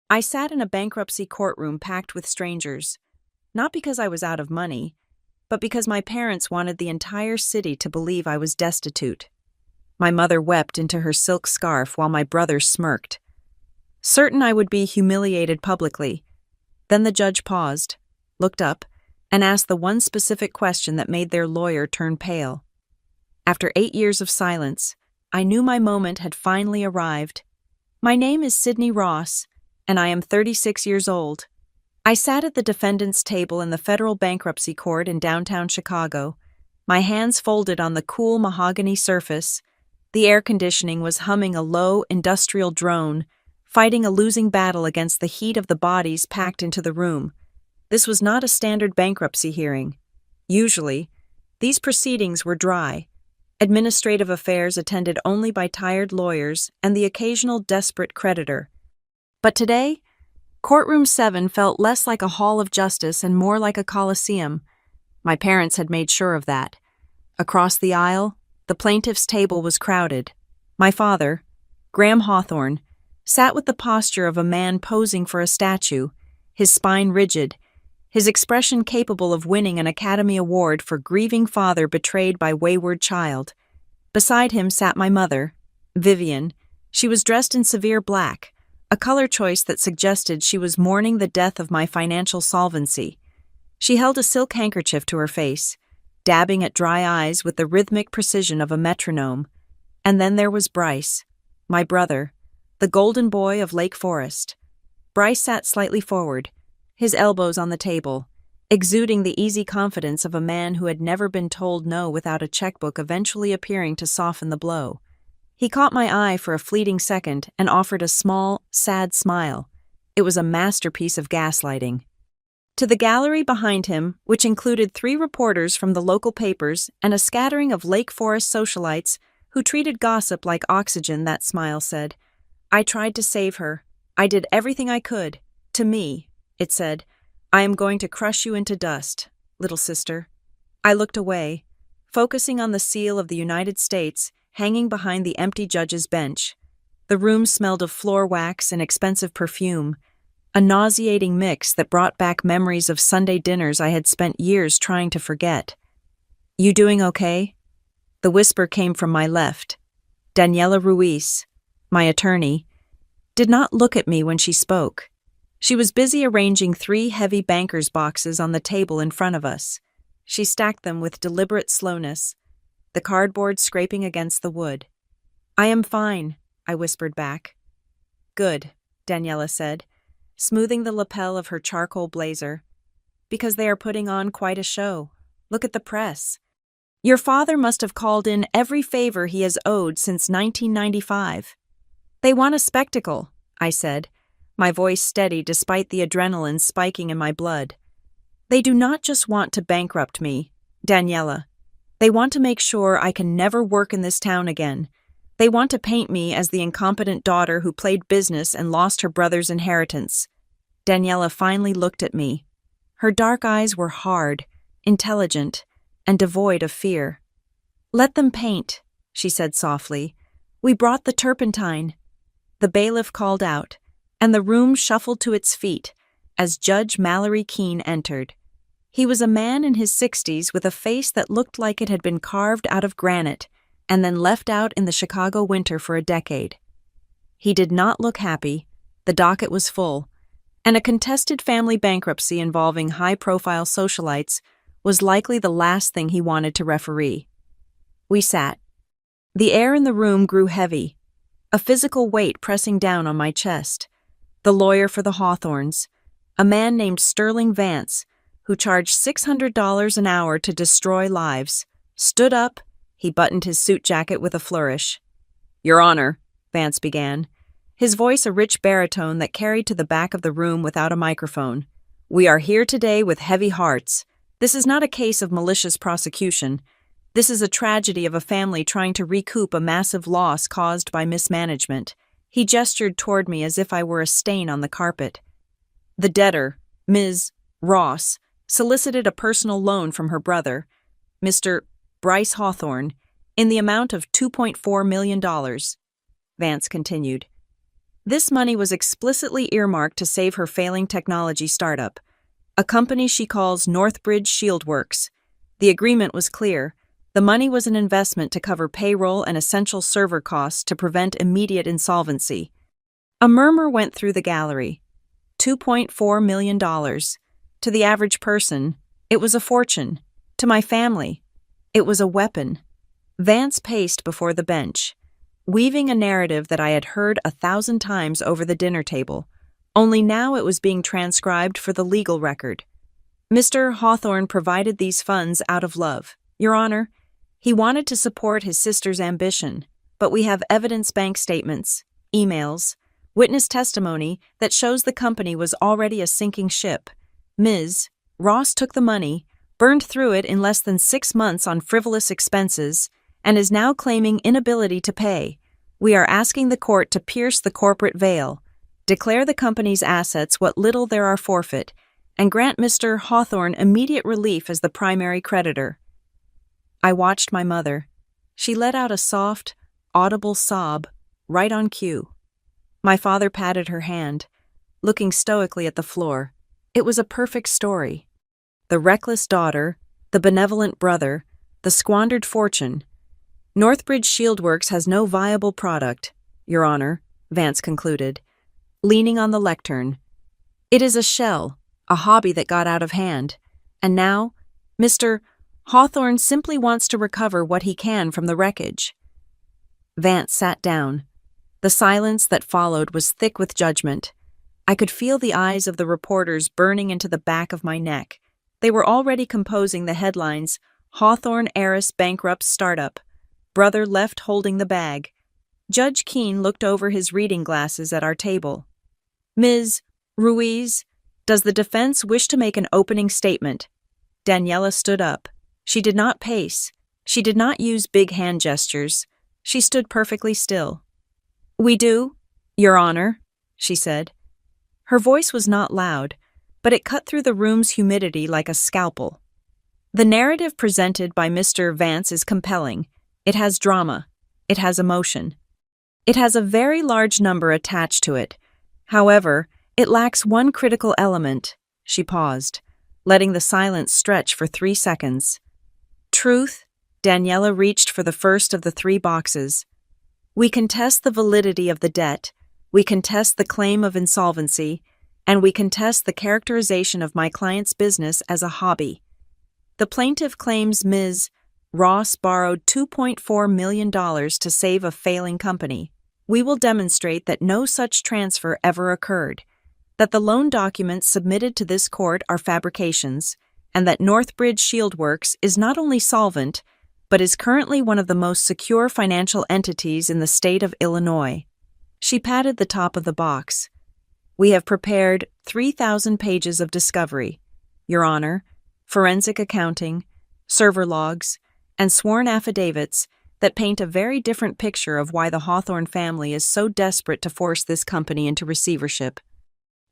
I sat in a bankruptcy courtroom packed with strangers, not because I was out of money, but because my parents wanted the entire city to believe I was destitute. My mother wept into her silk scarf while my brother smirked, certain I would be humiliated publicly. Then the judge paused, looked up, and asked the one specific question that made their lawyer turn pale. After 8 years of silence, I knew my moment had finally arrived. My name is Sydney Ross, and I am 36 years old. I sat at the defendant's table in the federal bankruptcy court in downtown Chicago, my hands folded on the cool mahogany surface. The air conditioning was humming a low, industrial drone, fighting a losing battle against the heat of the bodies packed into the room. This was not a standard bankruptcy hearing. Usually, these proceedings were dry, administrative affairs attended only by tired lawyers and the occasional desperate creditor. But today, Courtroom 7 felt less like a hall of justice and more like a coliseum. My parents had made sure of that. Across the aisle, the plaintiff's table was crowded. My father, Graham Hawthorne, sat with the posture of a man posing for a statue, his spine rigid, his expression capable of winning an Academy Award for grieving father betrayed by wayward child. Beside him sat my mother, Vivian. She was dressed in severe black, a color choice that suggested she was mourning the death of my financial solvency. She held a silk handkerchief to her face, dabbing at dry eyes with the rhythmic precision of a metronome. And then there was Bryce, my brother, the golden boy of Lake Forest. Bryce sat slightly forward, his elbows on the table, exuding the easy confidence of a man who had never been told no without a checkbook eventually appearing to soften the blow. He caught my eye for a fleeting second and offered a small, sad smile. It was a masterpiece of gaslighting. To the gallery behind him, which included 3 reporters from the local papers and a scattering of Lake Forest socialites who treated gossip like oxygen, that smile said, "I tried to save her. I did everything I could. To me," it said, "I am going to crush you into dust, little sister." I looked away, focusing on the seal of the United States hanging behind the empty judge's bench. The room smelled of floor wax and expensive perfume, a nauseating mix that brought back memories of Sunday dinners I had spent years trying to forget. "You doing okay?" The whisper came from my left. Daniela Ruiz, my attorney, did not look at me when she spoke. She was busy arranging 3 heavy banker's boxes on the table in front of us. She stacked them with deliberate slowness, the cardboard scraping against the wood. "I am fine," I whispered back. "Good," Daniela said, smoothing the lapel of her charcoal blazer. "Because they are putting on quite a show. Look at the press. Your father must have called in every favor he has owed since 1995. They want a spectacle," I said, my voice steady despite the adrenaline spiking in my blood. "They do not just want to bankrupt me, Daniela. They want to make sure I can never work in this town again. They want to paint me as the incompetent daughter who played business and lost her brother's inheritance." Daniela finally looked at me. Her dark eyes were hard, intelligent, and devoid of fear. "Let them paint," she said softly. "We brought the turpentine." The bailiff called out, and the room shuffled to its feet as Judge Mallory Keene entered. He was a man in his 60s with a face that looked like it had been carved out of granite and then left out in the Chicago winter for a decade. He did not look happy, the docket was full, and a contested family bankruptcy involving high-profile socialites was likely the last thing he wanted to referee. We sat. The air in the room grew heavy, a physical weight pressing down on my chest. The lawyer for the Hawthorns, a man named Sterling Vance, who charged $600 an hour to destroy lives, stood up. He buttoned his suit jacket with a flourish. "Your Honor," Vance began, his voice a rich baritone that carried to the back of the room without a microphone. "We are here today with heavy hearts. This is not a case of malicious prosecution. This is a tragedy of a family trying to recoup a massive loss caused by mismanagement." He gestured toward me as if I were a stain on the carpet. "The debtor, Ms. Ross, solicited a personal loan from her brother, Mr. Bryce Hawthorne, in the amount of $2.4 million. Vance continued. This money was explicitly earmarked to save her failing technology startup, a company she calls Northbridge Shieldworks. The agreement was clear. The money was an investment to cover payroll and essential server costs to prevent immediate insolvency. A murmur went through the gallery. $2.4 million. To the average person, it was a fortune. To my family, it was a weapon. Vance paced before the bench, weaving a narrative that I had heard 1,000 times over the dinner table, only now it was being transcribed for the legal record. Mr. Hawthorne provided these funds out of love, Your Honor. He wanted to support his sister's ambition, but we have evidence bank statements, emails, witness testimony that shows the company was already a sinking ship. Ms. Ross took the money, burned through it in less than 6 months on frivolous expenses, and is now claiming inability to pay. We are asking the court to pierce the corporate veil, declare the company's assets what little there are forfeit, and grant Mr. Hawthorne immediate relief as the primary creditor. I watched my mother. She let out a soft, audible sob, right on cue. My father patted her hand, looking stoically at the floor. It was a perfect story. The reckless daughter, the benevolent brother, the squandered fortune. Northbridge Shieldworks has no viable product, Your Honor, Vance concluded, leaning on the lectern. It is a shell, a hobby that got out of hand, and now, Mr. Hawthorne simply wants to recover what he can from the wreckage. Vance sat down. The silence that followed was thick with judgment. I could feel the eyes of the reporters burning into the back of my neck. They were already composing the headlines, Hawthorne heiress bankrupts startup. Brother left holding the bag. Judge Keene looked over his reading glasses at our table. Ms. Ruiz, does the defense wish to make an opening statement? Daniela stood up. She did not pace. She did not use big hand gestures. She stood perfectly still. We do, Your Honor, she said. Her voice was not loud, but it cut through the room's humidity like a scalpel. The narrative presented by Mr. Vance is compelling. It has drama. It has emotion. It has a very large number attached to it. However, it lacks one critical element. She paused, letting the silence stretch for 3 seconds. Truth. Daniela reached for the first of the 3 boxes. We contest the validity of the debt, we contest the claim of insolvency, and we contest the characterization of my client's business as a hobby. The plaintiff claims Ms. Ross borrowed $2.4 million to save a failing company. We will demonstrate that no such transfer ever occurred, that the loan documents submitted to this court are fabrications, and that Northbridge Shieldworks is not only solvent, but is currently one of the most secure financial entities in the state of Illinois. She patted the top of the box. We have prepared 3,000 pages of discovery, Your Honor, forensic accounting, server logs, and sworn affidavits that paint a very different picture of why the Hawthorne family is so desperate to force this company into receivership.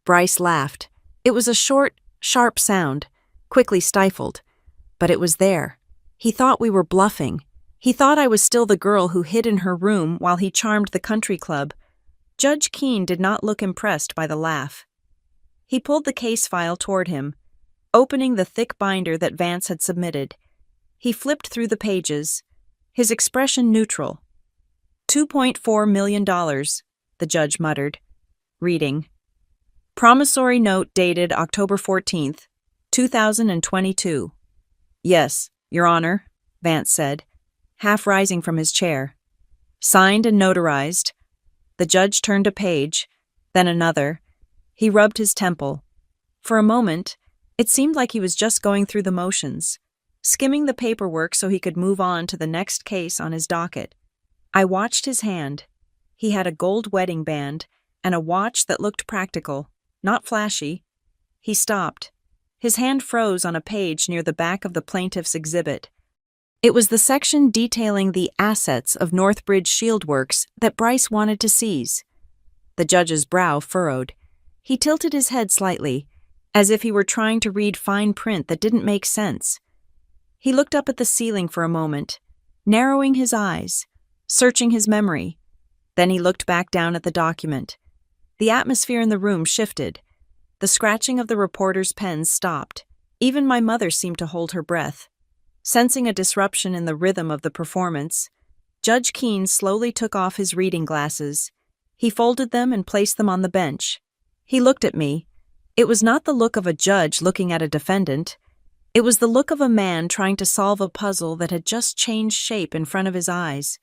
Bryce laughed. It was a short, sharp sound, quickly stifled, but it was there. He thought we were bluffing. He thought I was still the girl who hid in her room while he charmed the country club. Judge Keene did not look impressed by the laugh. He pulled the case file toward him, opening the thick binder that Vance had submitted. He flipped through the pages, his expression neutral. $2.4 million, the judge muttered, reading. Promissory note dated October 14th, 2022. Yes, Your Honor, Vance said, half rising from his chair. Signed and notarized. The judge turned a page, then another. He rubbed his temple. For a moment, it seemed like he was just going through the motions, skimming the paperwork so he could move on to the next case on his docket. I watched his hand. He had a gold wedding band and a watch that looked practical, not flashy. He stopped. His hand froze on a page near the back of the plaintiff's exhibit. It was the section detailing the assets of Northbridge Shieldworks that Bryce wanted to seize. The judge's brow furrowed. He tilted his head slightly, as if he were trying to read fine print that didn't make sense. He looked up at the ceiling for a moment, narrowing his eyes, searching his memory. Then he looked back down at the document. The atmosphere in the room shifted. The scratching of the reporters' pens stopped. Even my mother seemed to hold her breath. Sensing a disruption in the rhythm of the performance, Judge Keene slowly took off his reading glasses. He folded them and placed them on the bench. He looked at me. It was not the look of a judge looking at a defendant. It was the look of a man trying to solve a puzzle that had just changed shape in front of his eyes.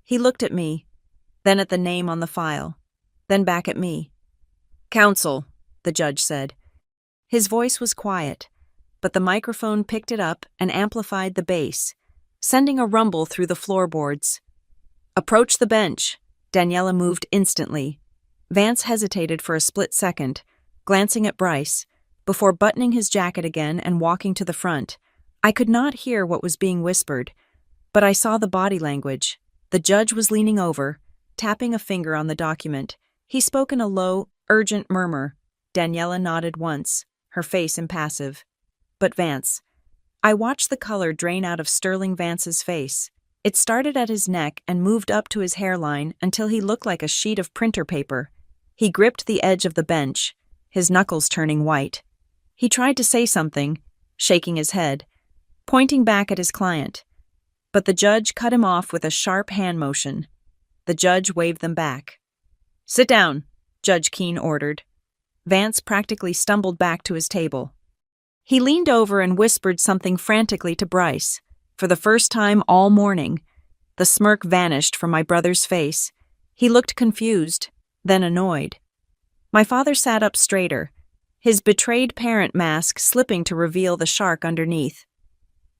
He looked at me, then at the name on the file, then back at me. "Counsel," the judge said. His voice was quiet, but the microphone picked it up and amplified the bass, sending a rumble through the floorboards. "Approach the bench." Daniela moved instantly. Vance hesitated for a split second, glancing at Bryce, before buttoning his jacket again and walking to the front. I could not hear what was being whispered, but I saw the body language. The judge was leaning over, tapping a finger on the document. He spoke in a low, urgent murmur. Daniela nodded once, her face impassive. But Vance. I watched the color drain out of Sterling Vance's face. It started at his neck and moved up to his hairline until he looked like a sheet of printer paper. He gripped the edge of the bench, his knuckles turning white. He tried to say something, shaking his head, pointing back at his client. But the judge cut him off with a sharp hand motion. The judge waved them back. "Sit down," Judge Keene ordered. Vance practically stumbled back to his table. He leaned over and whispered something frantically to Bryce. For the first time all morning, the smirk vanished from my brother's face. He looked confused, then annoyed. My father sat up straighter, his betrayed parent mask slipping to reveal the shark underneath.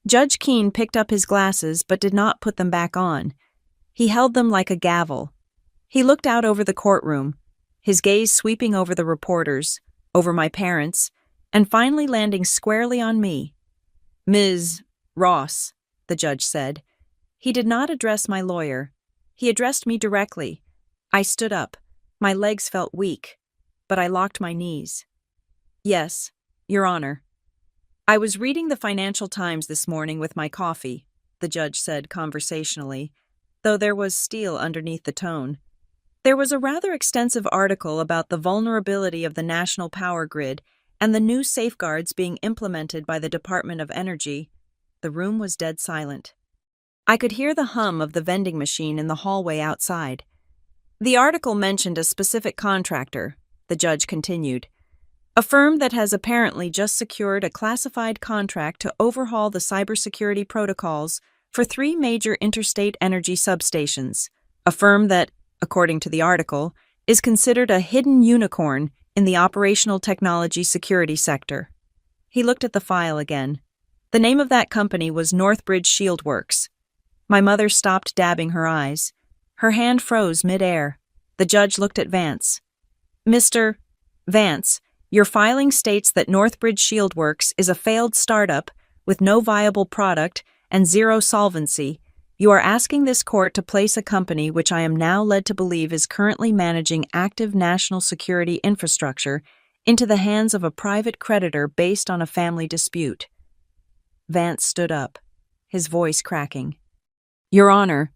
Judge Keene picked up his glasses but did not put them back on. He held them like a gavel. He looked out over the courtroom, his gaze sweeping over the reporters, over my parents, and finally landing squarely on me. "Ms. Ross," the judge said. He did not address my lawyer. He addressed me directly. I stood up. My legs felt weak, but I locked my knees. "Yes, Your Honor." "I was reading the Financial Times this morning with my coffee," the judge said conversationally, though there was steel underneath the tone. There was a rather extensive article about the vulnerability of the national power grid and the new safeguards being implemented by the Department of Energy. The room was dead silent. I could hear the hum of the vending machine in the hallway outside. "The article mentioned a specific contractor," the judge continued. "A firm that has apparently just secured a classified contract to overhaul the cybersecurity protocols for 3 major interstate energy substations. A firm that, according to the article, is considered a hidden unicorn in the operational technology security sector." He looked at the file again. The name of that company was Northbridge Shield Works. My mother stopped dabbing her eyes. Her hand froze mid-air. The judge looked at Vance. "Mr. Vance, your filing states that Northbridge Shield Works is a failed startup with no viable product and zero solvency. You are asking this court to place a company which I am now led to believe is currently managing active national security infrastructure into the hands of a private creditor based on a family dispute." Vance stood up, his voice cracking. "Your Honor,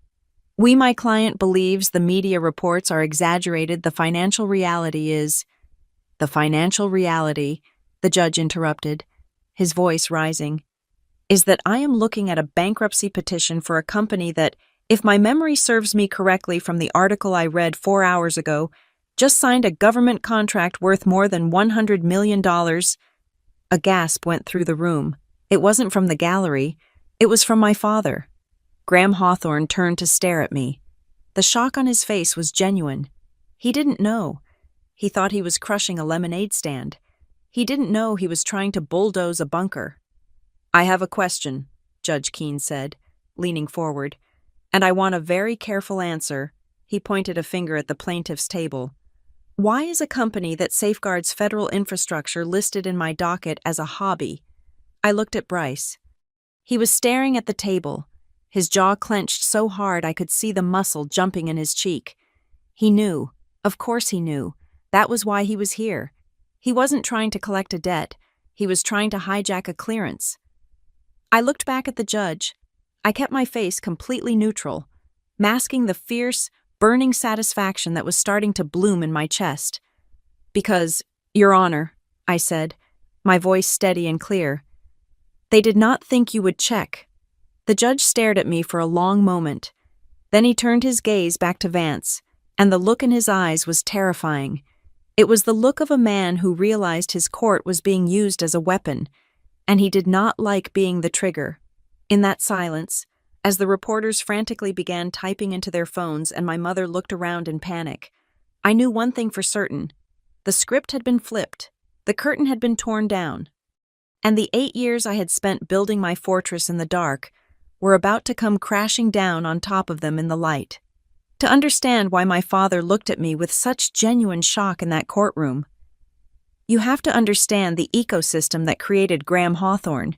my client believes the media reports are exaggerated. The financial reality is—" "The financial reality," the judge interrupted, his voice rising, "is that I am looking at a bankruptcy petition for a company that, if my memory serves me correctly from the article I read 4 hours ago, just signed a government contract worth more than $100 million. A gasp went through the room. It wasn't from the gallery. It was from my father. Graham Hawthorne turned to stare at me. The shock on his face was genuine. He didn't know. He thought he was crushing a lemonade stand. He didn't know he was trying to bulldoze a bunker. "I have a question," Judge Keene said, leaning forward, "and I want a very careful answer." He pointed a finger at the plaintiff's table. "Why is a company that safeguards federal infrastructure listed in my docket as a hobby?" I looked at Bryce. He was staring at the table, his jaw clenched so hard I could see the muscle jumping in his cheek. He knew. Of course he knew. That was why he was here. He wasn't trying to collect a debt. He was trying to hijack a clearance. I looked back at the judge. I kept my face completely neutral, masking the fierce, burning satisfaction that was starting to bloom in my chest. Because, Your Honor, I said, my voice steady and clear, they did not think you would check. The judge stared at me for a long moment. Then he turned his gaze back to Vance, and the look in his eyes was terrifying. It was the look of a man who realized his court was being used as a weapon, and he did not like being the trigger. In that silence, as the reporters frantically began typing into their phones and my mother looked around in panic, I knew one thing for certain. The script had been flipped, the curtain had been torn down, and the 8 years I had spent building my fortress in the dark were about to come crashing down on top of them in the light. To understand why my father looked at me with such genuine shock in that courtroom, you have to understand the ecosystem that created Graham Hawthorne.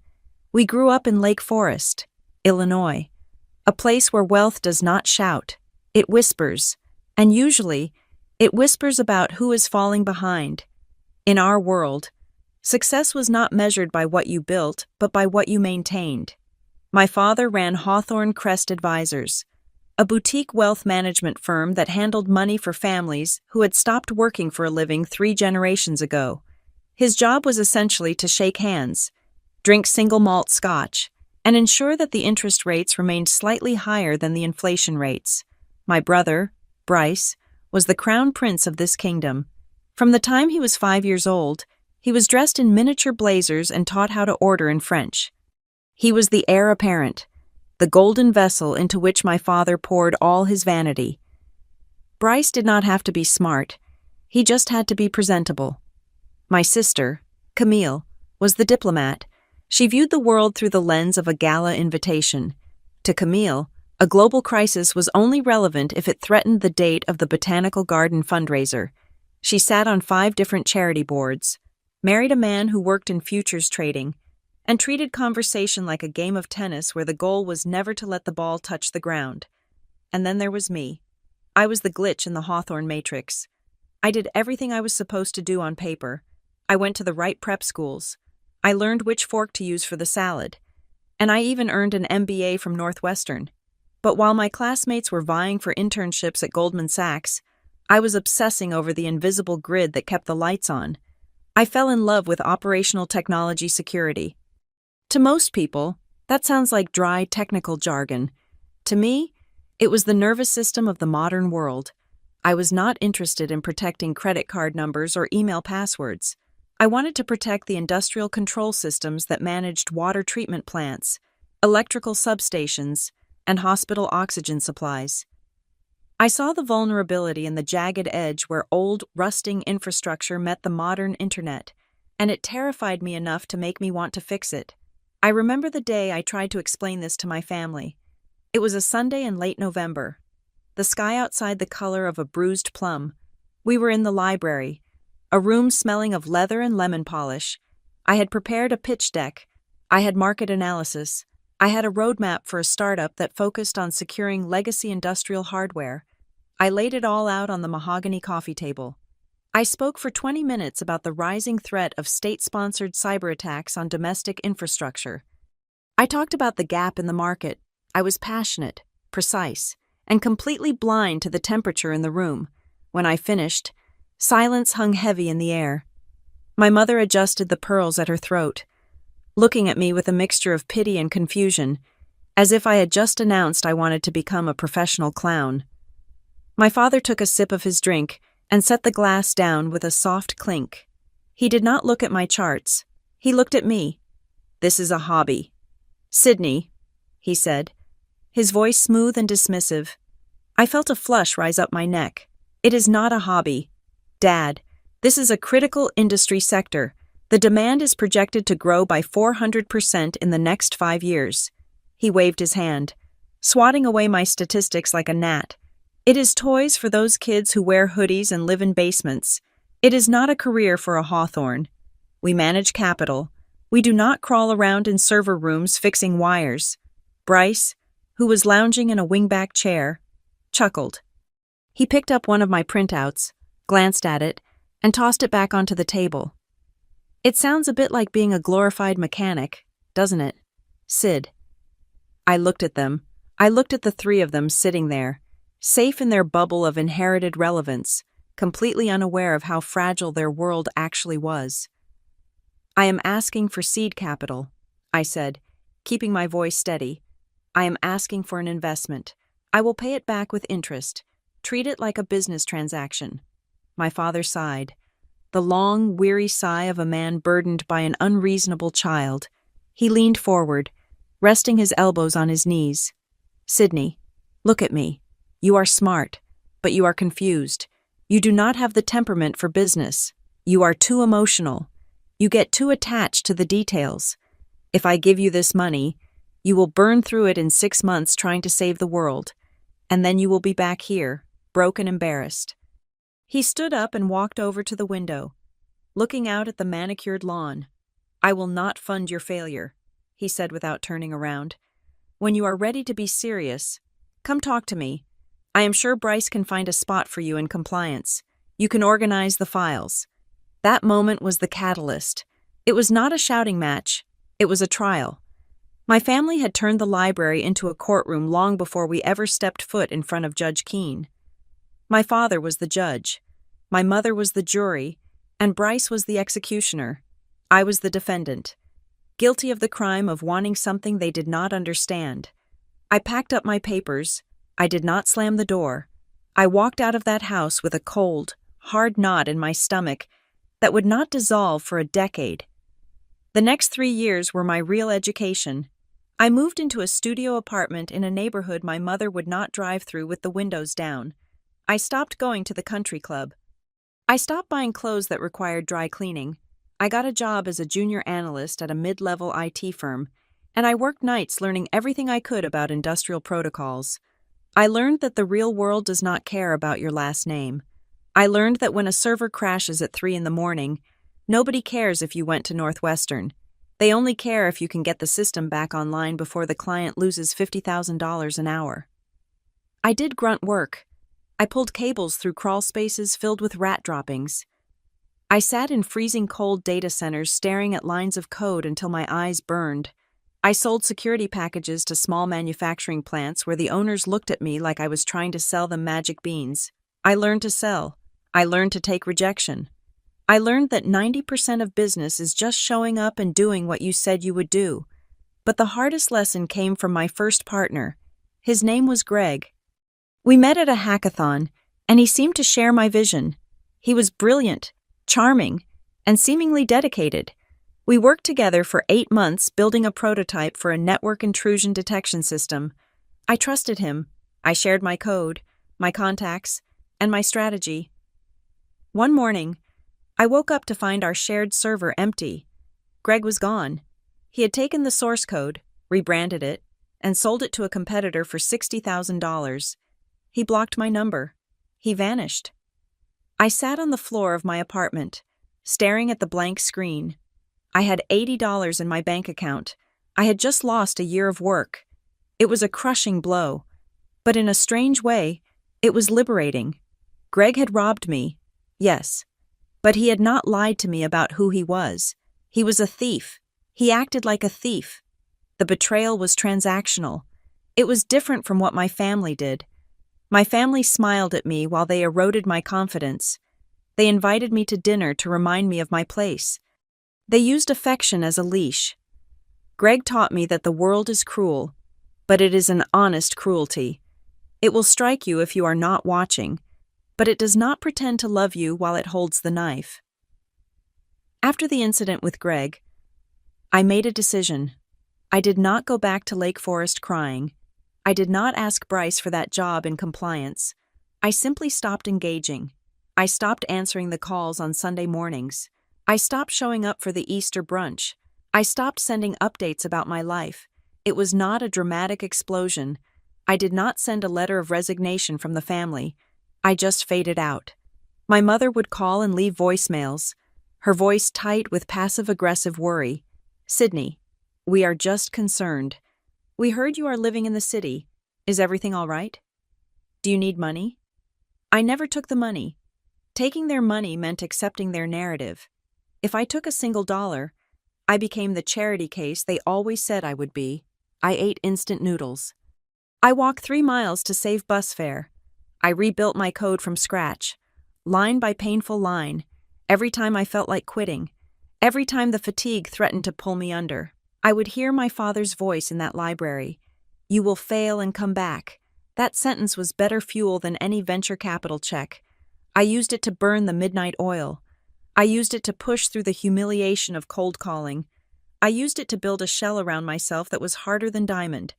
We grew up in Lake Forest, Illinois, a place where wealth does not shout, it whispers, and usually, it whispers about who is falling behind. In our world, success was not measured by what you built, but by what you maintained. My father ran Hawthorne Crest Advisors, a boutique wealth management firm that handled money for families who had stopped working for a living 3 generations ago. His job was essentially to shake hands, drink single malt scotch, and ensure that the interest rates remained slightly higher than the inflation rates. My brother, Bryce, was the crown prince of this kingdom. From the time he was 5 years old, he was dressed in miniature blazers and taught how to order in French. He was the heir apparent, the golden vessel into which my father poured all his vanity. Bryce did not have to be smart, he just had to be presentable. My sister, Camille, was the diplomat. She viewed the world through the lens of a gala invitation. To Camille, a global crisis was only relevant if it threatened the date of the Botanical Garden fundraiser. She sat on 5 different charity boards, married a man who worked in futures trading, and treated conversation like a game of tennis where the goal was never to let the ball touch the ground. And then there was me. I was the glitch in the Hawthorne matrix. I did everything I was supposed to do on paper. I went to the right prep schools. I learned which fork to use for the salad. And I even earned an MBA from Northwestern. But while my classmates were vying for internships at Goldman Sachs, I was obsessing over the invisible grid that kept the lights on. I fell in love with operational technology security. To most people, that sounds like dry, technical jargon. To me, it was the nervous system of the modern world. I was not interested in protecting credit card numbers or email passwords. I wanted to protect the industrial control systems that managed water treatment plants, electrical substations, and hospital oxygen supplies. I saw the vulnerability in the jagged edge where old, rusting infrastructure met the modern internet, and it terrified me enough to make me want to fix it. I remember the day I tried to explain this to my family. It was a Sunday in late November. The sky outside the color of a bruised plum. We were in the library, a room smelling of leather and lemon polish. I had prepared a pitch deck. I had market analysis. I had a roadmap for a startup that focused on securing legacy industrial hardware. I laid it all out on the mahogany coffee table. I spoke for 20 minutes about the rising threat of state-sponsored cyber attacks on domestic infrastructure. I talked about the gap in the market. I was passionate, precise, and completely blind to the temperature in the room. When I finished, silence hung heavy in the air. My mother adjusted the pearls at her throat, looking at me with a mixture of pity and confusion, as if I had just announced I wanted to become a professional clown. My father took a sip of his drink and set the glass down with a soft clink. He did not look at my charts. He looked at me. "This is a hobby." "Sydney," he said, his voice smooth and dismissive. I felt a flush rise up my neck. "It is not a hobby. Dad, this is a critical industry sector. The demand is projected to grow by 400% in the next 5 years. He waved his hand, swatting away my statistics like a gnat. It is toys for those kids who wear hoodies and live in basements. It is not a career for a Hawthorne. We manage capital. We do not crawl around in server rooms fixing wires. Bryce, who was lounging in a wingback chair, chuckled. He picked up one of my printouts, glanced at it, and tossed it back onto the table. "It sounds a bit like being a glorified mechanic, doesn't it, Sid?" I looked at them. I looked at the 3 of them sitting there, safe in their bubble of inherited relevance, completely unaware of how fragile their world actually was. "I am asking for seed capital," I said, keeping my voice steady. "I am asking for an investment. I will pay it back with interest. Treat it like a business transaction." My father sighed, the long, weary sigh of a man burdened by an unreasonable child. He leaned forward, resting his elbows on his knees. "Sydney, look at me. You are smart, but you are confused. You do not have the temperament for business. You are too emotional. You get too attached to the details. If I give you this money, you will burn through it in 6 months trying to save the world, and then you will be back here, broke and embarrassed." He stood up and walked over to the window, looking out at the manicured lawn. "I will not fund your failure," he said without turning around. "When you are ready to be serious, come talk to me. I am sure Bryce can find a spot for you in compliance. You can organize the files." That moment was the catalyst. It was not a shouting match. It was a trial. My family had turned the library into a courtroom long before we ever stepped foot in front of Judge Keene. My father was the judge, my mother was the jury, and Bryce was the executioner. I was the defendant, guilty of the crime of wanting something they did not understand. I packed up my papers. I did not slam the door. I walked out of that house with a cold, hard knot in my stomach that would not dissolve for a decade. The next 3 years were my real education. I moved into a studio apartment in a neighborhood my mother would not drive through with the windows down. I stopped going to the country club. I stopped buying clothes that required dry cleaning. I got a job as a junior analyst at a mid-level IT firm, and I worked nights learning everything I could about industrial protocols. I learned that the real world does not care about your last name. I learned that when a server crashes at 3 in the morning, nobody cares if you went to Northwestern. They only care if you can get the system back online before the client loses $50,000 an hour. I did grunt work. I pulled cables through crawl spaces filled with rat droppings. I sat in freezing cold data centers staring at lines of code until my eyes burned. I sold security packages to small manufacturing plants where the owners looked at me like I was trying to sell them magic beans. I learned to sell. I learned to take rejection. I learned that 90% of business is just showing up and doing what you said you would do. But the hardest lesson came from my first partner. His name was Greg. We met at a hackathon, and he seemed to share my vision. He was brilliant, charming, and seemingly dedicated. We worked together for 8 months building a prototype for a network intrusion detection system. I trusted him. I shared my code, my contacts, and my strategy. One morning, I woke up to find our shared server empty. Greg was gone. He had taken the source code, rebranded it, and sold it to a competitor for $60,000. He blocked my number. He vanished. I sat on the floor of my apartment, staring at the blank screen. I had $80 in my bank account. I had just lost a year of work. It was a crushing blow. But in a strange way, it was liberating. Greg had robbed me, yes. But he had not lied to me about who he was. He was a thief. He acted like a thief. The betrayal was transactional. It was different from what my family did. My family smiled at me while they eroded my confidence. They invited me to dinner to remind me of my place. They used affection as a leash. Greg taught me that the world is cruel, but it is an honest cruelty. It will strike you if you are not watching, but it does not pretend to love you while it holds the knife. After the incident with Greg, I made a decision. I did not go back to Lake Forest crying. I did not ask Bryce for that job in compliance. I simply stopped engaging. I stopped answering the calls on Sunday mornings. I stopped showing up for the Easter brunch. I stopped sending updates about my life. It was not a dramatic explosion. I did not send a letter of resignation from the family. I just faded out. My mother would call and leave voicemails, her voice tight with passive-aggressive worry. "Sydney, we are just concerned. We heard you are living in the city. Is everything all right? Do you need money?" I never took the money. Taking their money meant accepting their narrative. If I took a single dollar, I became the charity case they always said I would be. I ate instant noodles. I walked 3 miles to save bus fare. I rebuilt my code from scratch. line by painful line, every time I felt like quitting, every time the fatigue threatened to pull me under. I would hear my father's voice in that library. "You will fail and come back." That sentence was better fuel than any venture capital check. I used it to burn the midnight oil. I used it to push through the humiliation of cold calling. I used it to build a shell around myself that was harder than diamond.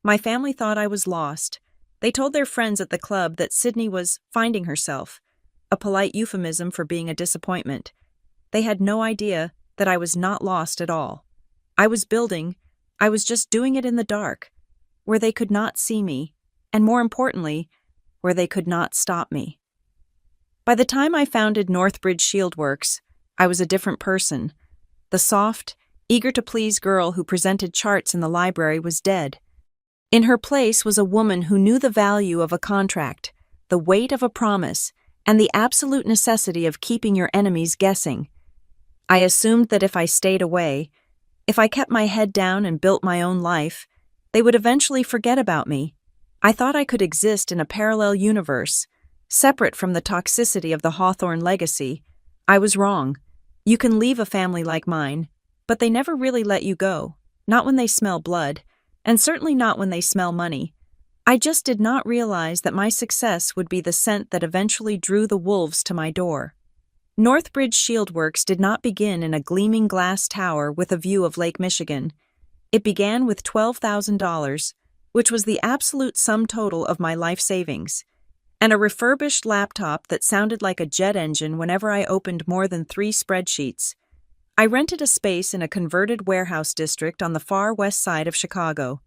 My family thought I was lost. They told their friends at the club that Sydney was finding herself, a polite euphemism for being a disappointment. They had no idea that I was not lost at all. I was building. I was just doing it in the dark, where they could not see me, and more importantly, where they could not stop me. By the time I founded Northbridge Shieldworks, I was a different person. The soft, eager-to-please girl who presented charts in the library was dead. In her place was a woman who knew the value of a contract, the weight of a promise, and the absolute necessity of keeping your enemies guessing. I assumed that if I stayed away, if I kept my head down and built my own life, they would eventually forget about me. I thought I could exist in a parallel universe, separate from the toxicity of the Hawthorne legacy. I was wrong. You can leave a family like mine, but they never really let you go, not when they smell blood, and certainly not when they smell money. I just did not realize that my success would be the scent that eventually drew the wolves to my door. Northbridge Shieldworks did not begin in a gleaming glass tower with a view of Lake Michigan. It began with $12,000, which was the absolute sum total of my life savings, and a refurbished laptop that sounded like a jet engine whenever I opened more than 3 spreadsheets. I rented a space in a converted warehouse district on the far west side of Chicago.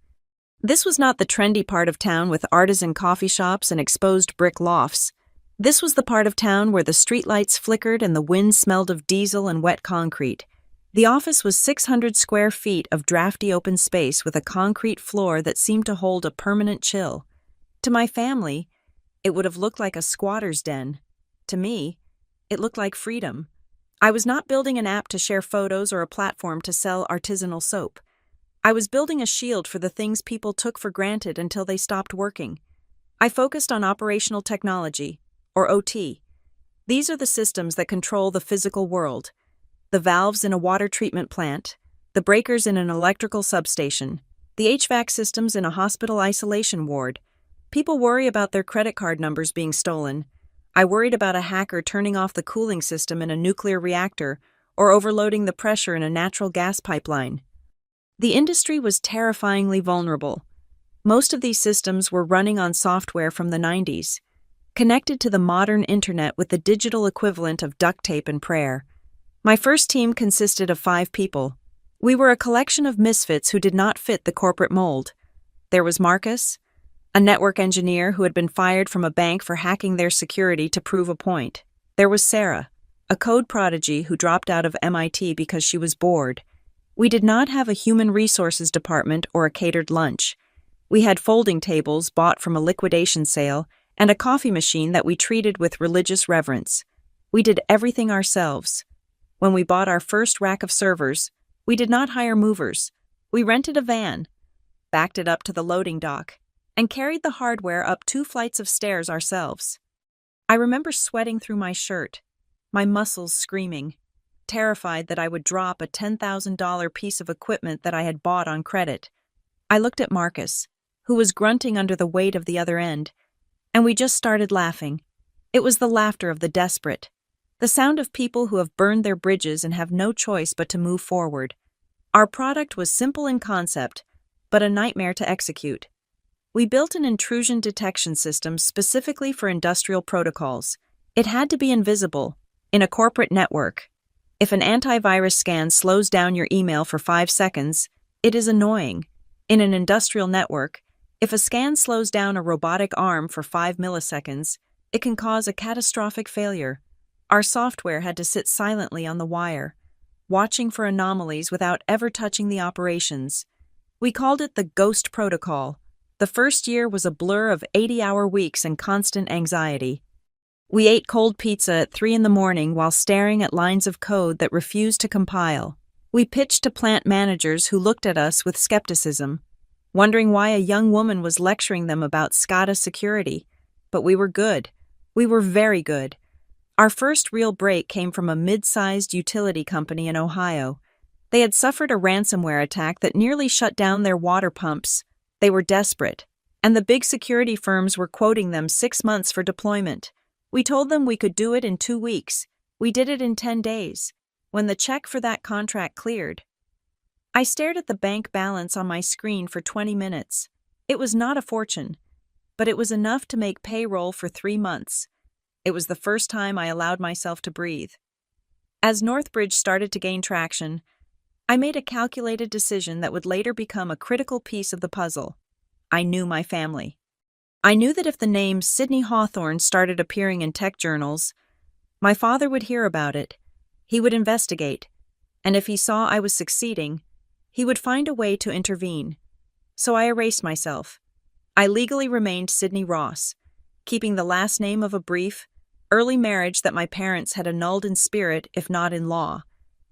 This was not the trendy part of town with artisan coffee shops and exposed brick lofts. This was the part of town where the streetlights flickered and the wind smelled of diesel and wet concrete. The office was 600 square feet of drafty open space with a concrete floor that seemed to hold a permanent chill. To my family, it would have looked like a squatter's den. To me, it looked like freedom. I was not building an app to share photos or a platform to sell artisanal soap. I was building a shield for the things people took for granted until they stopped working. I focused on operational technology, or OT. These are the systems that control the physical world. The valves in a water treatment plant, the breakers in an electrical substation, the HVAC systems in a hospital isolation ward. People worry about their credit card numbers being stolen. I worried about a hacker turning off the cooling system in a nuclear reactor or overloading the pressure in a natural gas pipeline. The industry was terrifyingly vulnerable. Most of these systems were running on software from the 90s, connected to the modern internet with the digital equivalent of duct tape and prayer. My first team consisted of 5 people. We were a collection of misfits who did not fit the corporate mold. There was Marcus, a network engineer who had been fired from a bank for hacking their security to prove a point. There was Sarah, a code prodigy who dropped out of MIT because she was bored. We did not have a human resources department or a catered lunch. We had folding tables bought from a liquidation sale and a coffee machine that we treated with religious reverence. We did everything ourselves. When we bought our first rack of servers, we did not hire movers. We rented a van, backed it up to the loading dock, and carried the hardware up 2 flights of stairs ourselves. I remember sweating through my shirt, my muscles screaming, terrified that I would drop a $10,000 piece of equipment that I had bought on credit. I looked at Marcus, who was grunting under the weight of the other end, and we just started laughing. It was the laughter of the desperate, the sound of people who have burned their bridges and have no choice but to move forward. Our product was simple in concept, but a nightmare to execute. We built an intrusion detection system specifically for industrial protocols. It had to be invisible, in a corporate network. If an antivirus scan slows down your email for 5 seconds, it is annoying. In an industrial network, if a scan slows down a robotic arm for 5 milliseconds, it can cause a catastrophic failure. Our software had to sit silently on the wire, watching for anomalies without ever touching the operations. We called it the Ghost Protocol. The first year was a blur of 80-hour weeks and constant anxiety. We ate cold pizza at 3 a.m. while staring at lines of code that refused to compile. We pitched to plant managers who looked at us with skepticism, wondering why a young woman was lecturing them about SCADA security. But we were good. We were very good. Our first real break came from a mid-sized utility company in Ohio. They had suffered a ransomware attack that nearly shut down their water pumps. They were desperate, and the big security firms were quoting them 6 months for deployment. We told them we could do it in 2 weeks. We did it in 10 days. When the check for that contract cleared, I stared at the bank balance on my screen for 20 minutes. It was not a fortune, but it was enough to make payroll for 3 months. It was the first time I allowed myself to breathe. As Northbridge started to gain traction, I made a calculated decision that would later become a critical piece of the puzzle. I knew my family. I knew that if the name Sidney Hawthorne started appearing in tech journals, my father would hear about it. He would investigate, and if he saw I was succeeding, he would find a way to intervene. So I erased myself. I legally remained Sidney Ross, keeping the last name of a brief, early marriage that my parents had annulled in spirit if not in law.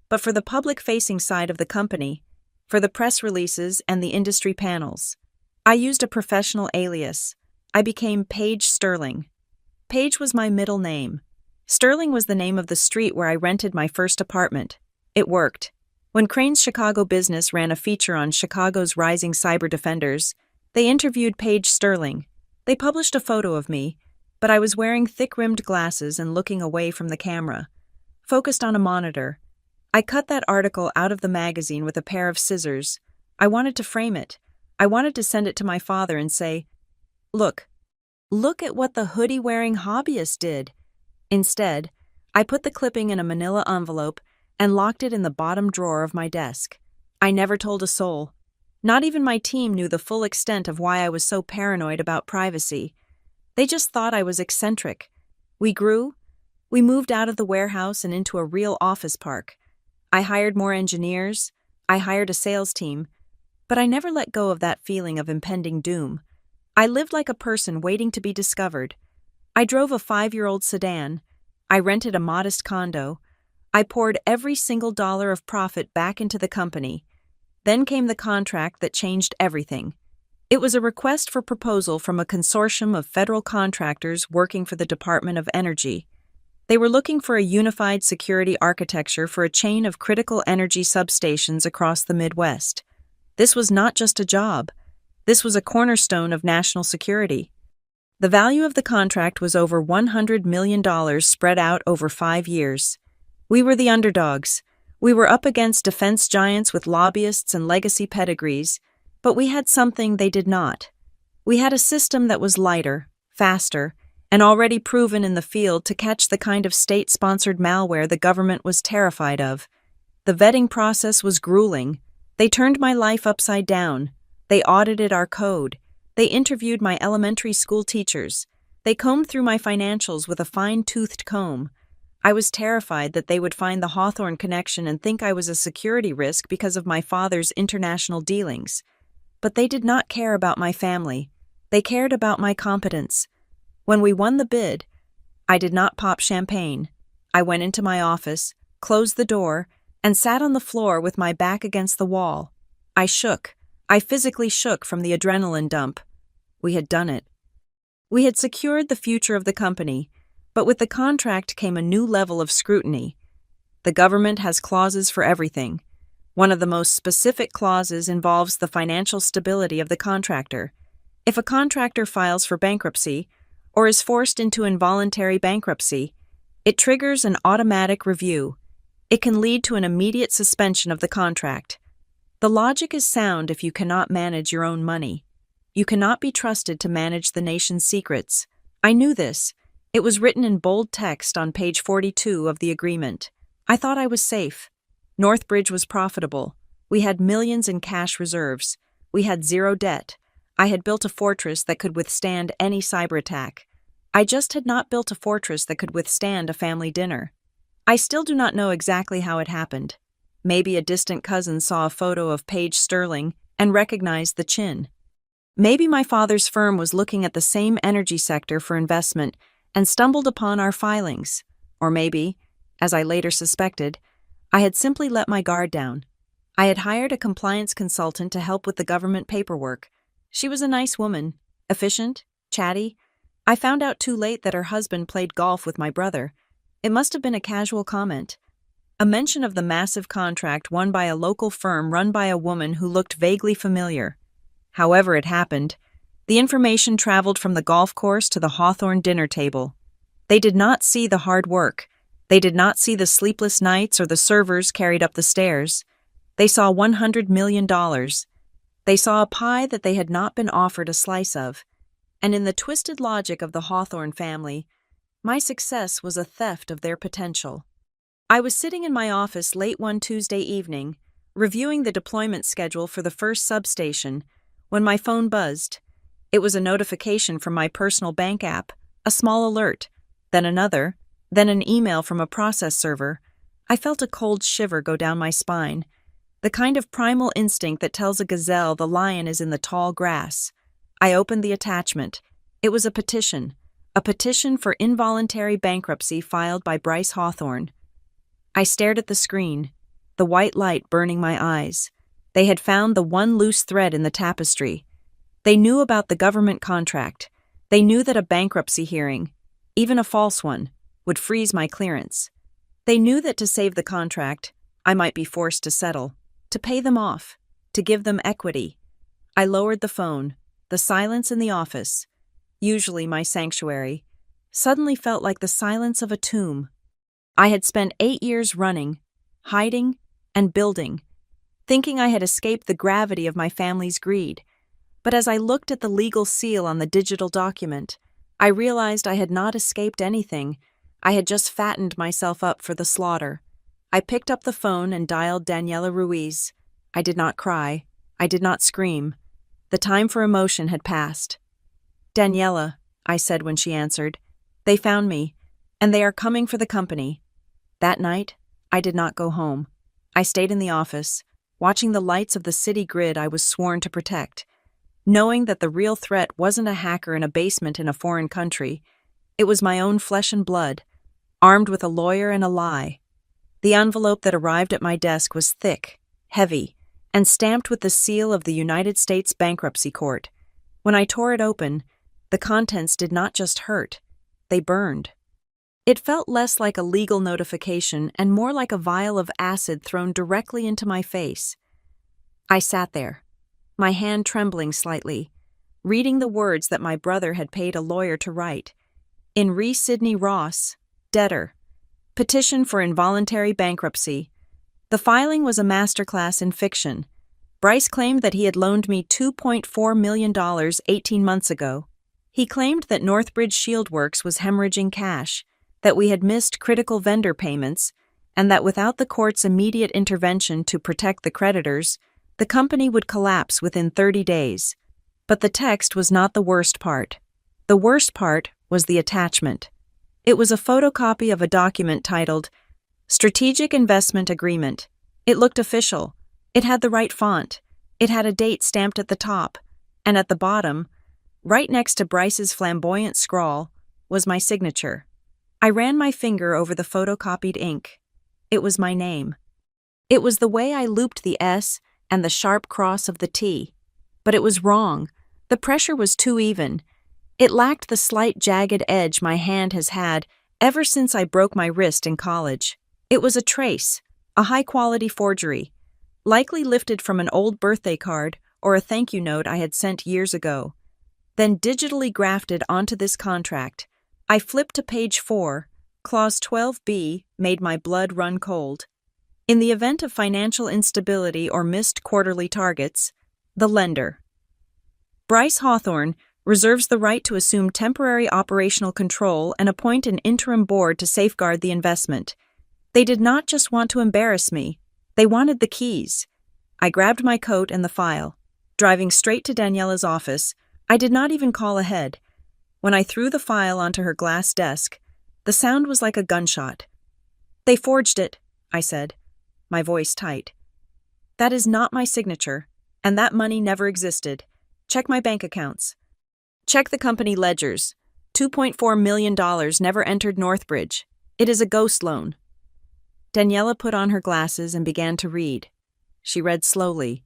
But for the public-facing side of the company, for the press releases and the industry panels, I used a professional alias. I became Paige Sterling. Paige was my middle name. Sterling was the name of the street where I rented my first apartment. It worked. When Crane's Chicago Business ran a feature on Chicago's rising cyber defenders, they interviewed Paige Sterling. They published a photo of me, but I was wearing thick-rimmed glasses and looking away from the camera, focused on a monitor. I cut that article out of the magazine with a pair of scissors. I wanted to frame it. I wanted to send it to my father and say, Look at what the hoodie-wearing hobbyist did. Instead, I put the clipping in a manila envelope and locked it in the bottom drawer of my desk. I never told a soul. Not even my team knew the full extent of why I was so paranoid about privacy. They just thought I was eccentric. We grew. We moved out of the warehouse and into a real office park. I hired more engineers. I hired a sales team. But I never let go of that feeling of impending doom. I lived like a person waiting to be discovered. I drove a 5-year-old sedan. I rented a modest condo. I poured every single dollar of profit back into the company. Then came the contract that changed everything. It was a request for proposal from a consortium of federal contractors working for the Department of Energy. They were looking for a unified security architecture for a chain of critical energy substations across the Midwest. This was not just a job. This was a cornerstone of national security. The value of the contract was over $100 million spread out over 5 years. We were the underdogs. We were up against defense giants with lobbyists and legacy pedigrees, but we had something they did not. We had a system that was lighter, faster, and already proven in the field to catch the kind of state-sponsored malware the government was terrified of. The vetting process was grueling. They turned my life upside down. They audited our code. They interviewed my elementary school teachers. They combed through my financials with a fine-toothed comb. I was terrified that they would find the Hawthorne connection and think I was a security risk because of my father's international dealings. But they did not care about my family. They cared about my competence. When we won the bid, I did not pop champagne. I went into my office, closed the door, and sat on the floor with my back against the wall. I shook. I physically shook from the adrenaline dump. We had done it. We had secured the future of the company, but with the contract came a new level of scrutiny. The government has clauses for everything. One of the most specific clauses involves the financial stability of the contractor. If a contractor files for bankruptcy or is forced into involuntary bankruptcy, it triggers an automatic review. It can lead to an immediate suspension of the contract. The logic is sound if you cannot manage your own money. You cannot be trusted to manage the nation's secrets. I knew this. It was written in bold text on page 42 of the agreement. I thought I was safe. Northbridge was profitable. We had millions in cash reserves. We had zero debt. I had built a fortress that could withstand any cyber attack. I just had not built a fortress that could withstand a family dinner. I still do not know exactly how it happened. Maybe a distant cousin saw a photo of Paige Sterling and recognized the chin. Maybe my father's firm was looking at the same energy sector for investment and stumbled upon our filings. Or maybe, as I later suspected, I had simply let my guard down. I had hired a compliance consultant to help with the government paperwork. She was a nice woman, efficient, chatty. I found out too late that her husband played golf with my brother. It must have been a casual comment, a mention of the massive contract won by a local firm run by a woman who looked vaguely familiar. However it happened, the information traveled from the golf course to the Hawthorne dinner table. They did not see the hard work. They did not see the sleepless nights or the servers carried up the stairs. They saw $100 million. They saw a pie that they had not been offered a slice of. And in the twisted logic of the Hawthorne family, my success was a theft of their potential. I was sitting in my office late one Tuesday evening, reviewing the deployment schedule for the first substation, when my phone buzzed. It was a notification from my personal bank app, a small alert, then another, then an email from a process server. I felt a cold shiver go down my spine, the kind of primal instinct that tells a gazelle the lion is in the tall grass. I opened the attachment. It was a petition for involuntary bankruptcy filed by Bryce Hawthorne. I stared at the screen, the white light burning my eyes. They had found the one loose thread in the tapestry. They knew about the government contract. They knew that a bankruptcy hearing, even a false one, would freeze my clearance. They knew that to save the contract, I might be forced to settle, to pay them off, to give them equity. I lowered the phone. The silence in the office, usually my sanctuary, suddenly felt like the silence of a tomb. I had spent 8 years running, hiding, and building, thinking I had escaped the gravity of my family's greed. But as I looked at the legal seal on the digital document, I realized I had not escaped anything. I had just fattened myself up for the slaughter. I picked up the phone and dialed Daniela Ruiz. I did not cry. I did not scream. The time for emotion had passed. "Daniela," I said when she answered, "they found me, and they are coming for the company." That night, I did not go home. I stayed in the office, watching the lights of the city grid I was sworn to protect, knowing that the real threat wasn't a hacker in a basement in a foreign country. It was my own flesh and blood, armed with a lawyer and a lie. The envelope that arrived at my desk was thick, heavy, and stamped with the seal of the United States Bankruptcy Court. When I tore it open, the contents did not just hurt, they burned. It felt less like a legal notification and more like a vial of acid thrown directly into my face. I sat there, my hand trembling slightly, reading the words that my brother had paid a lawyer to write. In re Sidney Ross, debtor, petition for involuntary bankruptcy. The filing was a masterclass in fiction. Bryce claimed that he had loaned me $2.4 million 18 months ago. He claimed that Northbridge Shield Works was hemorrhaging cash, that we had missed critical vendor payments, and that without the court's immediate intervention to protect the creditors, the company would collapse within 30 days. But the text was not the worst part. The worst part was the attachment. It was a photocopy of a document titled Strategic Investment Agreement. It looked official. It had the right font. It had a date stamped at the top, and at the bottom, right next to Bryce's flamboyant scrawl, was my signature. I ran my finger over the photocopied ink. It was my name. It was the way I looped the S and the sharp cross of the T. But it was wrong. The pressure was too even. It lacked the slight jagged edge my hand has had ever since I broke my wrist in college. It was a trace, a high-quality forgery, likely lifted from an old birthday card or a thank you note I had sent years ago. Then digitally grafted onto this contract. I flipped to page 4. Clause 12B made my blood run cold. In the event of financial instability or missed quarterly targets, the lender. Bryce Hawthorne reserves the right to assume temporary operational control and appoint an interim board to safeguard the investment. They did not just want to embarrass me. They wanted the keys. I grabbed my coat and the file. Driving straight to Daniela's office, I did not even call ahead. When I threw the file onto her glass desk, the sound was like a gunshot. "They forged it," I said, my voice tight. "That is not my signature, and that money never existed. Check my bank accounts. Check the company ledgers. $2.4 million never entered Northbridge. It is a ghost loan." Daniela put on her glasses and began to read. She read slowly,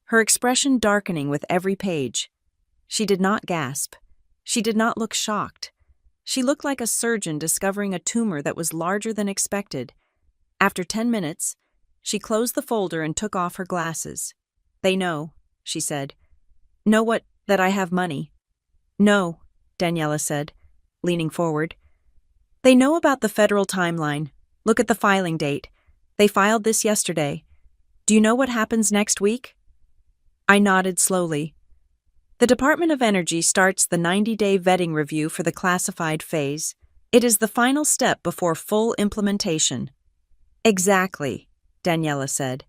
her expression darkening with every page. She did not gasp. She did not look shocked. She looked like a surgeon discovering a tumor that was larger than expected. After 10 minutes, she closed the folder and took off her glasses. "They know," she said. "Know what, that I have money?" "No," Daniela said, leaning forward. "They know about the federal timeline. Look at the filing date. They filed this yesterday. Do you know what happens next week?" I nodded slowly. The Department of Energy starts the 90-day vetting review for the classified phase. It is the final step before full implementation. "Exactly," Daniela said.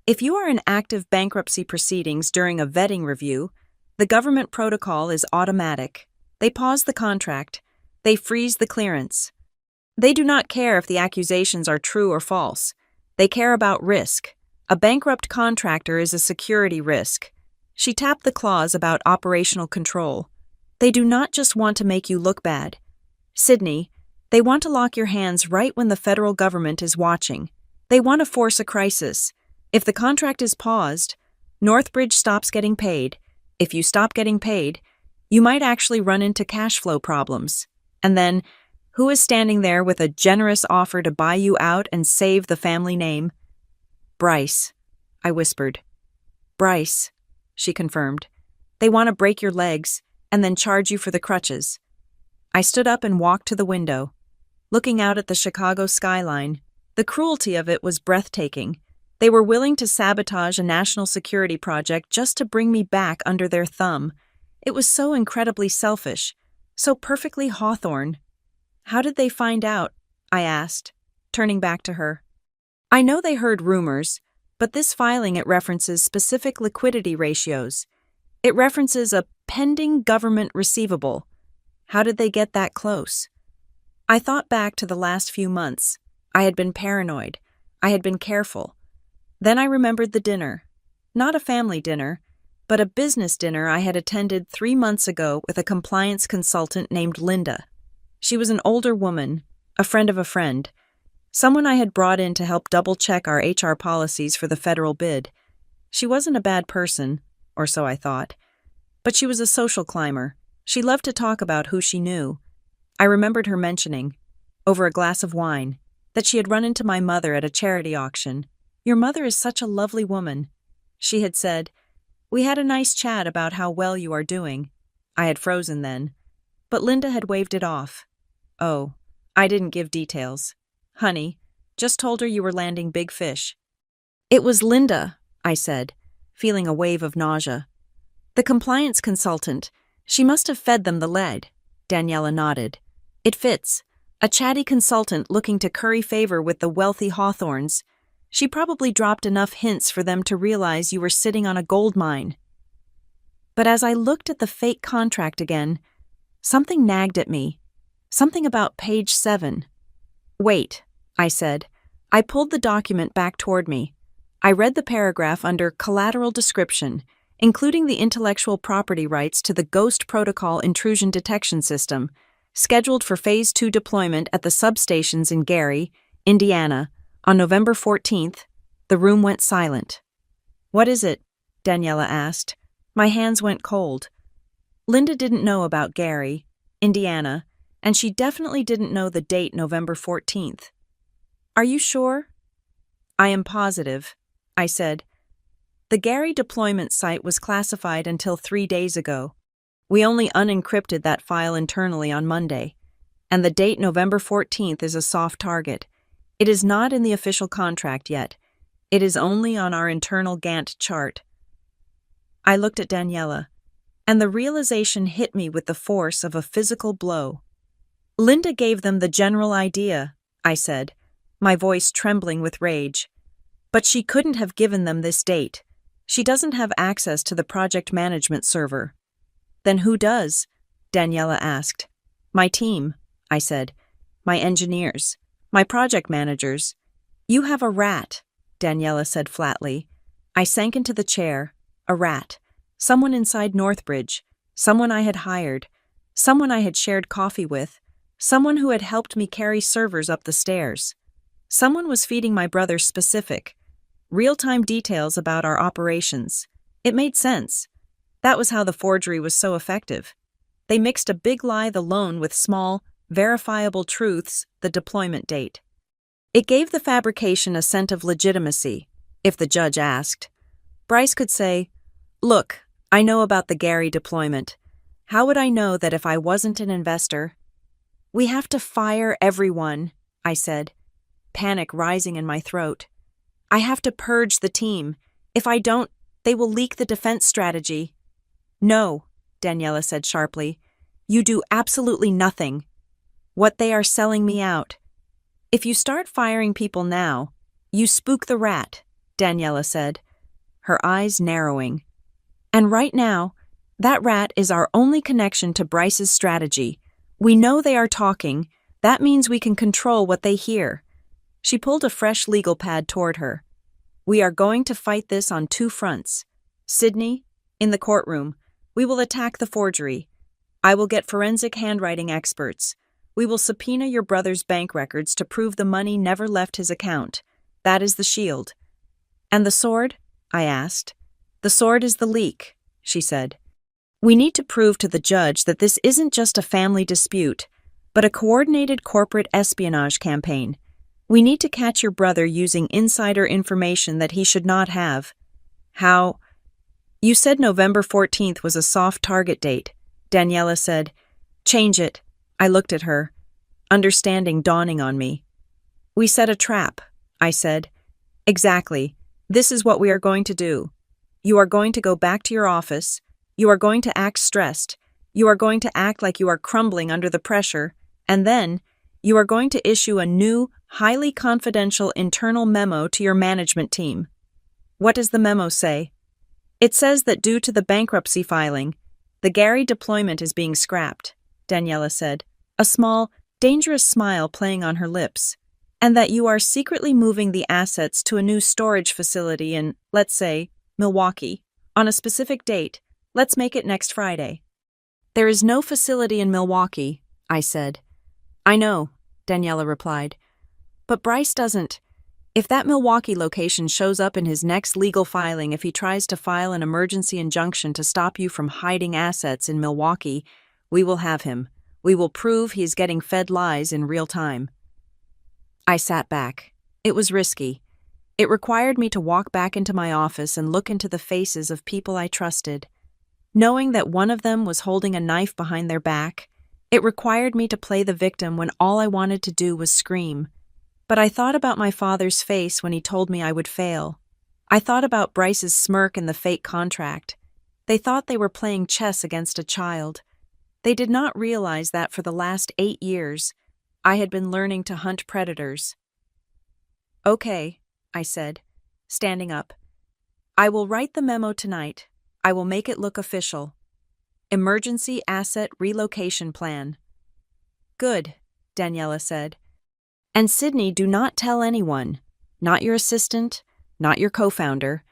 "If you are in active bankruptcy proceedings during a vetting review, the government protocol is automatic. They pause the contract. They freeze the clearance. They do not care if the accusations are true or false. They care about risk. A bankrupt contractor is a security risk." She tapped the clause about operational control. "They do not just want to make you look bad. Sydney, they want to lock your hands right when the federal government is watching. They want to force a crisis. If the contract is paused, Northbridge stops getting paid. If you stop getting paid, you might actually run into cash flow problems. And then, who is standing there with a generous offer to buy you out and save the family name?" "Bryce," I whispered. "Bryce," she confirmed. "They want to break your legs and then charge you for the crutches." I stood up and walked to the window, looking out at the Chicago skyline. The cruelty of it was breathtaking. They were willing to sabotage a national security project just to bring me back under their thumb. It was so incredibly selfish, so perfectly Hawthorne. "How did they find out?" I asked, turning back to her. "I know they heard rumors, but this filing it references specific liquidity ratios. It references a pending government receivable. How did they get that close?" I thought back to the last few months. I had been paranoid. I had been careful. Then I remembered the dinner. Not a family dinner, but a business dinner I had attended 3 months ago with a compliance consultant named Linda. She was an older woman, a friend of a friend, someone I had brought in to help double-check our HR policies for the federal bid. She wasn't a bad person, or so I thought, but she was a social climber. She loved to talk about who she knew. I remembered her mentioning, over a glass of wine, that she had run into my mother at a charity auction. "Your mother is such a lovely woman," she had said. "We had a nice chat about how well you are doing." I had frozen then, but Linda had waved it off. "Oh, I didn't give details. Honey, just told her you were landing big fish." "It was Linda," I said, feeling a wave of nausea. "The compliance consultant. She must have fed them the lead." Daniela nodded. "It fits. A chatty consultant looking to curry favor with the wealthy Hawthorns. She probably dropped enough hints for them to realize you were sitting on a gold mine." But as I looked at the fake contract again, something nagged at me. Something about page 7. "Wait," I said. I pulled the document back toward me. I read the paragraph under collateral description, including the intellectual property rights to the Ghost Protocol intrusion detection system, scheduled for Phase 2 deployment at the substations in Gary, Indiana, on November 14th. The room went silent. "What is it?" Daniela asked. My hands went cold. Linda didn't know about Gary, Indiana, and she definitely didn't know the date November 14th. "Are you sure?" "I am positive," I said. "The Gary deployment site was classified until 3 days ago. We only unencrypted that file internally on Monday, and the date November 14th is a soft target. It is not in the official contract yet. It is only on our internal Gantt chart." I looked at Daniela, and the realization hit me with the force of a physical blow. "Linda gave them the general idea," I said, my voice trembling with rage. "But she couldn't have given them this date. She doesn't have access to the project management server." "Then who does?" Daniela asked. "My team," I said. "My engineers. My project managers." "You have a rat," Daniela said flatly. I sank into the chair. A rat. Someone inside Northbridge. Someone I had hired. Someone I had shared coffee with. Someone who had helped me carry servers up the stairs. Someone was feeding my brother specific, real-time details about our operations. It made sense. That was how the forgery was so effective. They mixed a big lie, the loan, with small, verifiable truths, the deployment date. It gave the fabrication a scent of legitimacy. If the judge asked, Bryce could say, "Look, I know about the Gary deployment. How would I know that if I wasn't an investor?" "We have to fire everyone," I said, panic rising in my throat. "I have to purge the team. If I don't, they will leak the defense strategy." "No," Daniela said sharply. "You do absolutely nothing. What they are selling me out. If you start firing people now, you spook the rat," Daniela said, her eyes narrowing. "And right now, that rat is our only connection to Bryce's strategy. We know they are talking. That means we can control what they hear." She pulled a fresh legal pad toward her. "We are going to fight this on two fronts. Sydney, in the courtroom, we will attack the forgery. I will get forensic handwriting experts. We will subpoena your brother's bank records to prove the money never left his account. That is the shield." "And the sword?" I asked. "The sword is the leak," she said. "We need to prove to the judge that this isn't just a family dispute, but a coordinated corporate espionage campaign. We need to catch your brother using insider information that he should not have." "How?" "You said November 14th was a soft target date," Daniela said. "Change it." I looked at her, understanding dawning on me. "We set a trap," I said. "Exactly. This is what we are going to do. You are going to go back to your office. You are going to act stressed. You are going to act like you are crumbling under the pressure. And then, you are going to issue a new, highly confidential internal memo to your management team." "What does the memo say?" "It says that due to the bankruptcy filing, the Gary deployment is being scrapped," Daniela said, a small, dangerous smile playing on her lips, "and that you are secretly moving the assets to a new storage facility in, let's say, Milwaukee, on a specific date. Let's make it next Friday." "There is no facility in Milwaukee," I said. "I know," Daniela replied. "But Bryce doesn't. If that Milwaukee location shows up in his next legal filing, if he tries to file an emergency injunction to stop you from hiding assets in Milwaukee, we will have him. We will prove he is getting fed lies in real time." I sat back. It was risky. It required me to walk back into my office and look into the faces of people I trusted. Knowing that one of them was holding a knife behind their back, it required me to play the victim when all I wanted to do was scream. But I thought about my father's face when he told me I would fail. I thought about Bryce's smirk in the fake contract. They thought they were playing chess against a child. They did not realize that for the last 8 years, I had been learning to hunt predators. "Okay," I said, standing up. "I will write the memo tonight. I will make it look official. Emergency Asset Relocation Plan." "Good," Daniela said. "And Sydney, do not tell anyone. Not your assistant, not your co-founder.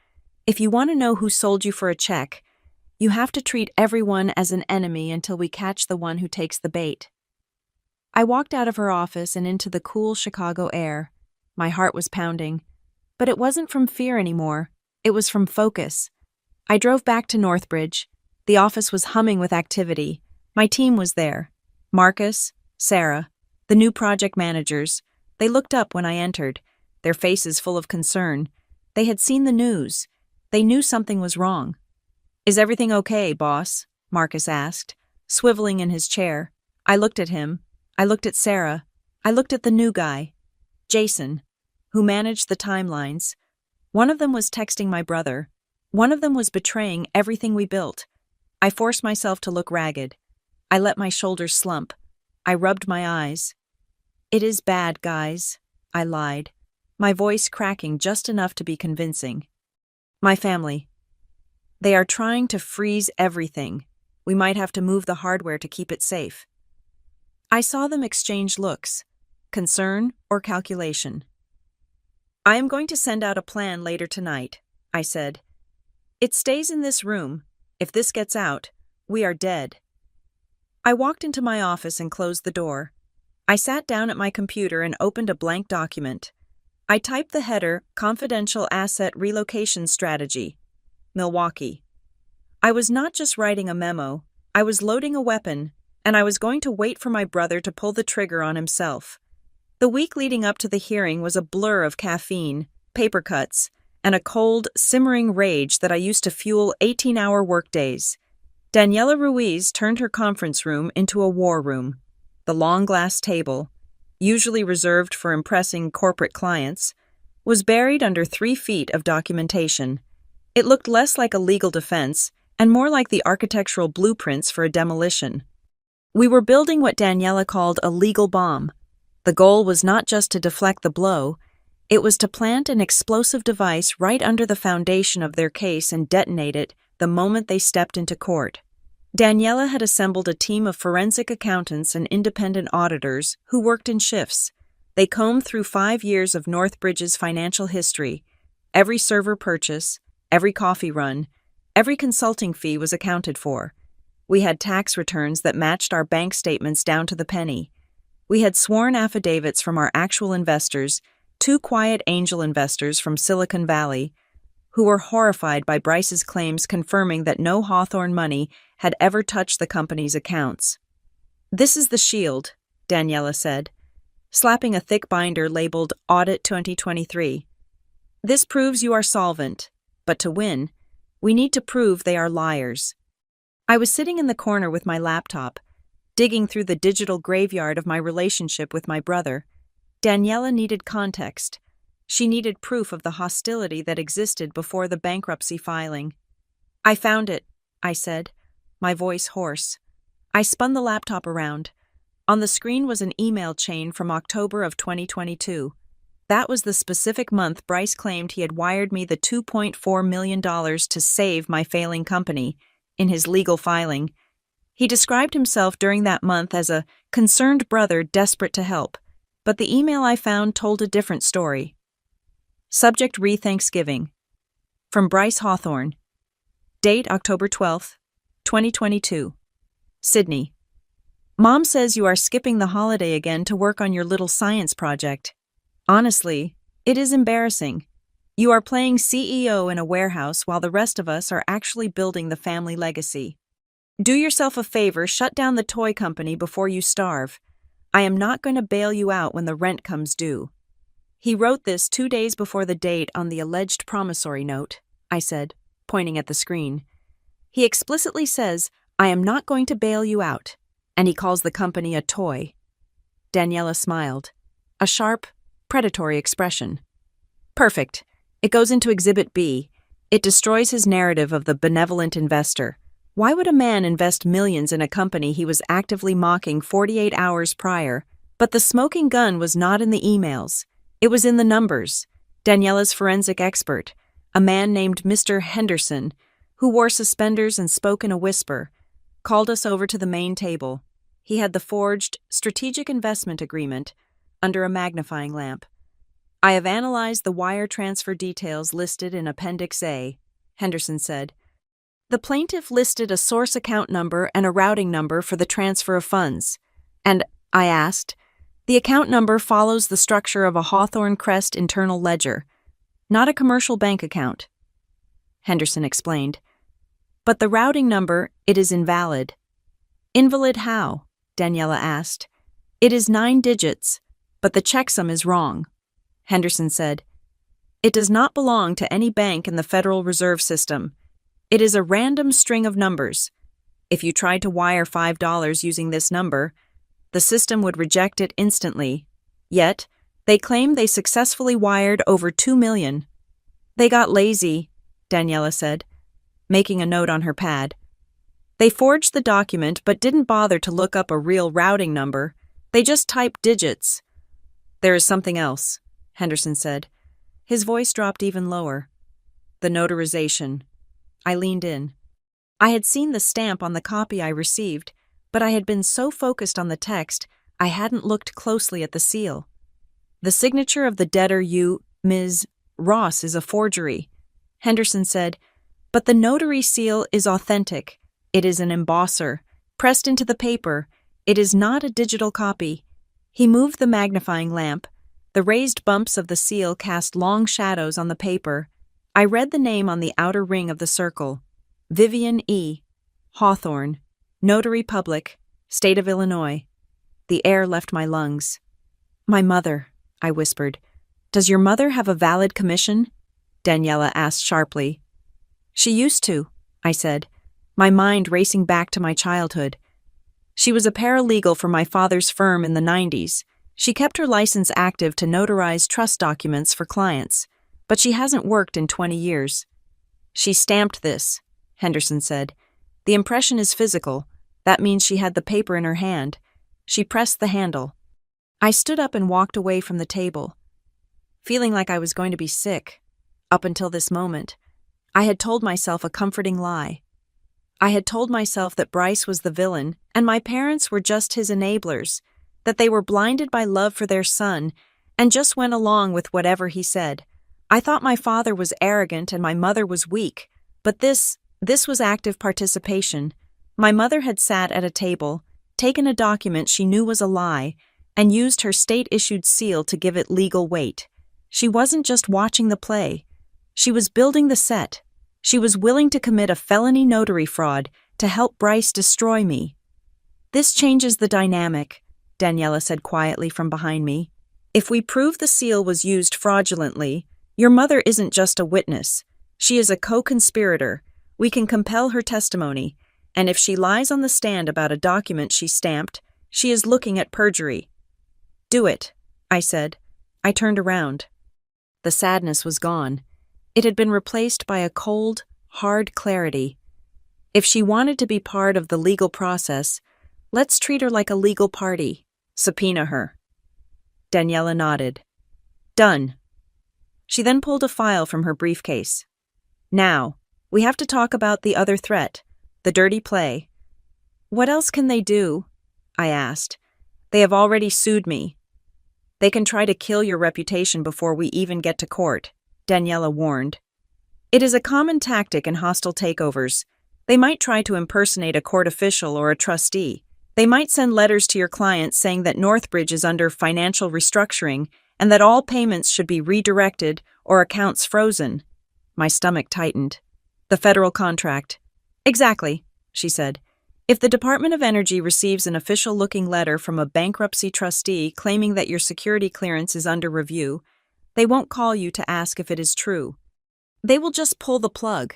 If you want to know who sold you for a check, you have to treat everyone as an enemy until we catch the one who takes the bait." I walked out of her office and into the cool Chicago air. My heart was pounding. But it wasn't from fear anymore. It was from focus. I drove back to Northbridge. The office was humming with activity. My team was there. Marcus, Sarah, the new project managers. They looked up when I entered, their faces full of concern. They had seen the news. They knew something was wrong. "Is everything okay, boss?" Marcus asked, swiveling in his chair. I looked at him. I looked at Sarah. I looked at the new guy, Jason, who managed the timelines. One of them was texting my brother. One of them was betraying everything we built. I forced myself to look ragged. I let my shoulders slump. I rubbed my eyes. "It is bad, guys," I lied, my voice cracking just enough to be convincing. "My family. They are trying to freeze everything. We might have to move the hardware to keep it safe." I saw them exchange looks, concern or calculation. "I am going to send out a plan later tonight," I said. "It stays in this room. If this gets out, we are dead." I walked into my office and closed the door. I sat down at my computer and opened a blank document. I typed the header, "Confidential Asset Relocation Strategy, Milwaukee." I was not just writing a memo, I was loading a weapon, and I was going to wait for my brother to pull the trigger on himself. The week leading up to the hearing was a blur of caffeine, paper cuts, and a cold, simmering rage that I used to fuel 18-hour workdays. Daniela Ruiz turned her conference room into a war room. The long glass table, usually reserved for impressing corporate clients, was buried under 3 feet of documentation. It looked less like a legal defense and more like the architectural blueprints for a demolition. We were building what Daniela called a legal bomb. The goal was not just to deflect the blow, it was to plant an explosive device right under the foundation of their case and detonate it the moment they stepped into court. Daniela had assembled a team of forensic accountants and independent auditors who worked in shifts. They combed through 5 years of Northbridge's financial history. Every server purchase, every coffee run, every consulting fee was accounted for. We had tax returns that matched our bank statements down to the penny. We had sworn affidavits from our actual investors, 2 quiet angel investors from Silicon Valley, who were horrified by Bryce's claims confirming that no Hawthorne money had ever touched the company's accounts. "This is the shield," Daniela said, slapping a thick binder labeled Audit 2023. "This proves you are solvent, but to win, we need to prove they are liars." I was sitting in the corner with my laptop, digging through the digital graveyard of my relationship with my brother. Daniela needed context. She needed proof of the hostility that existed before the bankruptcy filing. "I found it," I said, my voice hoarse. I spun the laptop around. On the screen was an email chain from October of 2022. That was the specific month Bryce claimed he had wired me the $2.4 million to save my failing company in his legal filing. He described himself during that month as a concerned brother desperate to help, but the email I found told a different story. Subject: Re-Thanksgiving. From Bryce Hawthorne. Date: October 12th, 2022. Sydney. Mom says you are skipping the holiday again to work on your little science project. Honestly, it is embarrassing. You are playing CEO in a warehouse while the rest of us are actually building the family legacy. Do yourself a favor, shut down the toy company before you starve. I am not going to bail you out when the rent comes due. He wrote this 2 days before the date on the alleged promissory note, I said, pointing at the screen. He explicitly says, I am not going to bail you out, and he calls the company a toy. Daniela smiled. A sharp, predatory expression. Perfect. It goes into Exhibit B. It destroys his narrative of the benevolent investor. Why would a man invest millions in a company he was actively mocking 48 hours prior? But the smoking gun was not in the emails. It was in the numbers. Daniela's forensic expert, a man named Mr. Henderson, who wore suspenders and spoke in a whisper, called us over to the main table. He had the forged strategic investment agreement under a magnifying lamp. I have analyzed the wire transfer details listed in Appendix A, Henderson said. The plaintiff listed a source account number and a routing number for the transfer of funds. And, I asked, the account number follows the structure of a Hawthorne Crest internal ledger, not a commercial bank account. Henderson explained. But the routing number, it is invalid. Invalid how? Daniela asked. It is 9 digits, but the checksum is wrong. Henderson said. It does not belong to any bank in the Federal Reserve System. It is a random string of numbers. If you tried to wire $5 using this number, the system would reject it instantly. Yet, they claim they successfully wired over 2 million. They got lazy, Daniela said, making a note on her pad. They forged the document but didn't bother to look up a real routing number. They just typed digits. There is something else, Henderson said. His voice dropped even lower. The notarization. I leaned in. I had seen the stamp on the copy I received, but I had been so focused on the text, I hadn't looked closely at the seal. The signature of the debtor, Ms. Ross, is a forgery. Henderson said, but the notary seal is authentic. It is an embosser, pressed into the paper. It is not a digital copy. He moved the magnifying lamp. The raised bumps of the seal cast long shadows on the paper. I read the name on the outer ring of the circle. Vivian E. Hawthorne. Notary Public, State of Illinois. The air left my lungs. My mother, I whispered. Does your mother have a valid commission? Daniela asked sharply. She used to, I said, my mind racing back to my childhood. She was a paralegal for my father's firm in the 90s. She kept her license active to notarize trust documents for clients, but she hasn't worked in 20 years. She stamped this, Henderson said. The impression is physical. That means she had the paper in her hand. She pressed the handle. I stood up and walked away from the table, feeling like I was going to be sick. Up until this moment, I had told myself a comforting lie. I had told myself that Bryce was the villain and my parents were just his enablers, that they were blinded by love for their son and just went along with whatever he said. I thought my father was arrogant and my mother was weak, but this was active participation. My mother had sat at a table, taken a document she knew was a lie, and used her state-issued seal to give it legal weight. She wasn't just watching the play. She was building the set. She was willing to commit a felony notary fraud to help Bryce destroy me. This changes the dynamic, Daniela said quietly from behind me. If we prove the seal was used fraudulently, your mother isn't just a witness. She is a co-conspirator. We can compel her testimony, and if she lies on the stand about a document she stamped, she is looking at perjury. Do it, I said. I turned around. The sadness was gone. It had been replaced by a cold, hard clarity. If she wanted to be part of the legal process, let's treat her like a legal party. Subpoena her. Daniela nodded. Done. She then pulled a file from her briefcase. Now, we have to talk about the other threat, the dirty play. What else can they do? I asked. They have already sued me. They can try to kill your reputation before we even get to court, Daniela warned. It is a common tactic in hostile takeovers. They might try to impersonate a court official or a trustee. They might send letters to your clients saying that Northbridge is under financial restructuring and that all payments should be redirected or accounts frozen. My stomach tightened. The federal contract. Exactly, she said. If the Department of Energy receives an official-looking letter from a bankruptcy trustee claiming that your security clearance is under review, they won't call you to ask if it is true. They will just pull the plug.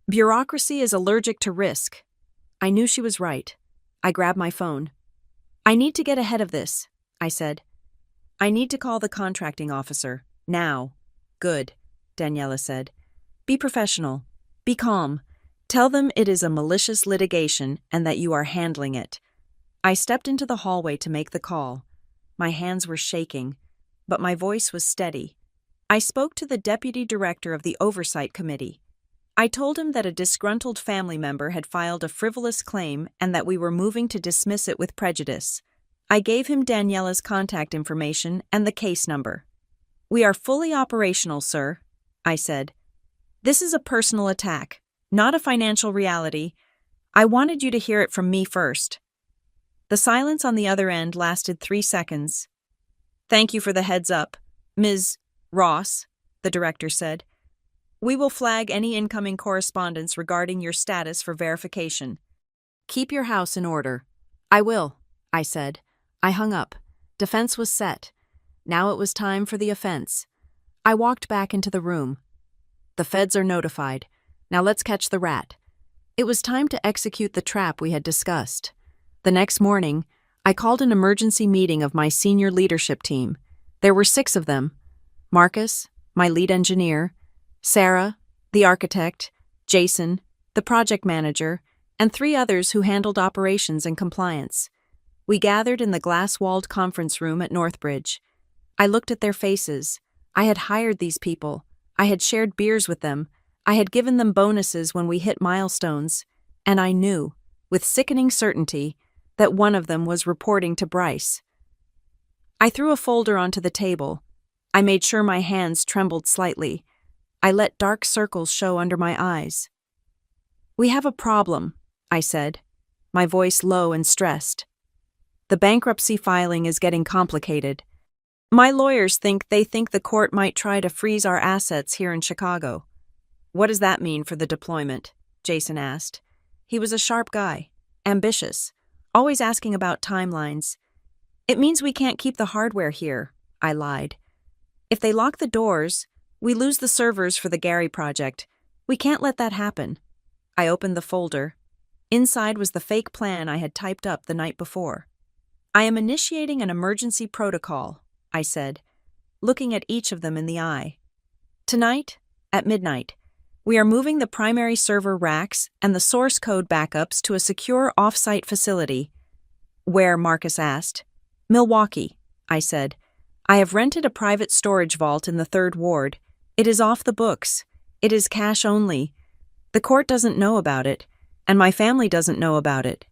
Bureaucracy is allergic to risk. I knew she was right. I grabbed my phone. I need to get ahead of this, I said. I need to call the contracting officer. Now. Good, Daniela said. Be professional. Be calm. Tell them it is a malicious litigation and that you are handling it. I stepped into the hallway to make the call. My hands were shaking, but my voice was steady. I spoke to the deputy director of the Oversight Committee. I told him that a disgruntled family member had filed a frivolous claim and that we were moving to dismiss it with prejudice. I gave him Daniela's contact information and the case number. We are fully operational, sir, I said. This is a personal attack, not a financial reality. I wanted you to hear it from me first. The silence on the other end lasted 3 seconds. Thank you for the heads up, Ms. Ross, the director said. We will flag any incoming correspondence regarding your status for verification. Keep your house in order. I will, I said. I hung up. Defense was set. Now it was time for the offense. I walked back into the room. The feds are notified. Now let's catch the rat. It was time to execute the trap we had discussed. The next morning, I called an emergency meeting of my senior leadership team. There were 6 of them. Marcus, my lead engineer, Sarah, the architect, Jason, the project manager, and 3 others who handled operations and compliance. We gathered in the glass-walled conference room at Northbridge. I looked at their faces. I had hired these people. I had shared beers with them. I had given them bonuses when we hit milestones. And I knew, with sickening certainty, that one of them was reporting to Bryce. I threw a folder onto the table. I made sure my hands trembled slightly. I let dark circles show under my eyes. We have a problem, I said, my voice low and stressed. The bankruptcy filing is getting complicated. My lawyers think the court might try to freeze our assets here in Chicago. What does that mean for the deployment? Jason asked. He was a sharp guy. ambitious, always asking about timelines. It means we can't keep the hardware here, I lied. If they lock the doors, we lose the servers for the Gary project. We can't let that happen. I opened the folder. Inside was the fake plan I had typed up the night before. I am initiating an emergency protocol, I said, looking at each of them in the eye. Tonight, at midnight, we are moving the primary server racks and the source code backups to a secure off-site facility. Where? Marcus asked. Milwaukee, I said. I have rented a private storage vault in the 3rd Ward. It is off the books. It is cash only. The court doesn't know about it, and my family doesn't know about it.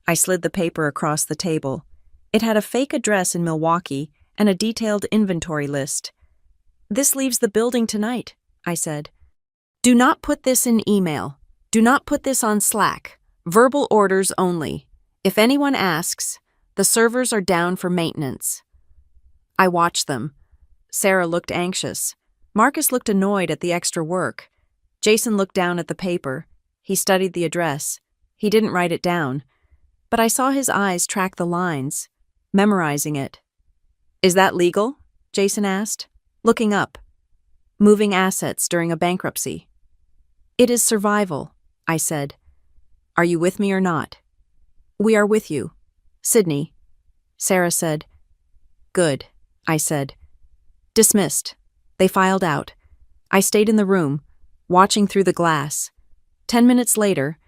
I slid the paper across the table. It had a fake address in Milwaukee and a detailed inventory list. This leaves the building tonight, I said. Do not put this in email. Do not put this on Slack. Verbal orders only. If anyone asks, the servers are down for maintenance. I watched them. Sarah looked anxious. Marcus looked annoyed at the extra work. Jason looked down at the paper. He studied the address. He didn't write it down. But I saw his eyes track the lines, memorizing it. Is that legal? Jason asked, looking up. Moving assets during a bankruptcy. It is survival, I said. Are you with me or not? We are with you. Sydney. Sarah said. Good, I said. Dismissed. They filed out. I stayed in the room, watching through the glass. 10 minutes later,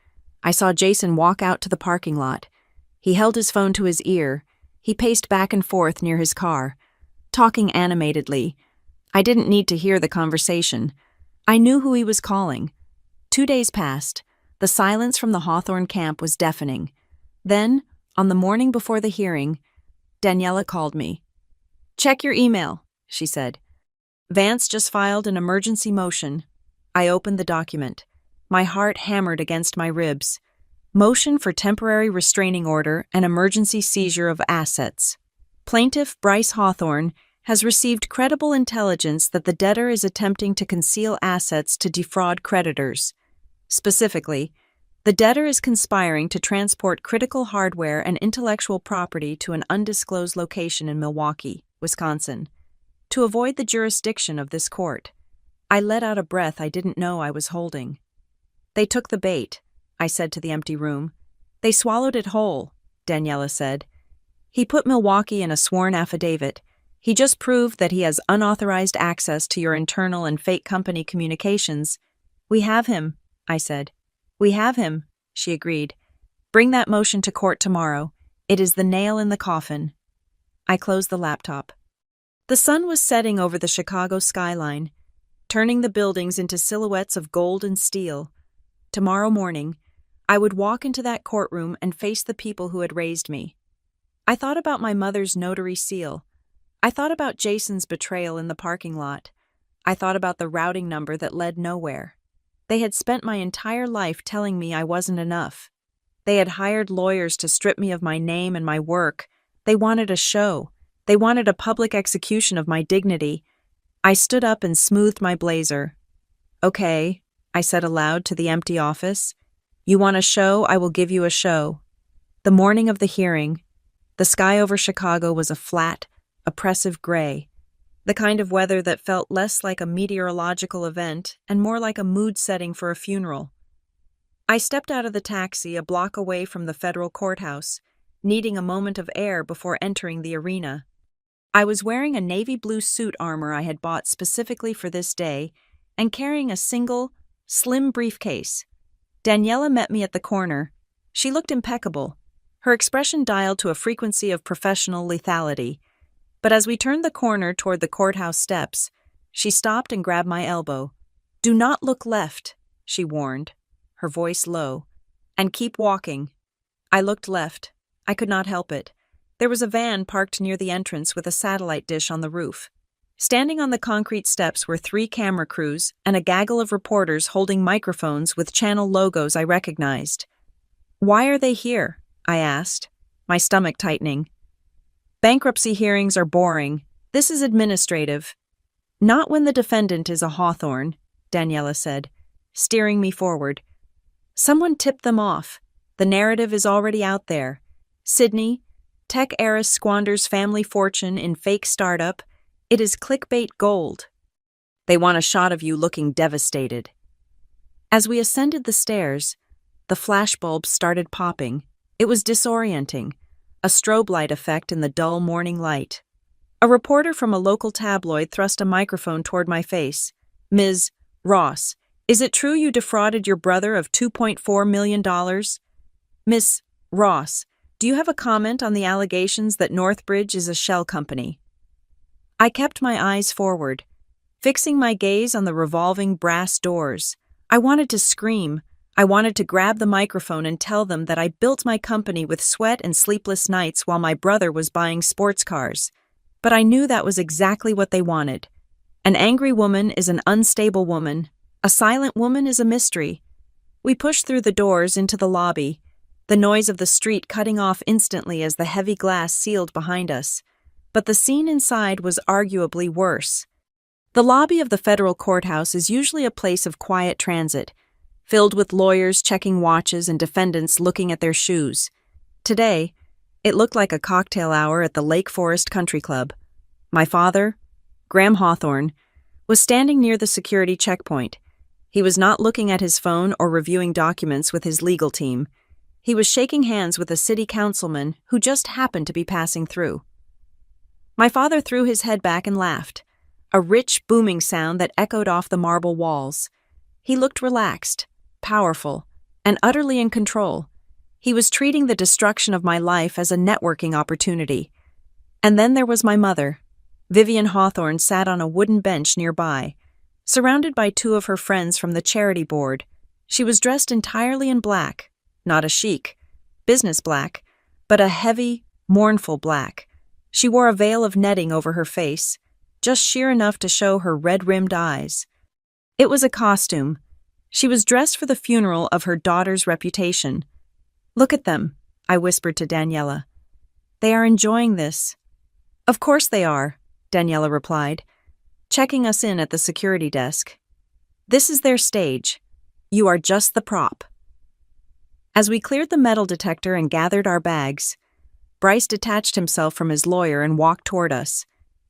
I saw Jason walk out to the parking lot. He held his phone to his ear. He paced back and forth near his car, talking animatedly. I didn't need to hear the conversation. I knew who he was calling. 2 days passed. The silence from the Hawthorne camp was deafening. Then, on the morning before the hearing, Daniela called me. Check your email, she said. Vance just filed an emergency motion. I opened the document. My heart hammered against my ribs. Motion for temporary restraining order and emergency seizure of assets. Plaintiff Bryce Hawthorne has received credible intelligence that the debtor is attempting to conceal assets to defraud creditors. Specifically, the debtor is conspiring to transport critical hardware and intellectual property to an undisclosed location in Milwaukee, Wisconsin, to avoid the jurisdiction of this court. I let out a breath I didn't know I was holding. They took the bait, I said to the empty room. They swallowed it whole, Daniela said. He put Milwaukee in a sworn affidavit. He just proved that he has unauthorized access to your internal and fake company communications. We have him, I said. We have him, she agreed. Bring that motion to court tomorrow. It is the nail in the coffin. I closed the laptop. The sun was setting over the Chicago skyline, turning the buildings into silhouettes of gold and steel. Tomorrow morning, I would walk into that courtroom and face the people who had raised me. I thought about my mother's notary seal. I thought about Jason's betrayal in the parking lot. I thought about the routing number that led nowhere. They had spent my entire life telling me I wasn't enough. They had hired lawyers to strip me of my name and my work. They wanted a show. They wanted a public execution of my dignity. I stood up and smoothed my blazer. Okay, I said aloud to the empty office. You want a show? I will give you a show. The morning of the hearing, the sky over Chicago was a flat, oppressive gray, the kind of weather that felt less like a meteorological event and more like a mood setting for a funeral. I stepped out of the taxi a block away from the federal courthouse, needing a moment of air before entering the arena. I was wearing a navy blue suit armor I had bought specifically for this day and carrying a single, slim briefcase. Daniela met me at the corner. She looked impeccable, her expression dialed to a frequency of professional lethality. But as we turned the corner toward the courthouse steps, she stopped and grabbed my elbow. Do not look left, she warned, her voice low, and keep walking. I looked left. I could not help it. There was a van parked near the entrance with a satellite dish on the roof. Standing on the concrete steps were 3 camera crews and a gaggle of reporters holding microphones with channel logos I recognized. Why are they here? I asked, my stomach tightening. Bankruptcy hearings are boring. This is administrative. Not when the defendant is a Hawthorne, Daniela said, steering me forward. Someone tipped them off. The narrative is already out there. Sydney, tech heiress squanders family fortune in fake startup. It is clickbait gold. They want a shot of you looking devastated. As we ascended the stairs, the flashbulbs started popping. It was disorienting, a strobe light effect in the dull morning light. A reporter from a local tabloid thrust a microphone toward my face. "Ms. Ross, is it true you defrauded your brother of $2.4 million? Miss Ross, do you have a comment on the allegations that Northbridge is a shell company?" I kept my eyes forward, fixing my gaze on the revolving brass doors. I wanted to scream. I wanted to grab the microphone and tell them that I built my company with sweat and sleepless nights while my brother was buying sports cars. But I knew that was exactly what they wanted. An angry woman is an unstable woman. A silent woman is a mystery. We pushed through the doors into the lobby, the noise of the street cutting off instantly as the heavy glass sealed behind us. But the scene inside was arguably worse. The lobby of the federal courthouse is usually a place of quiet transit, filled with lawyers checking watches and defendants looking at their shoes. Today, it looked like a cocktail hour at the Lake Forest Country Club. My father, Graham Hawthorne, was standing near the security checkpoint. He was not looking at his phone or reviewing documents with his legal team. He was shaking hands with a city councilman who just happened to be passing through. My father threw his head back and laughed, a rich, booming sound that echoed off the marble walls. He looked relaxed, powerful, and utterly in control. He was treating the destruction of my life as a networking opportunity. And then there was my mother. Vivian Hawthorne sat on a wooden bench nearby, surrounded by two of her friends from the charity board. She was dressed entirely in black, not a chic, business black, but a heavy, mournful black. She wore a veil of netting over her face, just sheer enough to show her red-rimmed eyes. It was a costume. She was dressed for the funeral of her daughter's reputation. "Look at them," I whispered to Daniela. "They are enjoying this." "Of course they are," Daniela replied, checking us in at the security desk. "This is their stage. You are just the prop." As we cleared the metal detector and gathered our bags, Bryce detached himself from his lawyer and walked toward us.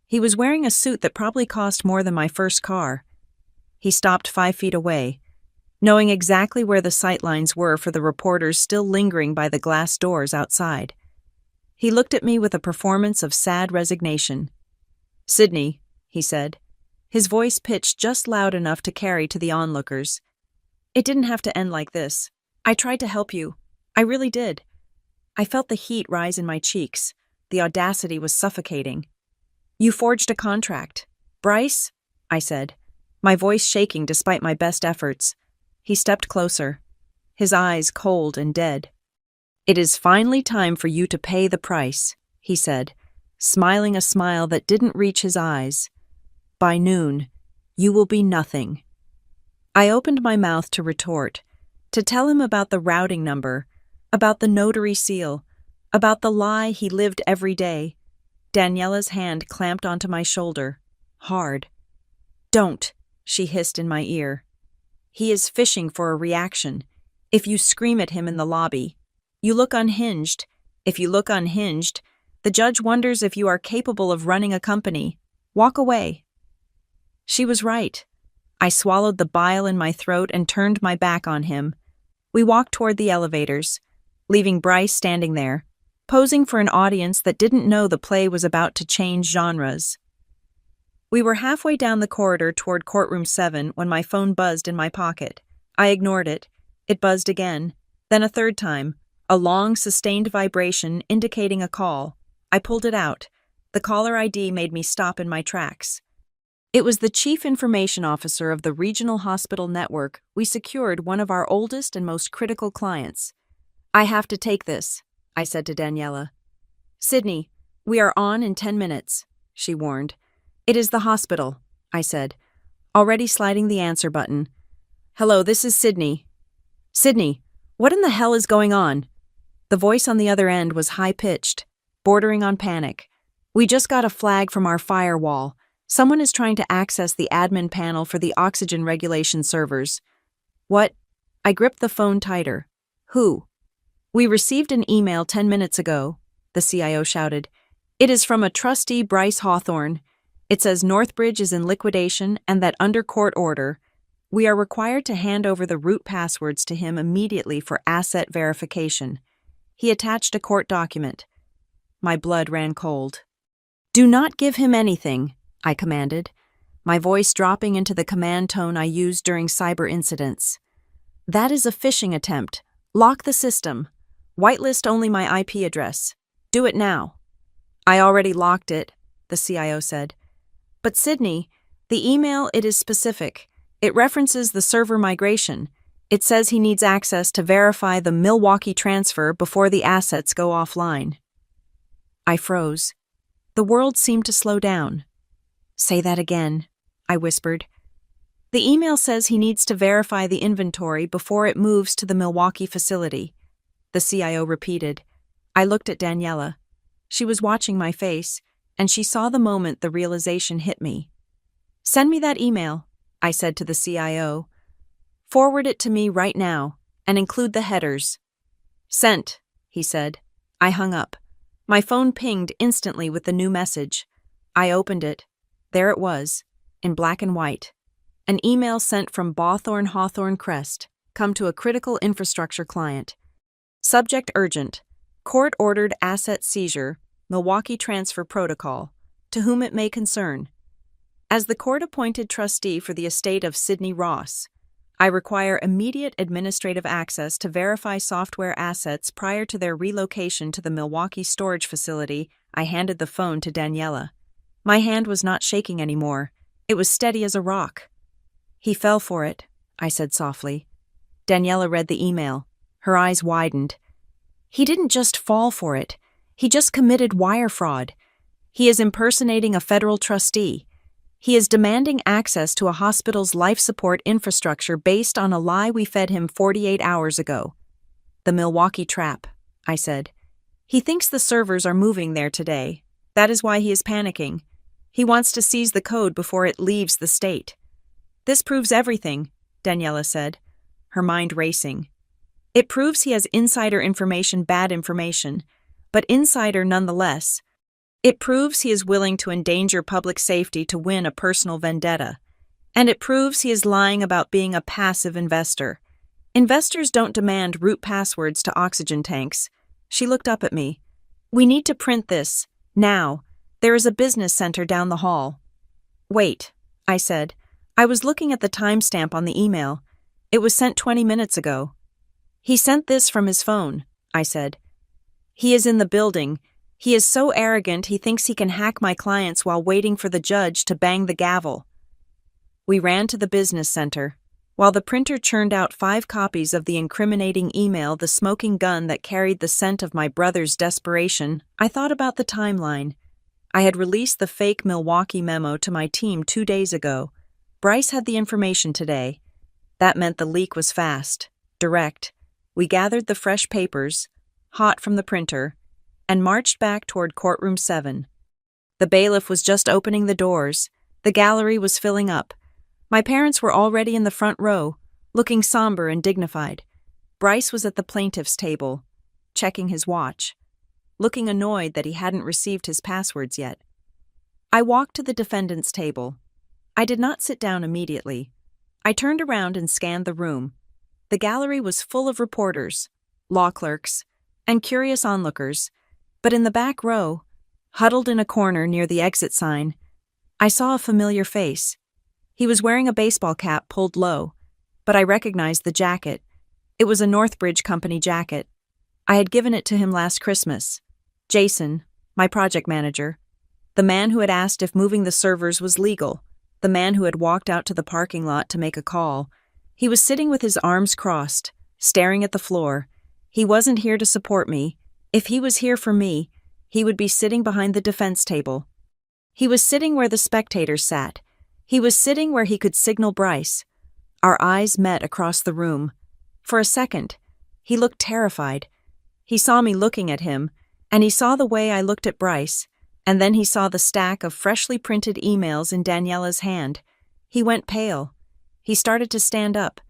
He was wearing a suit that probably cost more than my first car. He stopped 5 feet away, knowing exactly where the sightlines were for the reporters still lingering by the glass doors outside. He looked at me with a performance of sad resignation. "Sydney," he said, his voice pitched just loud enough to carry to the onlookers. "It didn't have to end like this. I tried to help you. I really did." I felt the heat rise in my cheeks. The audacity was suffocating. "You forged a contract." "Bryce," I said, my voice shaking despite my best efforts. He stepped closer, his eyes cold and dead. "It is finally time for you to pay the price," he said, smiling a smile that didn't reach his eyes. "By noon, you will be nothing." I opened my mouth to retort, to tell him about the routing number, about the notary seal, about the lie he lived every day. Daniela's hand clamped onto my shoulder, hard. "Don't," she hissed in my ear. "He is fishing for a reaction. If you scream at him in the lobby, you look unhinged. If you look unhinged, the judge wonders if you are capable of running a company. Walk away." She was right. I swallowed the bile in my throat and turned my back on him. We walked toward the elevators, leaving Bryce standing there, posing for an audience that didn't know the play was about to change genres. We were halfway down the corridor toward courtroom 7 when my phone buzzed in my pocket. I ignored it. It buzzed again, then a third time, a long, sustained vibration indicating a call. I pulled it out. The caller ID made me stop in my tracks. It was the chief information officer of the regional hospital network. We secured one of our oldest and most critical clients. "I have to take this," I said to Daniela. "Sydney, we are on in 10 minutes, she warned. "It is the hospital," I said, already sliding the answer button. "Hello, this is Sydney." "Sydney, what in the hell is going on?" The voice on the other end was high-pitched, bordering on panic. "We just got a flag from our firewall. Someone is trying to access the admin panel for the oxygen regulation servers." "What?" I gripped the phone tighter. "Who?" "We received an email 10 minutes ago," the CIO shouted. "It is from a trustee, Bryce Hawthorne. It says Northbridge is in liquidation and that under court order, we are required to hand over the root passwords to him immediately for asset verification." He attached a court document. My blood ran cold. "Do not give him anything," I commanded, my voice dropping into the command tone I used during cyber incidents. "That is a phishing attempt. Lock the system. Whitelist only my IP address. Do it now." "I already locked it," the CIO said. "But Sydney, the email, it is specific. It references the server migration. It says he needs access to verify the Milwaukee transfer before the assets go offline." I froze. The world seemed to slow down. "Say that again," I whispered. "The email says he needs to verify the inventory before it moves to the Milwaukee facility," the CIO repeated. I looked at Daniela. She was watching my face, and she saw the moment the realization hit me. "Send me that email," I said to the CIO. "Forward it to me right now, and include the headers." "Sent," he said. I hung up. My phone pinged instantly with the new message. I opened it. There it was, in black and white. An email sent from Bawthorne Hawthorne Crest, come to a critical infrastructure client. Subject urgent. Court-ordered asset seizure, Milwaukee transfer protocol, to whom it may concern. As the court-appointed trustee for the estate of Sidney Ross, I require immediate administrative access to verify software assets prior to their relocation to the Milwaukee storage facility. I handed the phone to Daniela. My hand was not shaking anymore. It was steady as a rock. "He fell for it," I said softly. Daniela read the email. Her eyes widened. "He didn't just fall for it. He just committed wire fraud. He is impersonating a federal trustee. He is demanding access to a hospital's life support infrastructure based on a lie we fed him 48 hours ago." "The Milwaukee trap," I said. "He thinks the servers are moving there today. That is why he is panicking. He wants to seize the code before it leaves the state." "This proves everything," Daniela said, her mind racing. "It proves he has insider information, bad information, but insider nonetheless. It proves he is willing to endanger public safety to win a personal vendetta. And it proves he is lying about being a passive investor. Investors don't demand root passwords to oxygen tanks." She looked up at me. "We need to print this, now. There is a business center down the hall." "Wait," I said. I was looking at the timestamp on the email. It was sent 20 minutes ago. "He sent this from his phone," I said. "He is in the building. He is so arrogant he thinks he can hack my clients while waiting for the judge to bang the gavel." We ran to the business center. While the printer churned out 5 copies of the incriminating email, the smoking gun that carried the scent of my brother's desperation, I thought about the timeline. I had released the fake Milwaukee memo to my team 2 days ago. Bryce had the information today. That meant the leak was fast, direct. We gathered the fresh papers, hot from the printer, and marched back toward courtroom 7. The bailiff was just opening the doors. The gallery was filling up. My parents were already in the front row, looking somber and dignified. Bryce was at the plaintiff's table, checking his watch, looking annoyed that he hadn't received his passwords yet. I walked to the defendant's table. I did not sit down immediately. I turned around and scanned the room. The gallery was full of reporters, law clerks, and curious onlookers. But in the back row, huddled in a corner near the exit sign, I saw a familiar face. He was wearing a baseball cap pulled low, but I recognized the jacket. It was a Northbridge Company jacket. I had given it to him last Christmas. Jason, my project manager, the man who had asked if moving the servers was legal, the man who had walked out to the parking lot to make a call. He was sitting with his arms crossed, staring at the floor. He wasn't here to support me. If he was here for me, he would be sitting behind the defense table. He was sitting where the spectators sat. He was sitting where he could signal Bryce. Our eyes met across the room. For a second, he looked terrified. He saw me looking at him, and he saw the way I looked at Bryce, and then he saw the stack of freshly printed emails in Daniela's hand. He went pale. He started to stand up,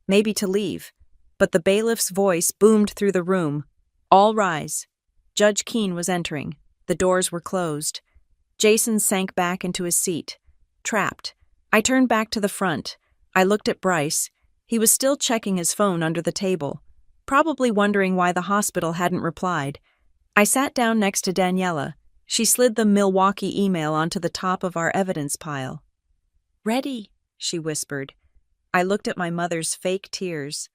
maybe to leave, but the bailiff's voice boomed through the room. All rise. Judge Keene was entering. The doors were closed. Jason sank back into his seat. Trapped. I turned back to the front. I looked at Bryce. He was still checking his phone under the table, probably wondering why the hospital hadn't replied. I sat down next to Daniela. She slid the Milwaukee email onto the top of our evidence pile. "Ready," she whispered. I looked at my mother's fake tears.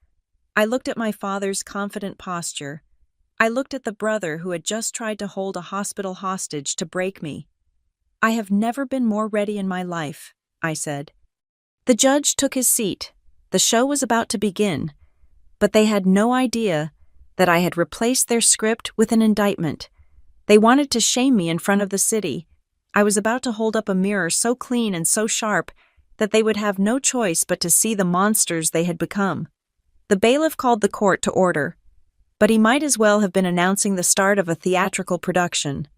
I looked at my father's confident posture. I looked at the brother who had just tried to hold a hospital hostage to break me. "I have never been more ready in my life," I said. The judge took his seat. The show was about to begin, but they had no idea that I had replaced their script with an indictment. They wanted to shame me in front of the city. I was about to hold up a mirror so clean and so sharp that they would have no choice but to see the monsters they had become. The bailiff called the court to order, but he might as well have been announcing the start of a theatrical production.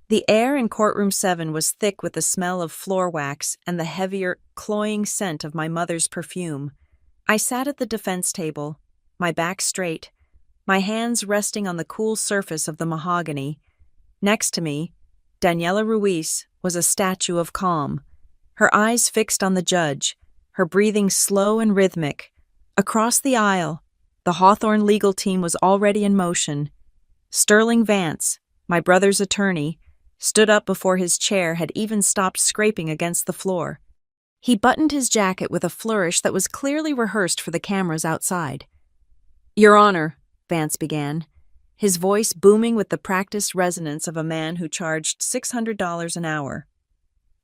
The air in courtroom 7 was thick with the smell of floor wax and the heavier, cloying scent of my mother's perfume. I sat at the defense table, my back straight, my hands resting on the cool surface of the mahogany. Next to me, Daniela Ruiz was a statue of calm, her eyes fixed on the judge, her breathing slow and rhythmic. Across the aisle, the Hawthorne legal team was already in motion. Sterling Vance, my brother's attorney, stood up before his chair had even stopped scraping against the floor. He buttoned his jacket with a flourish that was clearly rehearsed for the cameras outside. "Your Honor," Vance began, his voice booming with the practiced resonance of a man who charged $600 an hour.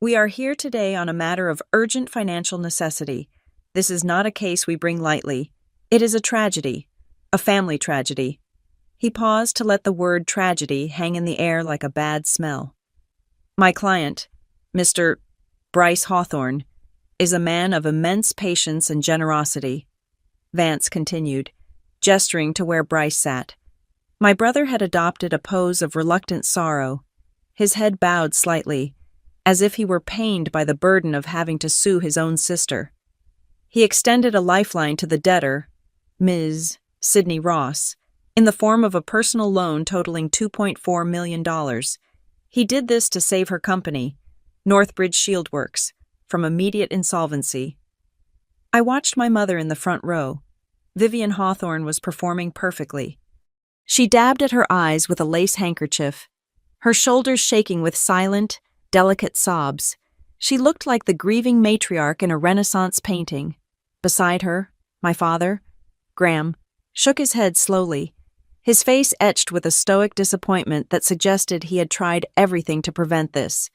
"We are here today on a matter of urgent financial necessity. This is not a case we bring lightly. It is a tragedy, a family tragedy." He paused to let the word tragedy hang in the air like a bad smell. "My client, Mr. Bryce Hawthorne, is a man of immense patience and generosity," Vance continued, gesturing to where Bryce sat. My brother had adopted a pose of reluctant sorrow, his head bowed slightly, as if he were pained by the burden of having to sue his own sister. He extended a lifeline to the debtor, Ms. Sydney Ross, in the form of a personal loan totaling $2.4 million. He did this to save her company, Northbridge Shieldworks, from immediate insolvency. I watched my mother in the front row. Vivian Hawthorne was performing perfectly. She dabbed at her eyes with a lace handkerchief, her shoulders shaking with silent, delicate sobs. She looked like the grieving matriarch in a Renaissance painting. Beside her, my father, Graham, shook his head slowly, his face etched with a stoic disappointment that suggested he had tried everything to prevent this,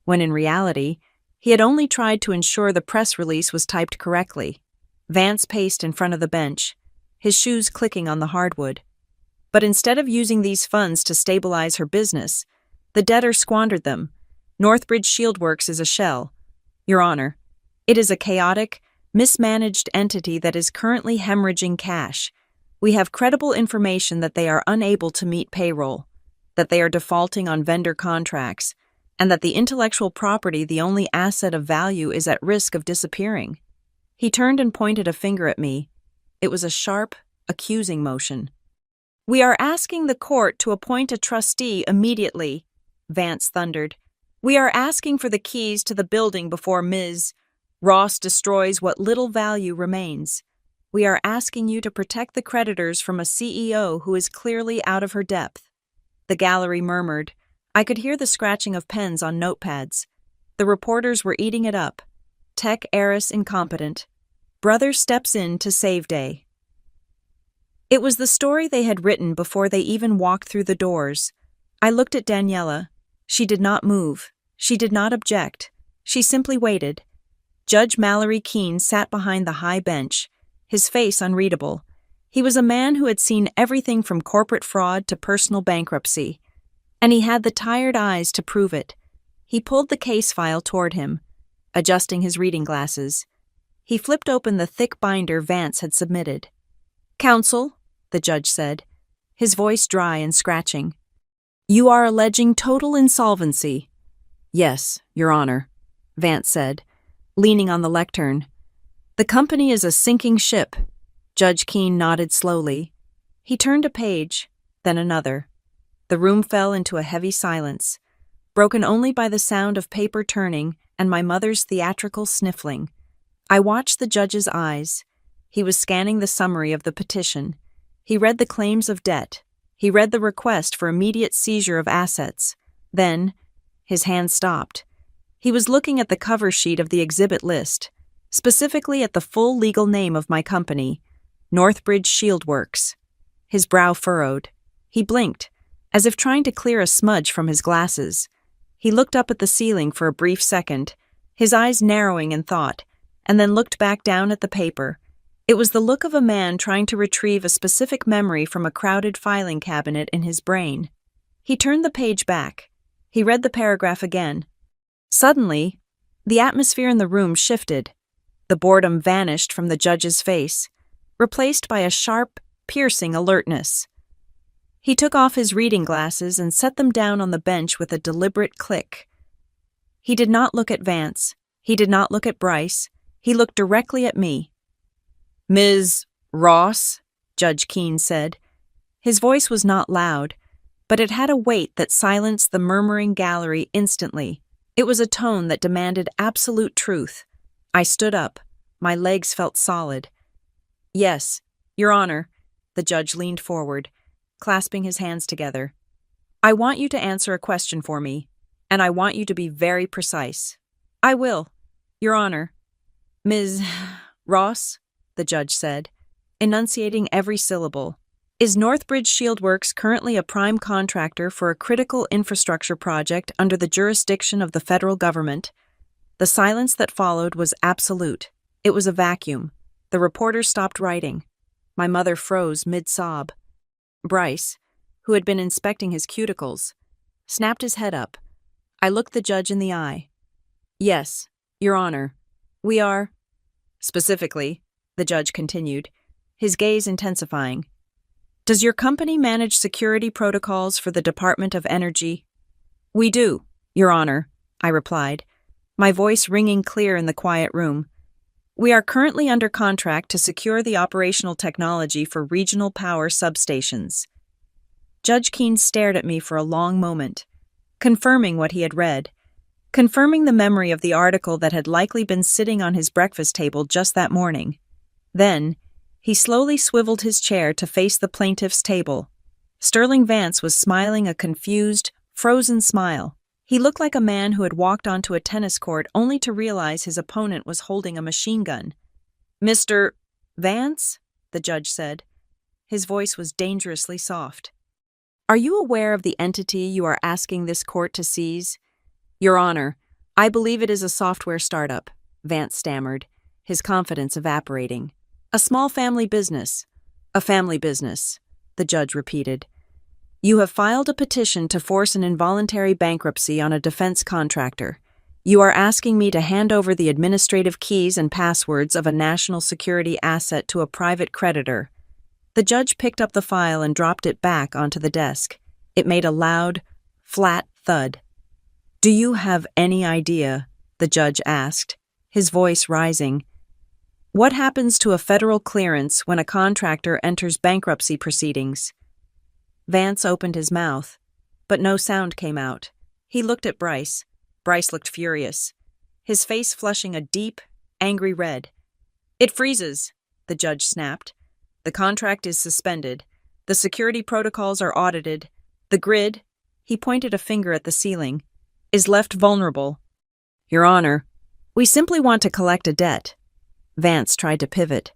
when in reality, he had only tried to ensure the press release was typed correctly. Vance paced in front of the bench, his shoes clicking on the hardwood. But instead of using these funds to stabilize her business, the debtor squandered them. Northbridge Shieldworks is a shell, Your Honor. It is a chaotic, mismanaged entity that is currently hemorrhaging cash. We have credible information that they are unable to meet payroll, that they are defaulting on vendor contracts, and that the intellectual property, the only asset of value, is at risk of disappearing. He turned and pointed a finger at me. It was a sharp, accusing motion. "We are asking the court to appoint a trustee immediately," Vance thundered. "We are asking for the keys to the building before Ms. Ross destroys what little value remains. We are asking you to protect the creditors from a CEO who is clearly out of her depth." The gallery murmured. I could hear the scratching of pens on notepads. The reporters were eating it up. Tech heiress incompetent. Brother steps in to save day. It was the story they had written before they even walked through the doors. I looked at Daniela. She did not move. She did not object. She simply waited. Judge Mallory Keene sat behind the high bench, his face unreadable. He was a man who had seen everything from corporate fraud to personal bankruptcy, and he had the tired eyes to prove it. He pulled the case file toward him, adjusting his reading glasses. He flipped open the thick binder Vance had submitted. "Counsel," the judge said, his voice dry and scratching, "you are alleging total insolvency." "Yes, Your Honor," Vance said, leaning on the lectern. "The company is a sinking ship." Judge Keene nodded slowly. He turned a page. then another. The room fell into a heavy silence, broken only by the sound of paper turning and my mother's theatrical sniffling. I watched the judge's eyes. He was scanning the summary of the petition. He read the claims of debt. He read the request for immediate seizure of assets. Then, his hand stopped. He was looking at the cover sheet of the exhibit list, specifically at the full legal name of my company, Northbridge Shield Works. His brow furrowed. He blinked, as if trying to clear a smudge from his glasses. He looked up at the ceiling for a brief second, his eyes narrowing in thought, and then looked back down at the paper. It was the look of a man trying to retrieve a specific memory from a crowded filing cabinet in his brain. He turned the page back. He read the paragraph again. Suddenly, the atmosphere in the room shifted. The boredom vanished from the judge's face, replaced by a sharp, piercing alertness. He took off his reading glasses and set them down on the bench with a deliberate click. He did not look at Vance. He did not look at Bryce. He looked directly at me. "Ms. Ross," Judge Keene said. His voice was not loud, but it had a weight that silenced the murmuring gallery instantly. It was a tone that demanded absolute truth. I stood up. My legs felt solid. "Yes, Your Honor." The judge leaned forward, clasping his hands together. "I want you to answer a question for me, and I want you to be very precise." "I will, Your Honor." "Ms. Ross," the judge said, enunciating every syllable, "is Northbridge Shield Works currently a prime contractor for a critical infrastructure project under the jurisdiction of the federal government?" The silence that followed was absolute. It was a vacuum. The reporter stopped writing. My mother froze mid-sob. Bryce, who had been inspecting his cuticles, snapped his head up. I looked the judge in the eye. "Yes, Your Honor, we are—" "Specifically," the judge continued, his gaze intensifying, "does your company manage security protocols for the Department of Energy?" "We do, Your Honor," I replied, my voice ringing clear in the quiet room. "We are currently under contract to secure the operational technology for regional power substations." Judge Keene stared at me for a long moment, confirming what he had read, confirming the memory of the article that had likely been sitting on his breakfast table just that morning. Then, he slowly swiveled his chair to face the plaintiff's table. Sterling Vance was smiling a confused, frozen smile. He looked like a man who had walked onto a tennis court only to realize his opponent was holding a machine gun. "Mr. Vance?" the judge said. His voice was dangerously soft. "Are you aware of the entity you are asking this court to seize?" "Your Honor, I believe it is a software startup," Vance stammered, his confidence evaporating. "A small family business." "A family business," the judge repeated. "You have filed a petition to force an involuntary bankruptcy on a defense contractor. You are asking me to hand over the administrative keys and passwords of a national security asset to a private creditor." The judge picked up the file and dropped it back onto the desk. It made a loud, flat thud. "Do you have any idea," the judge asked, his voice rising, "what happens to a federal clearance when a contractor enters bankruptcy proceedings?" Vance opened his mouth, but no sound came out. He looked at Bryce. Bryce looked furious, his face flushing a deep, angry red. "It freezes," the judge snapped. "The contract is suspended. The security protocols are audited. The grid," he pointed a finger at the ceiling, "is left vulnerable." "Your Honor, we simply want to collect a debt." Vance tried to pivot.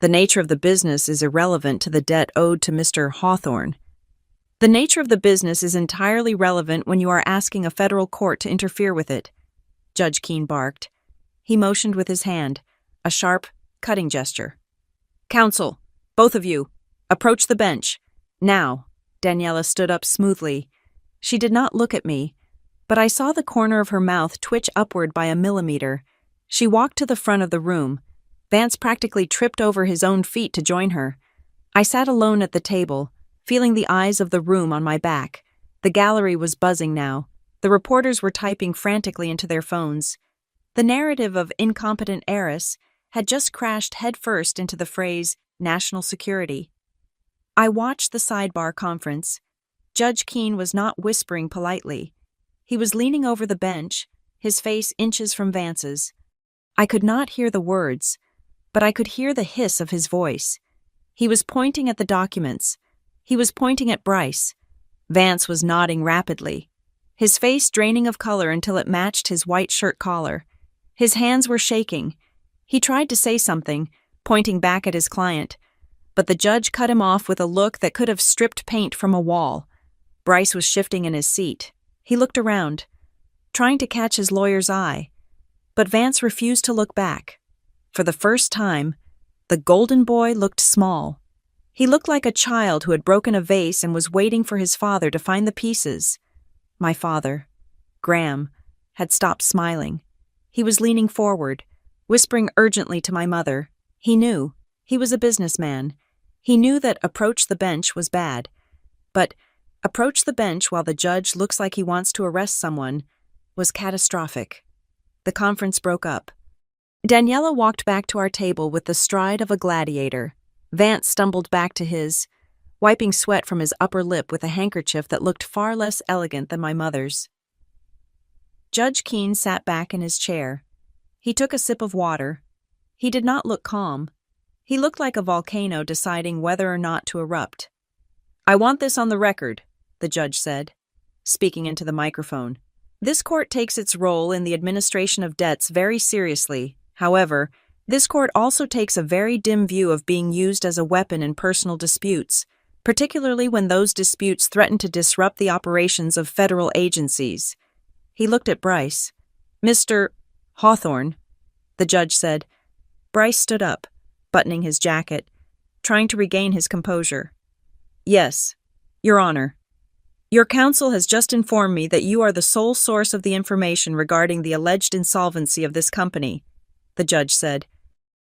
"The nature of the business is irrelevant to the debt owed to Mr. Hawthorne." "The nature of the business is entirely relevant when you are asking a federal court to interfere with it," Judge Keene barked. He motioned with his hand, a sharp, cutting gesture. "Counsel, both of you, approach the bench. Now." Daniela stood up smoothly. She did not look at me, but I saw the corner of her mouth twitch upward by a millimeter. She walked to the front of the room. Vance practically tripped over his own feet to join her. I sat alone at the table, feeling the eyes of the room on my back. The gallery was buzzing now. The reporters were typing frantically into their phones. The narrative of incompetent heiress had just crashed headfirst into the phrase national security. I watched the sidebar conference. Judge Keene was not whispering politely. He was leaning over the bench, his face inches from Vance's. I could not hear the words, but I could hear the hiss of his voice. He was pointing at the documents. He was pointing at Bryce. Vance was nodding rapidly, his face draining of color until it matched his white shirt collar. His hands were shaking. He tried to say something, pointing back at his client, but the judge cut him off with a look that could have stripped paint from a wall. Bryce was shifting in his seat. He looked around, trying to catch his lawyer's eye, but Vance refused to look back. For the first time, the golden boy looked small. He looked like a child who had broken a vase and was waiting for his father to find the pieces. My father, Graham, had stopped smiling. He was leaning forward, whispering urgently to my mother. He knew. He was a businessman. He knew that approach the bench was bad. But approach the bench while the judge looks like he wants to arrest someone was catastrophic. The conference broke up. Daniela walked back to our table with the stride of a gladiator. Vance stumbled back to his, wiping sweat from his upper lip with a handkerchief that looked far less elegant than my mother's. Judge Keene sat back in his chair. He took a sip of water. He did not look calm. He looked like a volcano deciding whether or not to erupt. "I want this on the record," the judge said, speaking into the microphone. "This court takes its role in the administration of debts very seriously. However, this court also takes a very dim view of being used as a weapon in personal disputes, particularly when those disputes threaten to disrupt the operations of federal agencies." He looked at Bryce. "Mr. Hawthorne," the judge said. Bryce stood up, buttoning his jacket, trying to regain his composure. "Yes, Your Honor. Your counsel has just informed me that you are the sole source of the information regarding the alleged insolvency of this company," the judge said.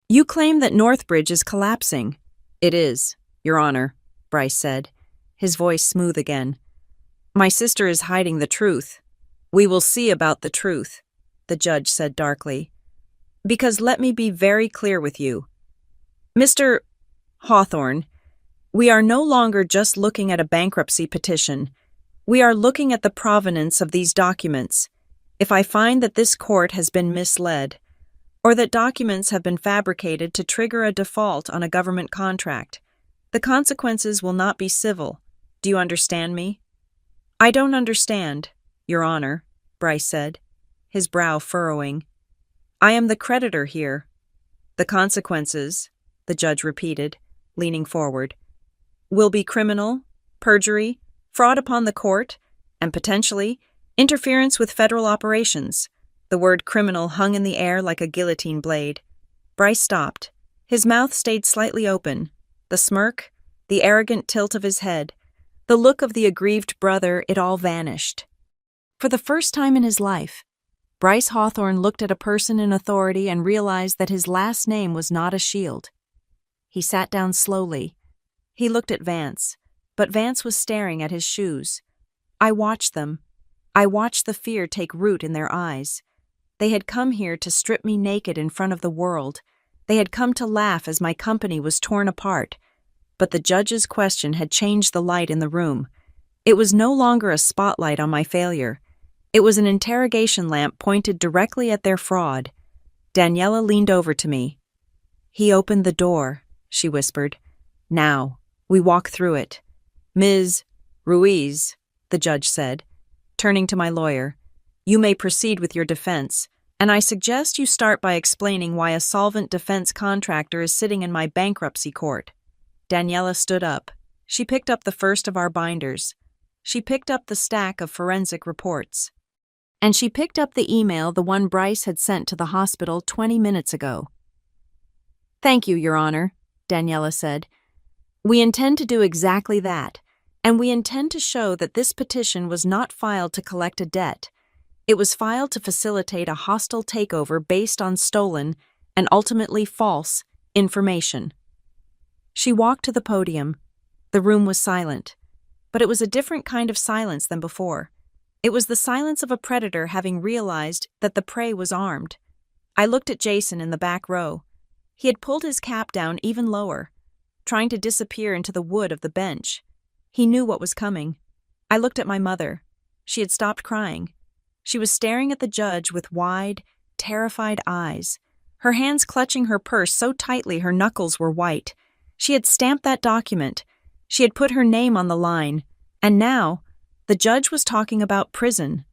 "You claim that Northbridge is collapsing." "It is, Your Honor," Bryce said, his voice smooth again. "My sister is hiding the truth." "We will see about the truth," the judge said darkly. "Because let me be very clear with you. Mr. Hawthorne, we are no longer just looking at a bankruptcy petition. We are looking at the provenance of these documents. If I find that this court has been misled, or that documents have been fabricated to trigger a default on a government contract, the consequences will not be civil. Do you understand me?" "I don't understand, Your Honor," Bryce said, his brow furrowing. "I am the creditor here." "The consequences," the judge repeated, leaning forward, "will be criminal, perjury, fraud upon the court, and potentially interference with federal operations." The word criminal hung in the air like a guillotine blade. Bryce stopped. His mouth stayed slightly open. The smirk, the arrogant tilt of his head, the look of the aggrieved brother, it all vanished. For the first time in his life, Bryce Hawthorne looked at a person in authority and realized that his last name was not a shield. He sat down slowly. He looked at Vance, but Vance was staring at his shoes. I watched them. I watched the fear take root in their eyes. They had come here to strip me naked in front of the world. They had come to laugh as my company was torn apart. But the judge's question had changed the light in the room. It was no longer a spotlight on my failure. It was an interrogation lamp pointed directly at their fraud. Daniela leaned over to me. "He opened the door," she whispered. "Now, we walk through it." "Ms. Ruiz," the judge said, turning to my lawyer, "you may proceed with your defense, and I suggest you start by explaining why a solvent defense contractor is sitting in my bankruptcy court." Daniela stood up. She picked up the first of our binders. She picked up the stack of forensic reports. And she picked up the email, the one Bryce had sent to the hospital 20 minutes ago. "Thank you, Your Honor," Daniela said. "We intend to do exactly that, and we intend to show that this petition was not filed to collect a debt. It was filed to facilitate a hostile takeover based on stolen, and ultimately false, information." She walked to the podium. The room was silent, but it was a different kind of silence than before. It was the silence of a predator having realized that the prey was armed. I looked at Jason in the back row. He had pulled his cap down even lower. trying to disappear into the wood of the bench. He knew what was coming. I looked at my mother. She had stopped crying. She was staring at the judge with wide, terrified eyes, her hands clutching her purse so tightly her knuckles were white. She had stamped that document. She had put her name on the line. And now, the judge was talking about prison.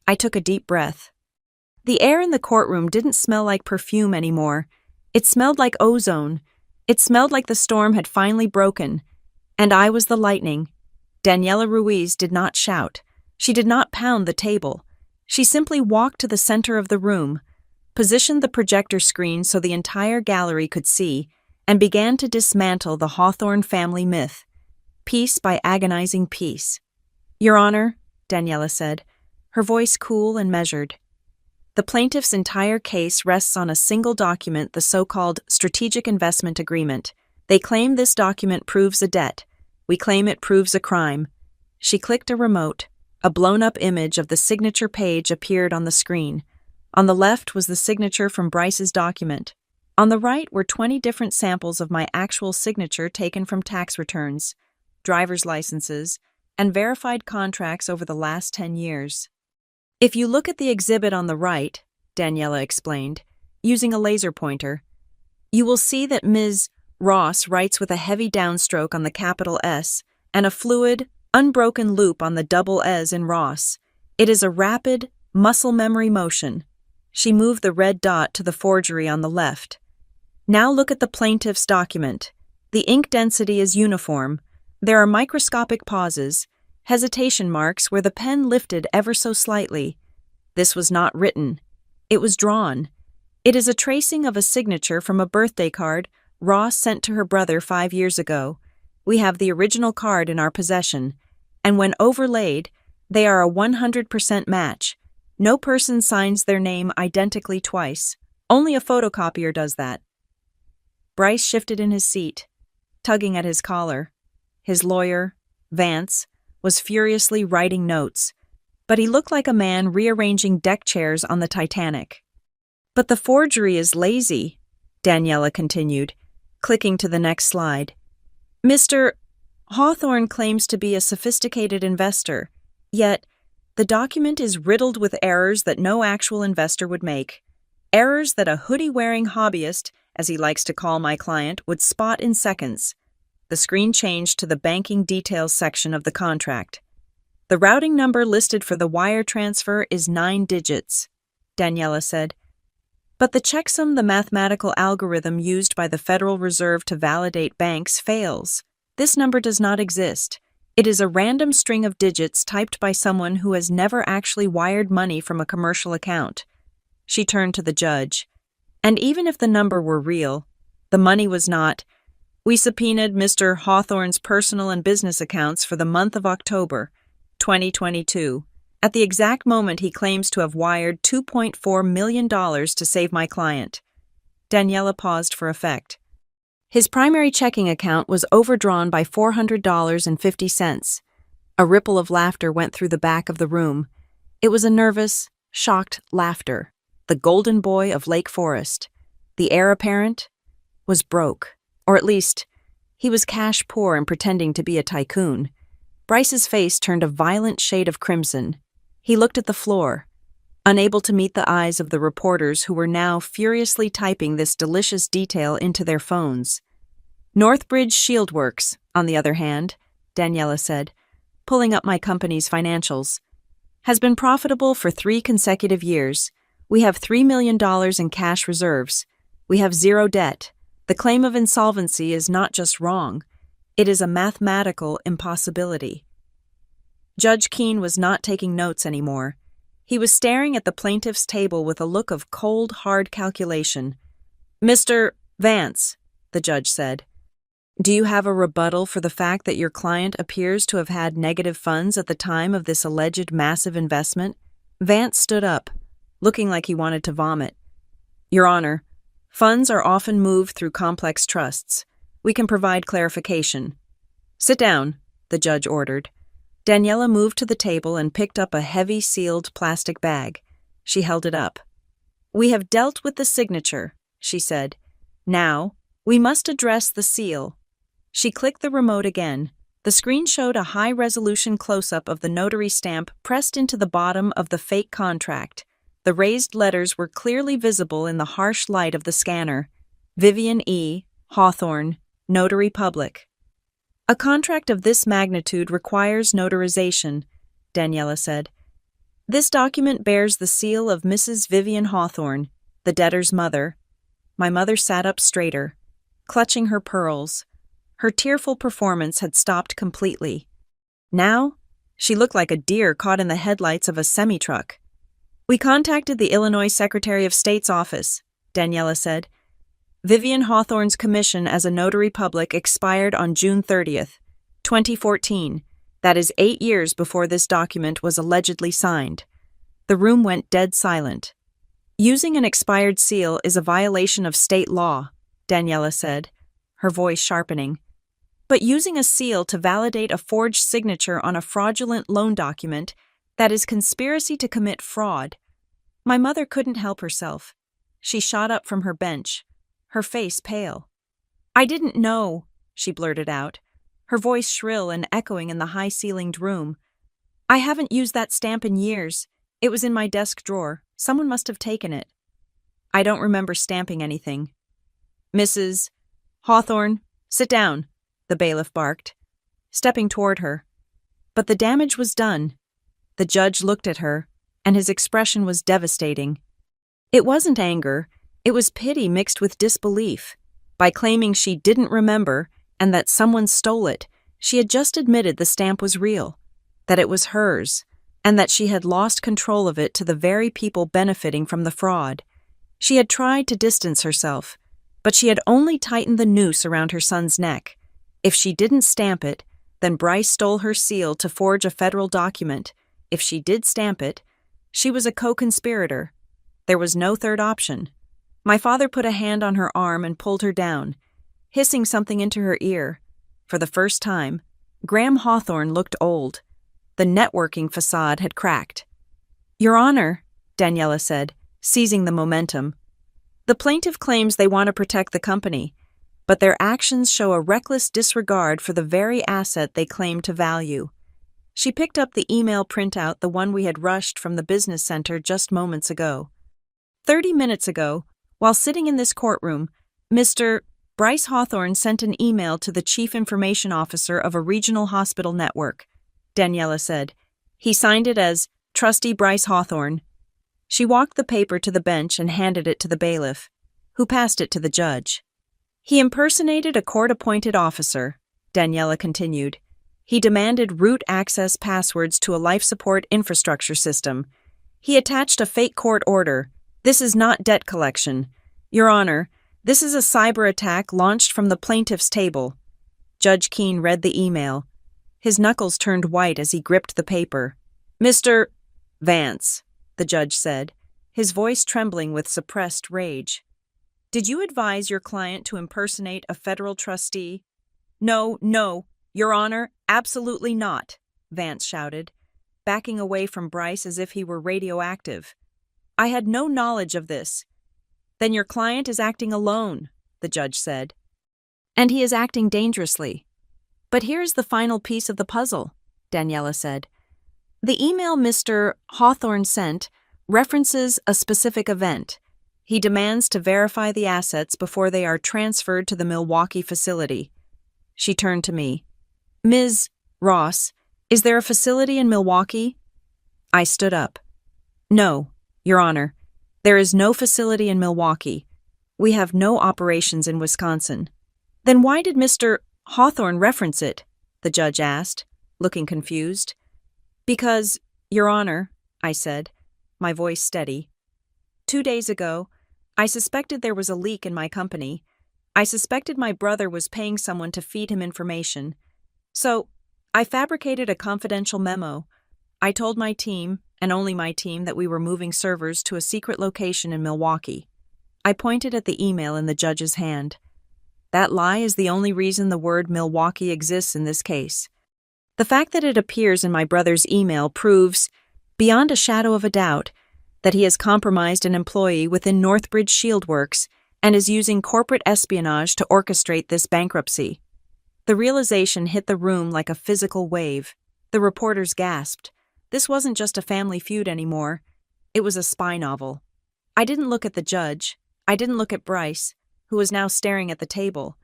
I took a deep breath. The air in the courtroom didn't smell like perfume anymore. It smelled like ozone. It smelled like the storm had finally broken. And I was the lightning. Daniela Ruiz did not shout. She did not pound the table. She simply walked to the center of the room, positioned the projector screen so the entire gallery could see, and began to dismantle the Hawthorne family myth, piece by agonizing piece. "Your Honor," Daniela said, her voice cool and measured. "The plaintiff's entire case rests on a single document, the so-called Strategic Investment Agreement. They claim this document proves a debt. We claim it proves a crime." She clicked a remote. A blown-up image of the signature page appeared on the screen. On the left was the signature from Bryce's document. On the right were 20 different samples of my actual signature taken from tax returns, driver's licenses, and verified contracts over the last 10 years. "If you look at the exhibit on the right," Daniela explained, using a laser pointer, "you will see that Ms. Ross writes with a heavy downstroke on the capital S and a fluid, unbroken loop on the double S in Ross. It is a rapid, muscle memory motion." She moved the red dot to the forgery on the left. "Now look at the plaintiff's document. The ink density is uniform. There are microscopic pauses, hesitation marks where the pen lifted ever so slightly. This was not written. It was drawn. It is a tracing of a signature from a birthday card Ross sent to her brother 5 years ago. We have the original card in our possession, and when overlaid, they are a 100% match. No person signs their name identically twice. Only a photocopier does that." Bryce shifted in his seat, tugging at his collar. His lawyer, Vance, was furiously writing notes, but he looked like a man rearranging deck chairs on the Titanic. "But the forgery is lazy," Daniela continued, clicking to the next slide. "Mr. Hawthorne claims to be a sophisticated investor, yet the document is riddled with errors that no actual investor would make. Errors that a hoodie-wearing hobbyist, as he likes to call my client, would spot in seconds." The screen changed to the banking details section of the contract. "The routing number listed for the wire transfer is 9 digits, Daniela said. "But the checksum, the mathematical algorithm used by the Federal Reserve to validate banks, fails. This number does not exist. It is a random string of digits typed by someone who has never actually wired money from a commercial account." She turned to the judge. "And even if the number were real, the money was not. We subpoenaed Mr. Hawthorne's personal and business accounts for the month of October, 2022, at the exact moment he claims to have wired $2.4 million to save my client." Daniela paused for effect. "His primary checking account was overdrawn by $400.50. A ripple of laughter went through the back of the room. It was a nervous, shocked laughter. The golden boy of Lake Forest, the heir apparent, was broke. Or at least, he was cash poor and pretending to be a tycoon. Bryce's face turned a violent shade of crimson. He looked at the floor, unable to meet the eyes of the reporters who were now furiously typing this delicious detail into their phones. "Northbridge Shieldworks, on the other hand," Daniela said, pulling up my company's financials, "has been profitable for 3 consecutive years. We have $3 million in cash reserves. We have 0 debt. The claim of insolvency is not just wrong, it is a mathematical impossibility." Judge Keene was not taking notes anymore. He was staring at the plaintiff's table with a look of cold, hard calculation. "Mr. Vance," the judge said, "do you have a rebuttal for the fact that your client appears to have had negative funds at the time of this alleged massive investment?" Vance stood up, looking like he wanted to vomit. "Your Honor, funds are often moved through complex trusts. We can provide clarification." "Sit down," the judge ordered. Daniela moved to the table and picked up a heavy sealed plastic bag. She held it up. "We have dealt with the signature," she said. "Now, we must address the seal." She clicked the remote again. The screen showed a high-resolution close-up of the notary stamp pressed into the bottom of the fake contract. The raised letters were clearly visible in the harsh light of the scanner. Vivian E. Hawthorne, Notary Public. A contract of this magnitude requires notarization, Daniela said. This document bears the seal of Mrs. Vivian Hawthorne, the debtor's mother. My mother sat up straighter, clutching her pearls. Her tearful performance had stopped completely. Now, she looked like a deer caught in the headlights of a semi-truck. We contacted the Illinois Secretary of State's office, Daniela said. Vivian Hawthorne's commission as a notary public expired on June 30th, 2014. That is 8 years before this document was allegedly signed. The room went dead silent. Using an expired seal is a violation of state law, Daniela said, her voice sharpening. But using a seal to validate a forged signature on a fraudulent loan document, that is conspiracy to commit fraud. My mother couldn't help herself. She shot up from her bench, her face pale. I didn't know, she blurted out, her voice shrill and echoing in the high-ceilinged room. I haven't used that stamp in years. It was in my desk drawer. Someone must have taken it. I don't remember stamping anything. Mrs. Hawthorne, sit down, the bailiff barked, stepping toward her. But the damage was done. The judge looked at her, and his expression was devastating. It wasn't anger, it was pity mixed with disbelief. By claiming she didn't remember and that someone stole it, she had just admitted the stamp was real, that it was hers, and that she had lost control of it to the very people benefiting from the fraud. She had tried to distance herself, but she had only tightened the noose around her son's neck. If she didn't stamp it, then Bryce stole her seal to forge a federal document. If she did stamp it, she was a co-conspirator. There was no third option. My father put a hand on her arm and pulled her down, hissing something into her ear. For the first time, Graham Hawthorne looked old. The networking facade had cracked. Your Honor, Daniela said, seizing the momentum. The plaintiff claims they want to protect the company, but their actions show a reckless disregard for the very asset they claim to value. She picked up the email printout, the one we had rushed from the business center just moments ago. 30 minutes ago, while sitting in this courtroom, Mr. Bryce Hawthorne sent an email to the Chief Information Officer of a regional hospital network, Daniela said. He signed it as Trustee Bryce Hawthorne. She walked the paper to the bench and handed it to the bailiff, who passed it to the judge. He impersonated a court-appointed officer, Daniela continued. He demanded root access passwords to a life support infrastructure system. He attached a fake court order. This is not debt collection. Your Honor, this is a cyber attack launched from the plaintiff's table. Judge Keene read the email. His knuckles turned white as he gripped the paper. Mr. Vance, the judge said, his voice trembling with suppressed rage. Did you advise your client to impersonate a federal trustee? No, Your Honor, absolutely not, Vance shouted, backing away from Bryce as if he were radioactive. I had no knowledge of this. Then your client is acting alone, the judge said. And he is acting dangerously. But here's the final piece of the puzzle, Daniela said. The email Mr. Hawthorne sent references a specific event. He demands to verify the assets before they are transferred to the Milwaukee facility. She turned to me. Ms. Ross, is there a facility in Milwaukee? I stood up. No, Your Honor. There is no facility in Milwaukee. We have no operations in Wisconsin. Then why did Mr. Hawthorne reference it? The judge asked, looking confused. Because, Your Honor, I said, my voice steady. 2 days ago, I suspected there was a leak in my company. I suspected my brother was paying someone to feed him information. So, I fabricated a confidential memo. I told my team, and only my team, that we were moving servers to a secret location in Milwaukee. I pointed at the email in the judge's hand. That lie is the only reason the word Milwaukee exists in this case. The fact that it appears in my brother's email proves, beyond a shadow of a doubt, that he has compromised an employee within Northbridge Shield Works and is using corporate espionage to orchestrate this bankruptcy. The realization hit the room like a physical wave. The reporters gasped. This wasn't just a family feud anymore. It was a spy novel. I didn't look at the judge. I didn't look at Bryce, who was now staring at the table,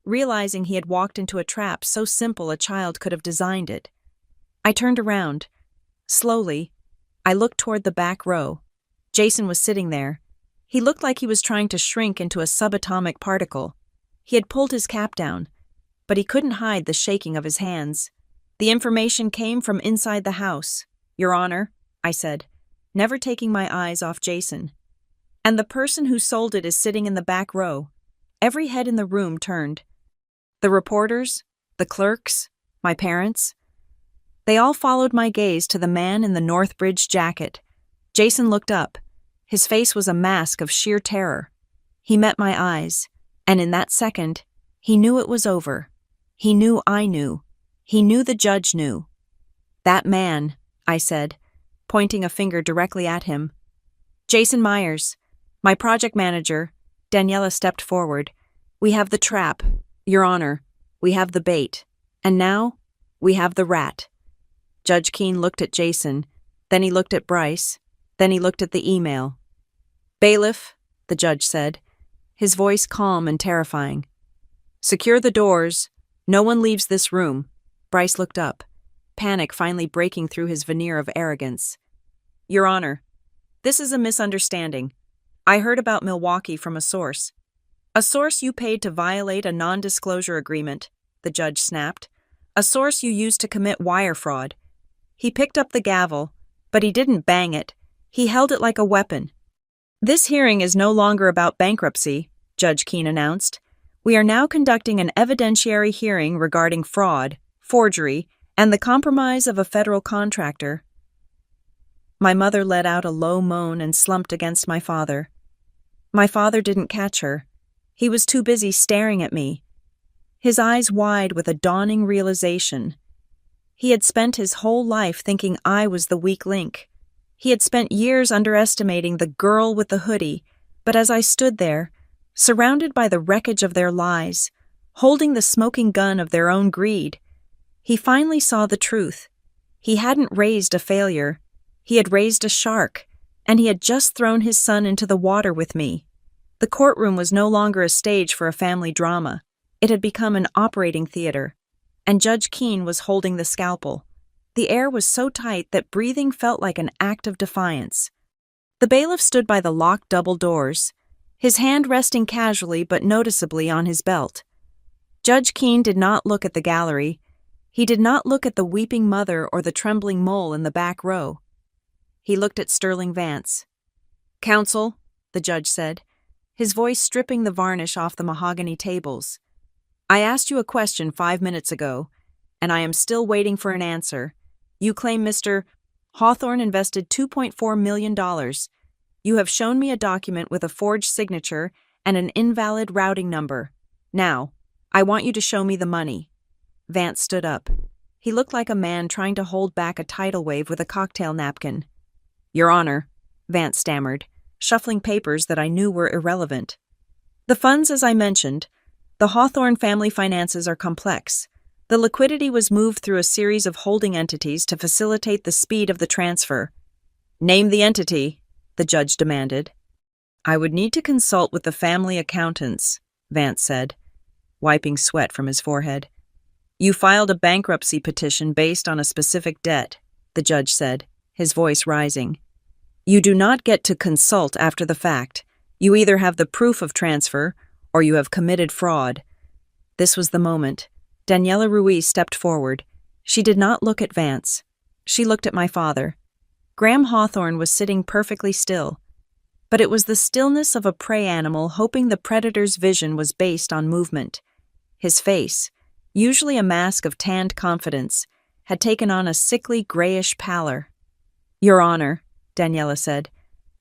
realizing he had walked into a trap so simple a child could have designed it. I turned around. Slowly, I looked toward the back row. Jason was sitting there. He looked like he was trying to shrink into a subatomic particle. He had pulled his cap down, but he couldn't hide the shaking of his hands. The information came from inside the house. Your Honor, I said, never taking my eyes off Jason. And the person who sold it is sitting in the back row. Every head in the room turned. The reporters, the clerks, my parents. They all followed my gaze to the man in the Northbridge jacket. Jason looked up. His face was a mask of sheer terror. He met my eyes, and in that second, he knew it was over. He knew I knew. He knew the judge knew. That man, I said, pointing a finger directly at him. Jason Myers, my project manager. Daniela stepped forward. We have the trap, Your Honor. We have the bait. And now, we have the rat. Judge Keene looked at Jason, then he looked at Bryce, then he looked at the email. Bailiff, the judge said, his voice calm and terrifying. Secure the doors. No one leaves this room. Bryce looked up, panic finally breaking through his veneer of arrogance. Your Honor, this is a misunderstanding. I heard about Milwaukee from a source. A source you paid to violate a non-disclosure agreement, the judge snapped. A source you used to commit wire fraud. He picked up the gavel, but he didn't bang it. He held it like a weapon. This hearing is no longer about bankruptcy, Judge Keene announced. We are now conducting an evidentiary hearing regarding fraud, forgery, and the compromise of a federal contractor. My mother let out a low moan and slumped against my father. My father didn't catch her. He was too busy staring at me, his eyes wide with a dawning realization. He had spent his whole life thinking I was the weak link. He had spent years underestimating the girl with the hoodie, but as I stood there, surrounded by the wreckage of their lies, holding the smoking gun of their own greed, he finally saw the truth. He hadn't raised a failure. He had raised a shark, and he had just thrown his son into the water with me. The courtroom was no longer a stage for a family drama. It had become an operating theater, and Judge Keene was holding the scalpel. The air was so tight that breathing felt like an act of defiance. The bailiff stood by the locked double doors, his hand resting casually but noticeably on his belt. Judge Keene did not look at the gallery. He did not look at the weeping mother or the trembling mole in the back row. He looked at Sterling Vance. Counsel, the judge said, his voice stripping the varnish off the mahogany tables. I asked you a question 5 minutes ago, and I am still waiting for an answer. You claim Mr. Hawthorne invested $2.4 million. You have shown me a document with a forged signature and an invalid routing number. Now, I want you to show me the money. Vance stood up. He looked like a man trying to hold back a tidal wave with a cocktail napkin. Your Honor, Vance stammered, shuffling papers that I knew were irrelevant. The funds, as I mentioned, the Hawthorne family finances are complex. The liquidity was moved through a series of holding entities to facilitate the speed of the transfer. Name the entity, the judge demanded. I would need to consult with the family accountants, Vance said, wiping sweat from his forehead. You filed a bankruptcy petition based on a specific debt, the judge said, his voice rising. You do not get to consult after the fact. You either have the proof of transfer or you have committed fraud. This was the moment. Daniela Ruiz stepped forward. She did not look at Vance. She looked at my father. Graham Hawthorne was sitting perfectly still, but it was the stillness of a prey animal hoping the predator's vision was based on movement. His face, usually a mask of tanned confidence, had taken on a sickly grayish pallor. Your Honor, Daniela said,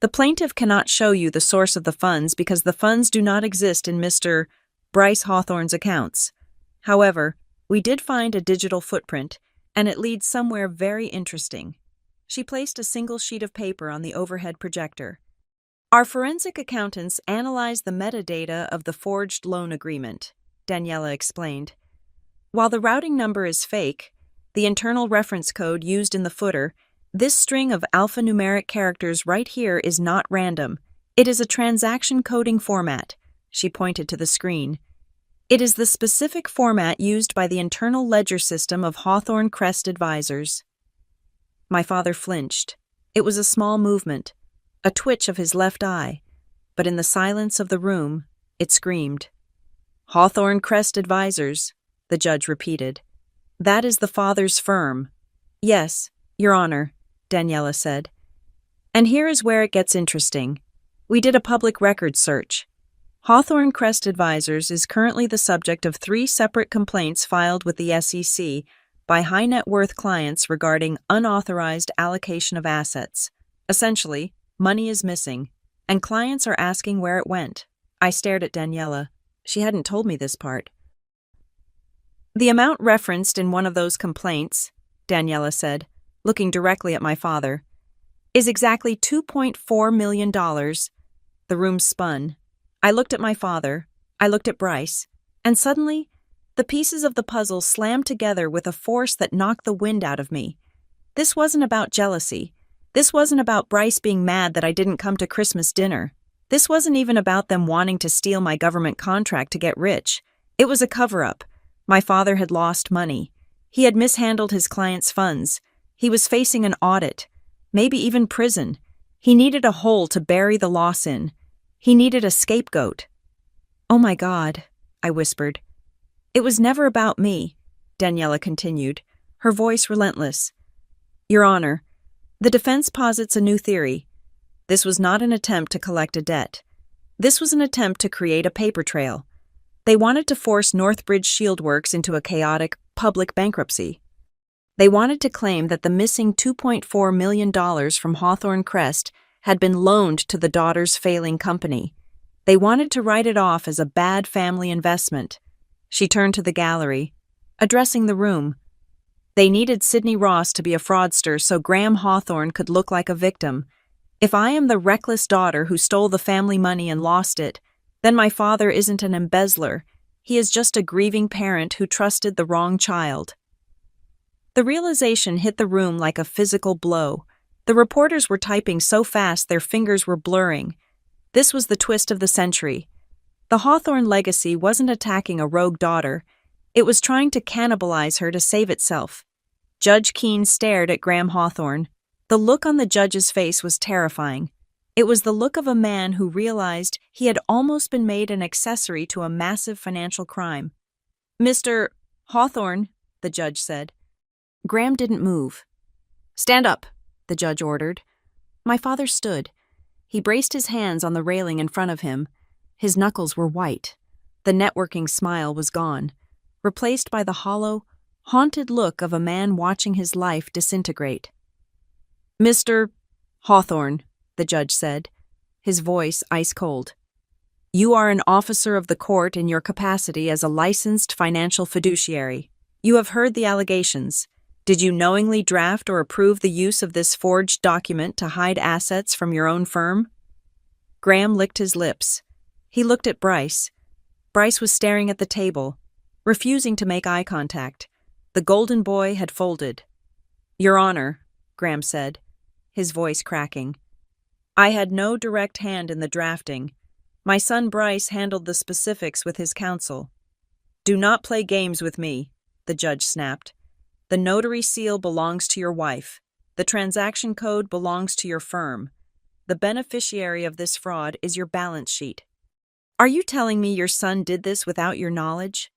the plaintiff cannot show you the source of the funds because the funds do not exist in Mr. Bryce Hawthorne's accounts. However, we did find a digital footprint, and it leads somewhere very interesting. She placed a single sheet of paper on the overhead projector. Our forensic accountants analyzed the metadata of the forged loan agreement, Daniela explained. While the routing number is fake, the internal reference code used in the footer, this string of alphanumeric characters right here is not random. It is a transaction coding format. She pointed to the screen. It is the specific format used by the internal ledger system of Hawthorne Crest Advisors. My father flinched. It was a small movement, a twitch of his left eye, but in the silence of the room, it screamed. Hawthorne Crest Advisors, the judge repeated. That is the father's firm. Yes, Your Honor, Daniela said. And here is where it gets interesting. We did a public records search. Hawthorne Crest Advisors is currently the subject of 3 separate complaints filed with the SEC by high net worth clients regarding unauthorized allocation of assets. Essentially, money is missing, and clients are asking where it went. I stared at Daniela. She hadn't told me this part. The amount referenced in one of those complaints, Daniela said, looking directly at my father, is exactly $2.4 million. The room spun. I looked at my father, I looked at Bryce, and suddenly, the pieces of the puzzle slammed together with a force that knocked the wind out of me. This wasn't about jealousy. This wasn't about Bryce being mad that I didn't come to Christmas dinner. This wasn't even about them wanting to steal my government contract to get rich. It was a cover-up. My father had lost money. He had mishandled his clients' funds. He was facing an audit, maybe even prison. He needed a hole to bury the loss in. He needed a scapegoat. Oh my God, I whispered. It was never about me, Daniela continued, her voice relentless. Your Honor, the defense posits a new theory. This was not an attempt to collect a debt. This was an attempt to create a paper trail. They wanted to force Northbridge Shieldworks into a chaotic public bankruptcy. They wanted to claim that the missing $2.4 million from Hawthorne Crest had been loaned to the daughter's failing company. They wanted to write it off as a bad family investment. She turned to the gallery, addressing the room. They needed Sidney Ross to be a fraudster so Graham Hawthorne could look like a victim. If I am the reckless daughter who stole the family money and lost it, then my father isn't an embezzler. He is just a grieving parent who trusted the wrong child. The realization hit the room like a physical blow. The reporters were typing so fast their fingers were blurring. This was the twist of the century. The Hawthorne legacy wasn't attacking a rogue daughter. It was trying to cannibalize her to save itself. Judge Keene stared at Graham Hawthorne. The look on the judge's face was terrifying. It was the look of a man who realized he had almost been made an accessory to a massive financial crime. Mr. Hawthorne, the judge said. Graham didn't move. Stand up, the judge ordered. My father stood. He braced his hands on the railing in front of him. His knuckles were white. The networking smile was gone, replaced by the hollow, haunted look of a man watching his life disintegrate. Mr. Hawthorne, the judge said, his voice ice-cold. You are an officer of the court in your capacity as a licensed financial fiduciary. You have heard the allegations. Did you knowingly draft or approve the use of this forged document to hide assets from your own firm? Graham licked his lips. He looked at Bryce. Bryce was staring at the table, refusing to make eye contact. The golden boy had folded. Your Honor, Graham said, his voice cracking. I had no direct hand in the drafting. My son Bryce handled the specifics with his counsel. Do not play games with me, the judge snapped. The notary seal belongs to your wife. The transaction code belongs to your firm. The beneficiary of this fraud is your balance sheet. Are you telling me your son did this without your knowledge?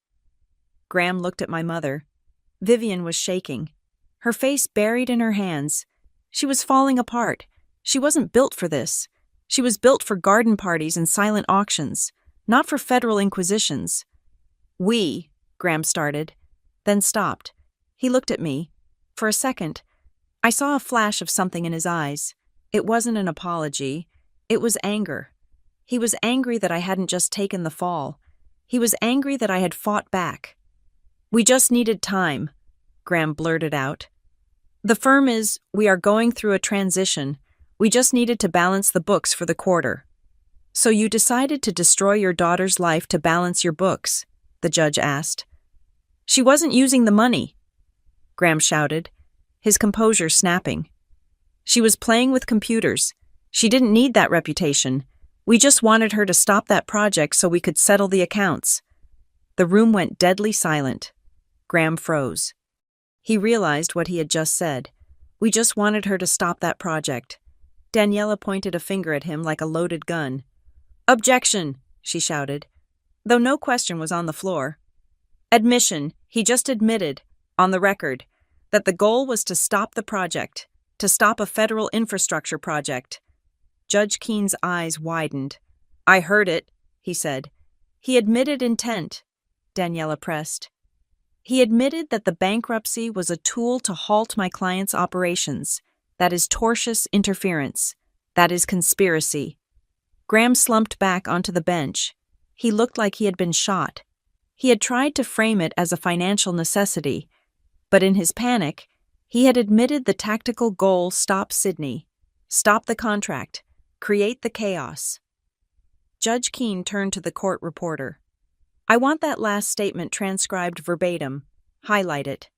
Graham looked at my mother. Vivian was shaking, her face buried in her hands. She was falling apart. She wasn't built for this. She was built for garden parties and silent auctions, not for federal inquisitions. Graham started, then stopped. He looked at me. For a second, I saw a flash of something in his eyes. It wasn't an apology. It was anger. He was angry that I hadn't just taken the fall. He was angry that I had fought back. We just needed time, Graham blurted out. We are going through a transition. We just needed to balance the books for the quarter. So you decided to destroy your daughter's life to balance your books? The judge asked. She wasn't using the money, Graham shouted, his composure snapping. She was playing with computers. She didn't need that reputation. We just wanted her to stop that project so we could settle the accounts. The room went deadly silent. Graham froze. He realized what he had just said. We just wanted her to stop that project. Daniela pointed a finger at him like a loaded gun. Objection, she shouted, though no question was on the floor. Admission, he just admitted, on the record, that the goal was to stop the project, to stop a federal infrastructure project. Judge Keene's eyes widened. I heard it, he said. He admitted intent, Daniela pressed. He admitted that the bankruptcy was a tool to halt my client's operations. That is tortious interference. That is conspiracy. Graham slumped back onto the bench. He looked like he had been shot. He had tried to frame it as a financial necessity, but in his panic, he had admitted the tactical goal: stop Sydney, stop the contract, create the chaos. Judge Keene turned to the court reporter. I want that last statement transcribed verbatim. Highlight it.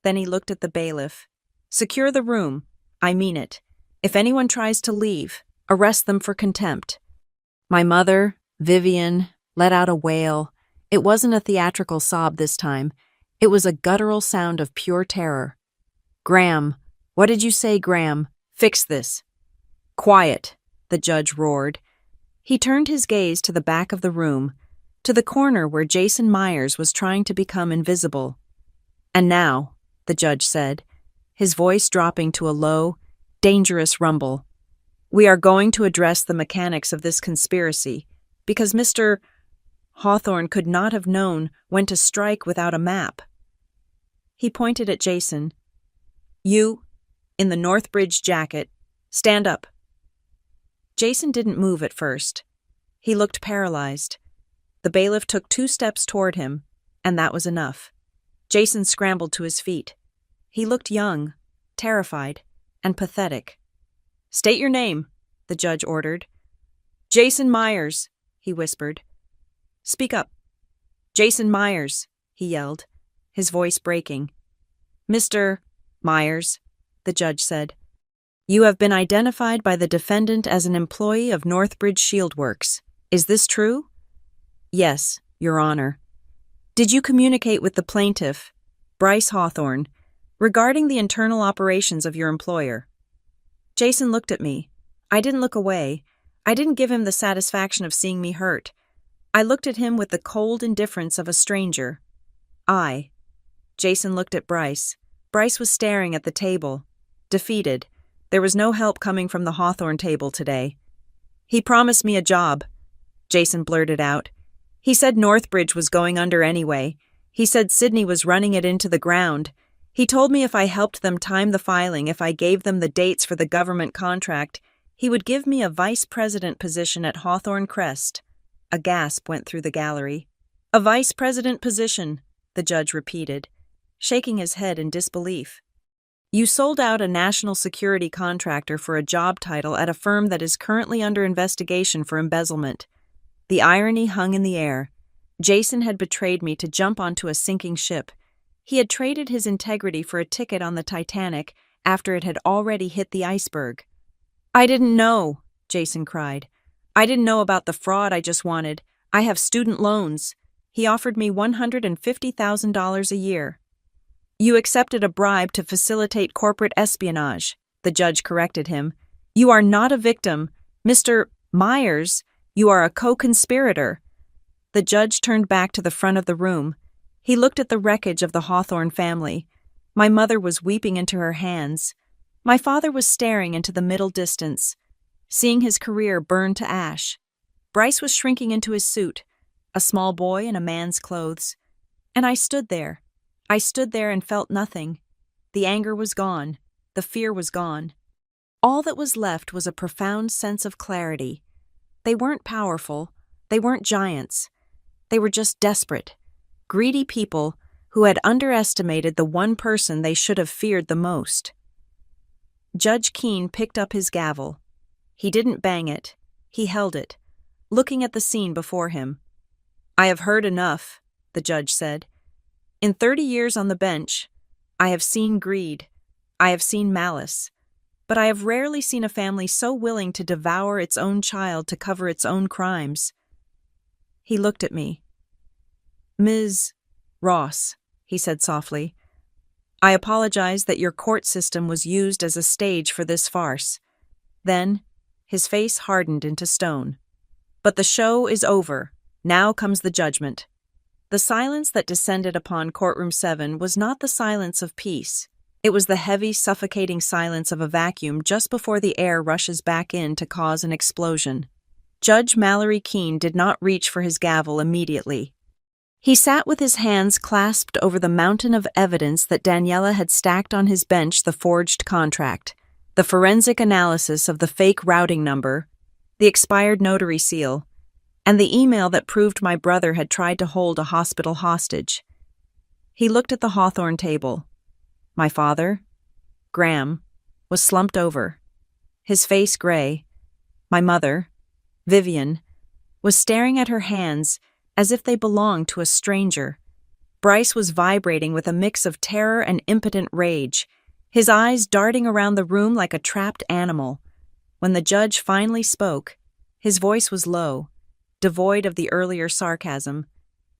Then he looked at the bailiff. Secure the room. I mean it. If anyone tries to leave, arrest them for contempt. My mother, Vivian, let out a wail. It wasn't a theatrical sob this time. It was a guttural sound of pure terror. Graham, what did you say, Graham? Fix this. Quiet, the judge roared. He turned his gaze to the back of the room, to the corner where Jason Myers was trying to become invisible. And now, the judge said, his voice dropping to a low, dangerous rumble, we are going to address the mechanics of this conspiracy, because Mr. Hawthorne could not have known when to strike without a map. He pointed at Jason. You, in the Northbridge jacket, stand up. Jason didn't move at first. He looked paralyzed. The bailiff took 2 steps toward him, and that was enough. Jason scrambled to his feet. He looked young, terrified, and pathetic. State your name, the judge ordered. Jason Myers, he whispered. Speak up. Jason Myers, he yelled, his voice breaking. Mr. Myers, the judge said, you have been identified by the defendant as an employee of Northbridge Shield Works. Is this true? Yes, Your Honor. Did you communicate with the plaintiff, Bryce Hawthorne, regarding the internal operations of your employer? Jason looked at me. I didn't look away. I didn't give him the satisfaction of seeing me hurt. I looked at him with the cold indifference of a stranger. Jason looked at Bryce. Bryce was staring at the table, defeated. There was no help coming from the Hawthorne table today. He promised me a job, Jason blurted out. He said Northbridge was going under anyway. He said Sydney was running it into the ground. He told me if I helped them time the filing, if I gave them the dates for the government contract, he would give me a vice president position at Hawthorne Crest. A gasp went through the gallery. A vice president position, the judge repeated, shaking his head in disbelief. You sold out a national security contractor for a job title at a firm that is currently under investigation for embezzlement. The irony hung in the air. Jason had betrayed me to jump onto a sinking ship. He had traded his integrity for a ticket on the Titanic after it had already hit the iceberg. I didn't know, Jason cried. I didn't know about the fraud I just wanted. I have student loans. He offered me $150,000 a year. You accepted a bribe to facilitate corporate espionage, the judge corrected him. You are not a victim. Mr. Myers, you are a co-conspirator. The judge turned back to the front of the room. He looked at the wreckage of the Hawthorne family. My mother was weeping into her hands. My father was staring into the middle distance, seeing his career burn to ash. Bryce was shrinking into his suit, a small boy in a man's clothes. And I stood there. I stood there and felt nothing. The anger was gone. The fear was gone. All that was left was a profound sense of clarity. They weren't powerful. They weren't giants. They were just desperate, greedy people who had underestimated the one person they should have feared the most. Judge Keene picked up his gavel. He didn't bang it. He held it, looking at the scene before him. I have heard enough, the judge said. In 30 years on the bench, I have seen greed, I have seen malice, but I have rarely seen a family so willing to devour its own child to cover its own crimes. He looked at me. Ms. Ross, he said softly, I apologize that your court system was used as a stage for this farce. Then, his face hardened into stone. But the show is over. Now comes the judgment. The silence that descended upon Courtroom 7 was not the silence of peace. It was the heavy, suffocating silence of a vacuum just before the air rushes back in to cause an explosion. Judge Mallory Keene did not reach for his gavel immediately. He sat with his hands clasped over the mountain of evidence that Daniela had stacked on his bench: the forged contract, the forensic analysis of the fake routing number, the expired notary seal, and the email that proved my brother had tried to hold a hospital hostage. He looked at the Hawthorne table. My father, Graham, was slumped over, his face gray. My mother, Vivian, was staring at her hands as if they belonged to a stranger. Bryce was vibrating with a mix of terror and impotent rage, his eyes darting around the room like a trapped animal. When the judge finally spoke, his voice was low, devoid of the earlier sarcasm.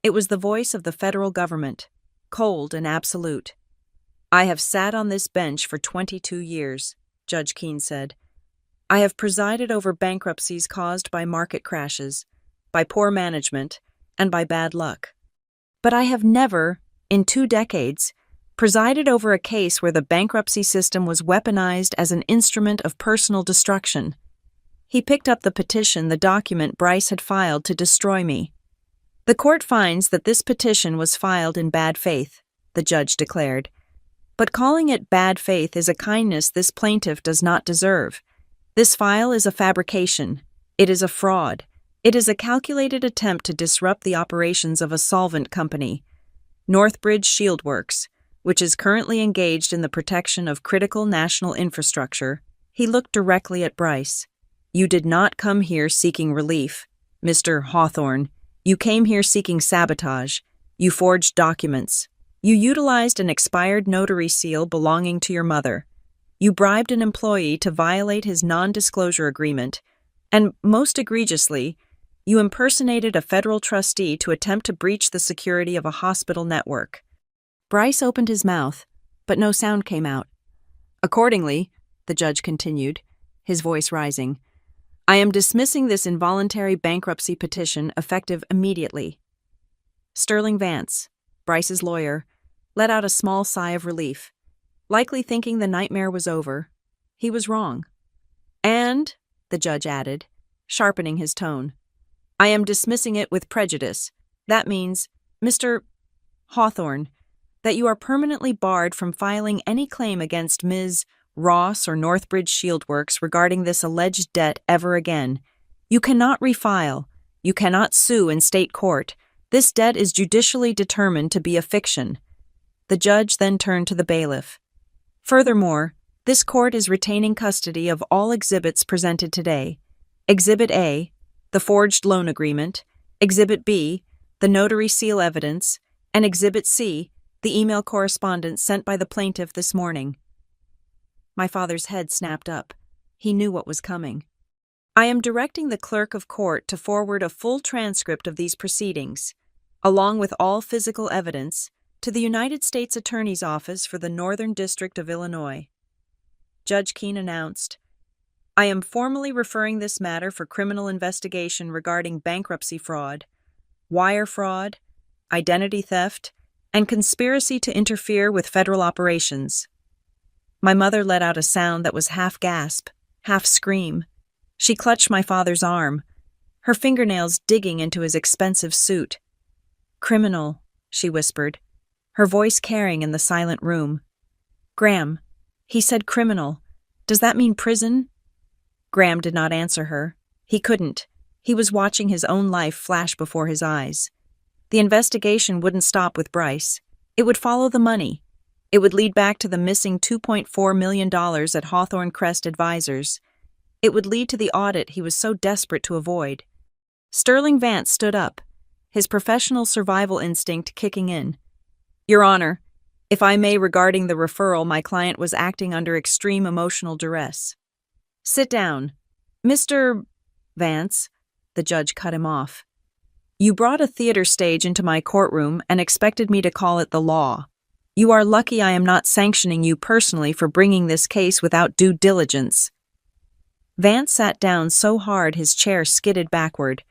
It was the voice of the federal government, cold and absolute. I have sat on this bench for 22 years, Judge Keene said. I have presided over bankruptcies caused by market crashes, by poor management, and by bad luck. But I have never, in 2 decades, presided over a case where the bankruptcy system was weaponized as an instrument of personal destruction. He picked up the petition, the document Bryce had filed to destroy me. The court finds that this petition was filed in bad faith, the judge declared. But calling it bad faith is a kindness this plaintiff does not deserve. This file is a fabrication. It is a fraud. It is a calculated attempt to disrupt the operations of a solvent company, Northbridge Shield Works, which is currently engaged in the protection of critical national infrastructure. He looked directly at Bryce. You did not come here seeking relief, Mr. Hawthorne. You came here seeking sabotage. You forged documents. You utilized an expired notary seal belonging to your mother. You bribed an employee to violate his non-disclosure agreement. And most egregiously, you impersonated a federal trustee to attempt to breach the security of a hospital network. Bryce opened his mouth, but no sound came out. Accordingly, the judge continued, his voice rising, I am dismissing this involuntary bankruptcy petition effective immediately. Sterling Vance, Bryce's lawyer, let out a small sigh of relief, likely thinking the nightmare was over. He was wrong. And, the judge added, sharpening his tone, I am dismissing it with prejudice. That means, Mr. Hawthorne, that you are permanently barred from filing any claim against Ms. Ross or Northbridge Shield Works regarding this alleged debt ever again. You cannot refile. You cannot sue in state court. This debt is judicially determined to be a fiction. The judge then turned to the bailiff. Furthermore, this court is retaining custody of all exhibits presented today. Exhibit A, the forged loan agreement, Exhibit B, the notary seal evidence, and Exhibit C, the email correspondence sent by the plaintiff this morning. My father's head snapped up. He knew what was coming. I am directing the clerk of court to forward a full transcript of these proceedings, along with all physical evidence, to the United States Attorney's Office for the Northern District of Illinois. Judge Keene announced, I am formally referring this matter for criminal investigation regarding bankruptcy fraud, wire fraud, identity theft, and conspiracy to interfere with federal operations. My mother let out a sound that was half gasp, half scream. She clutched my father's arm, her fingernails digging into his expensive suit. Criminal, she whispered, her voice carrying in the silent room. Graham, he said criminal. Does that mean prison? Graham did not answer her. He couldn't. He was watching his own life flash before his eyes. The investigation wouldn't stop with Bryce. It would follow the money. It would lead back to the missing $2.4 million at Hawthorne Crest Advisors. It would lead to the audit he was so desperate to avoid. Sterling Vance stood up, his professional survival instinct kicking in. Your Honor, if I may, regarding the referral, my client was acting under extreme emotional duress. Sit down. Mr. Vance, the judge cut him off. You brought a theater stage into my courtroom and expected me to call it the law. You are lucky I am not sanctioning you personally for bringing this case without due diligence. Vance sat down so hard his chair skidded backward,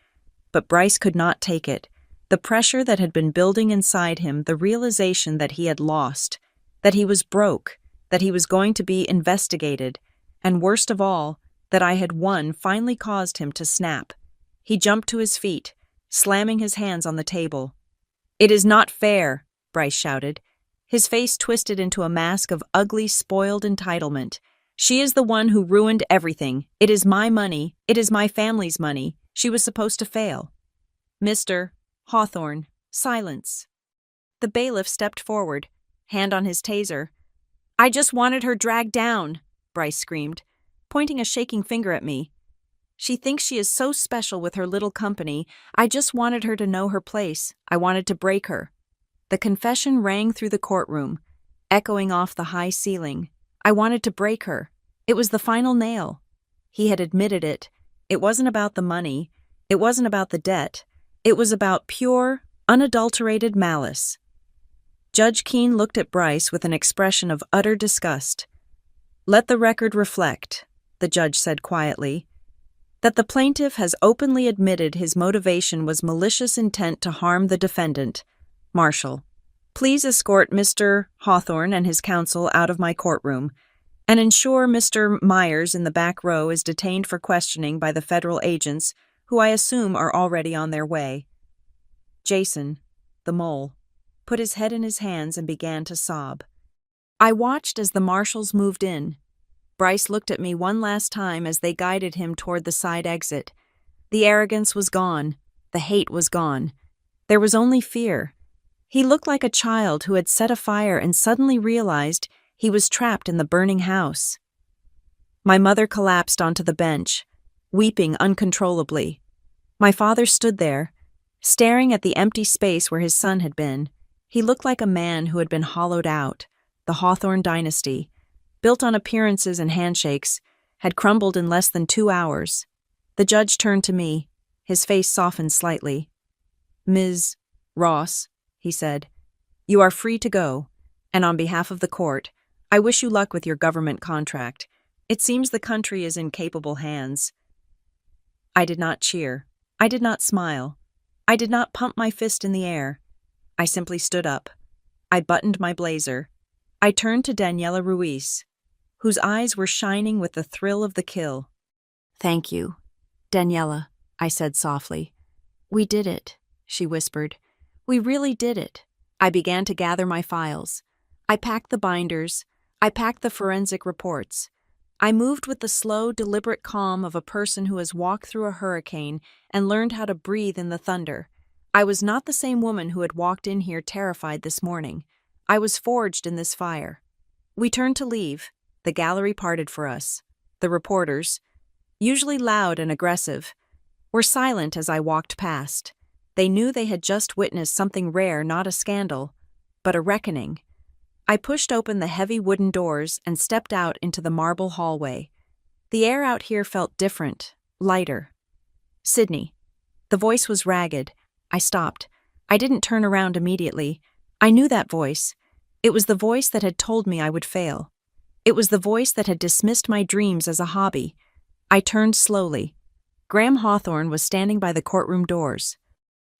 but Bryce could not take it. The pressure that had been building inside him, the realization that he had lost, that he was broke, that he was going to be investigated, and worst of all, that I had won, finally caused him to snap. He jumped to his feet, slamming his hands on the table. "It is not fair," Bryce shouted. His face twisted into a mask of ugly, spoiled entitlement. "She is the one who ruined everything. It is my money. It is my family's money. She was supposed to fail." "Mr. Hawthorne, silence." The bailiff stepped forward, hand on his taser. "I just wanted her dragged down," Bryce screamed, pointing a shaking finger at me. "She thinks she is so special with her little company. I just wanted her to know her place. I wanted to break her." The confession rang through the courtroom, echoing off the high ceiling. I wanted to break her. It was the final nail. He had admitted it. It wasn't about the money. It wasn't about the debt. It was about pure, unadulterated malice. Judge Keene looked at Bryce with an expression of utter disgust. "Let the record reflect," the judge said quietly, "that the plaintiff has openly admitted his motivation was malicious intent to harm the defendant. Marshal, please escort Mr. Hawthorne and his counsel out of my courtroom, and ensure Mr. Myers in the back row is detained for questioning by the federal agents, who I assume are already on their way." Jason, the mole, put his head in his hands and began to sob. I watched as the marshals moved in. Bryce looked at me one last time as they guided him toward the side exit. The arrogance was gone. The hate was gone. There was only fear. He looked like a child who had set a fire and suddenly realized he was trapped in the burning house. My mother collapsed onto the bench, weeping uncontrollably. My father stood there, staring at the empty space where his son had been. He looked like a man who had been hollowed out. The Hawthorne dynasty, built on appearances and handshakes, had crumbled in less than 2 hours. The judge turned to me. His face softened slightly. "Ms. Ross," he said, "you are free to go, and on behalf of the court, I wish you luck with your government contract. It seems the country is in capable hands." I did not cheer. I did not smile. I did not pump my fist in the air. I simply stood up. I buttoned my blazer. I turned to Daniela Ruiz, whose eyes were shining with the thrill of the kill. "Thank you, Daniela," I said softly. "We did it," she whispered. "We really did it." I began to gather my files. I packed the binders. I packed the forensic reports. I moved with the slow, deliberate calm of a person who has walked through a hurricane and learned how to breathe in the thunder. I was not the same woman who had walked in here terrified this morning. I was forged in this fire. We turned to leave. The gallery parted for us. The reporters, usually loud and aggressive, were silent as I walked past. They knew they had just witnessed something rare, not a scandal, but a reckoning. I pushed open the heavy wooden doors and stepped out into the marble hallway. The air out here felt different, lighter. "Sydney." The voice was ragged. I stopped. I didn't turn around immediately. I knew that voice. It was the voice that had told me I would fail. It was the voice that had dismissed my dreams as a hobby. I turned slowly. Graham Hawthorne was standing by the courtroom doors.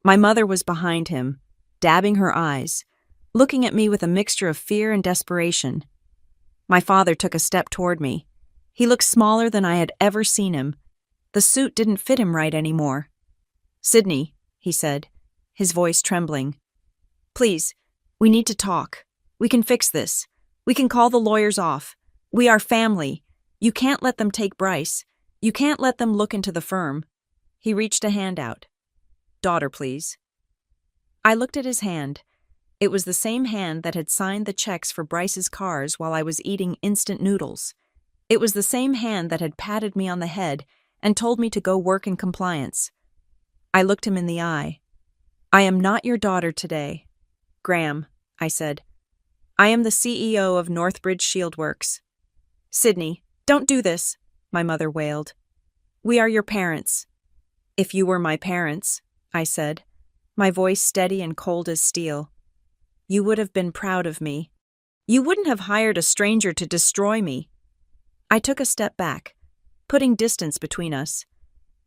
My mother was behind him, dabbing her eyes, looking at me with a mixture of fear and desperation. My father took a step toward me. He looked smaller than I had ever seen him. The suit didn't fit him right anymore. "Sydney," he said, his voice trembling. "Please, we need to talk. We can fix this. We can call the lawyers off. We are family. You can't let them take Bryce. You can't let them look into the firm." He reached a hand out. "Daughter, please." I looked at his hand. It was the same hand that had signed the checks for Bryce's cars while I was eating instant noodles. It was the same hand that had patted me on the head and told me to go work in compliance. I looked him in the eye. "I am not your daughter today. Graham," I said. I am the CEO of Northbridge Shieldworks. Sydney, don't do this, my mother wailed. We are your parents. If you were my parents, I said, my voice steady and cold as steel, you would have been proud of me. You wouldn't have hired a stranger to destroy me. I took a step back, putting distance between us.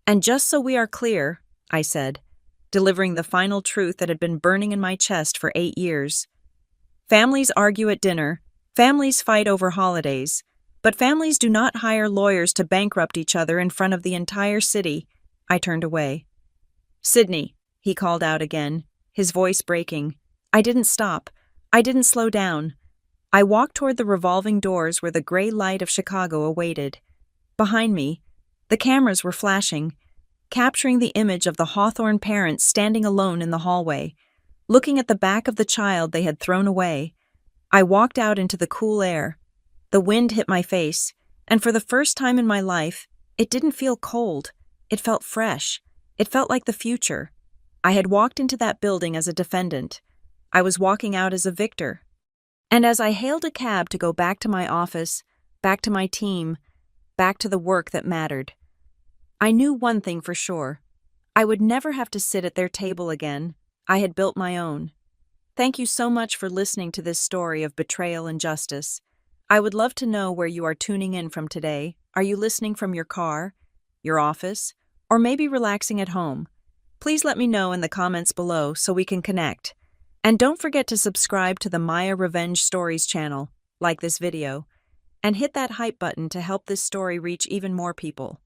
And just so we are clear, I said, delivering the final truth that had been burning in my chest for 8 years. Families argue at dinner, families fight over holidays, but families do not hire lawyers to bankrupt each other in front of the entire city. I turned away. Sydney, he called out again, his voice breaking. I didn't stop. I didn't slow down. I walked toward the revolving doors where the gray light of Chicago awaited. Behind me, the cameras were flashing, capturing the image of the Hawthorne parents standing alone in the hallway, looking at the back of the child they had thrown away. I walked out into the cool air. The wind hit my face, and for the first time in my life, it didn't feel cold. It felt fresh. It felt like the future. I had walked into that building as a defendant. I was walking out as a victor. And as I hailed a cab to go back to my office, back to my team, back to the work that mattered, I knew one thing for sure. I would never have to sit at their table again. I had built my own. Thank you so much for listening to this story of betrayal and justice. I would love to know where you are tuning in from today. Are you listening from your car, your office, or maybe relaxing at home? Please let me know in the comments below so we can connect. And don't forget to subscribe to the Maya Revenge Stories channel, like this video, and hit that hype button to help this story reach even more people.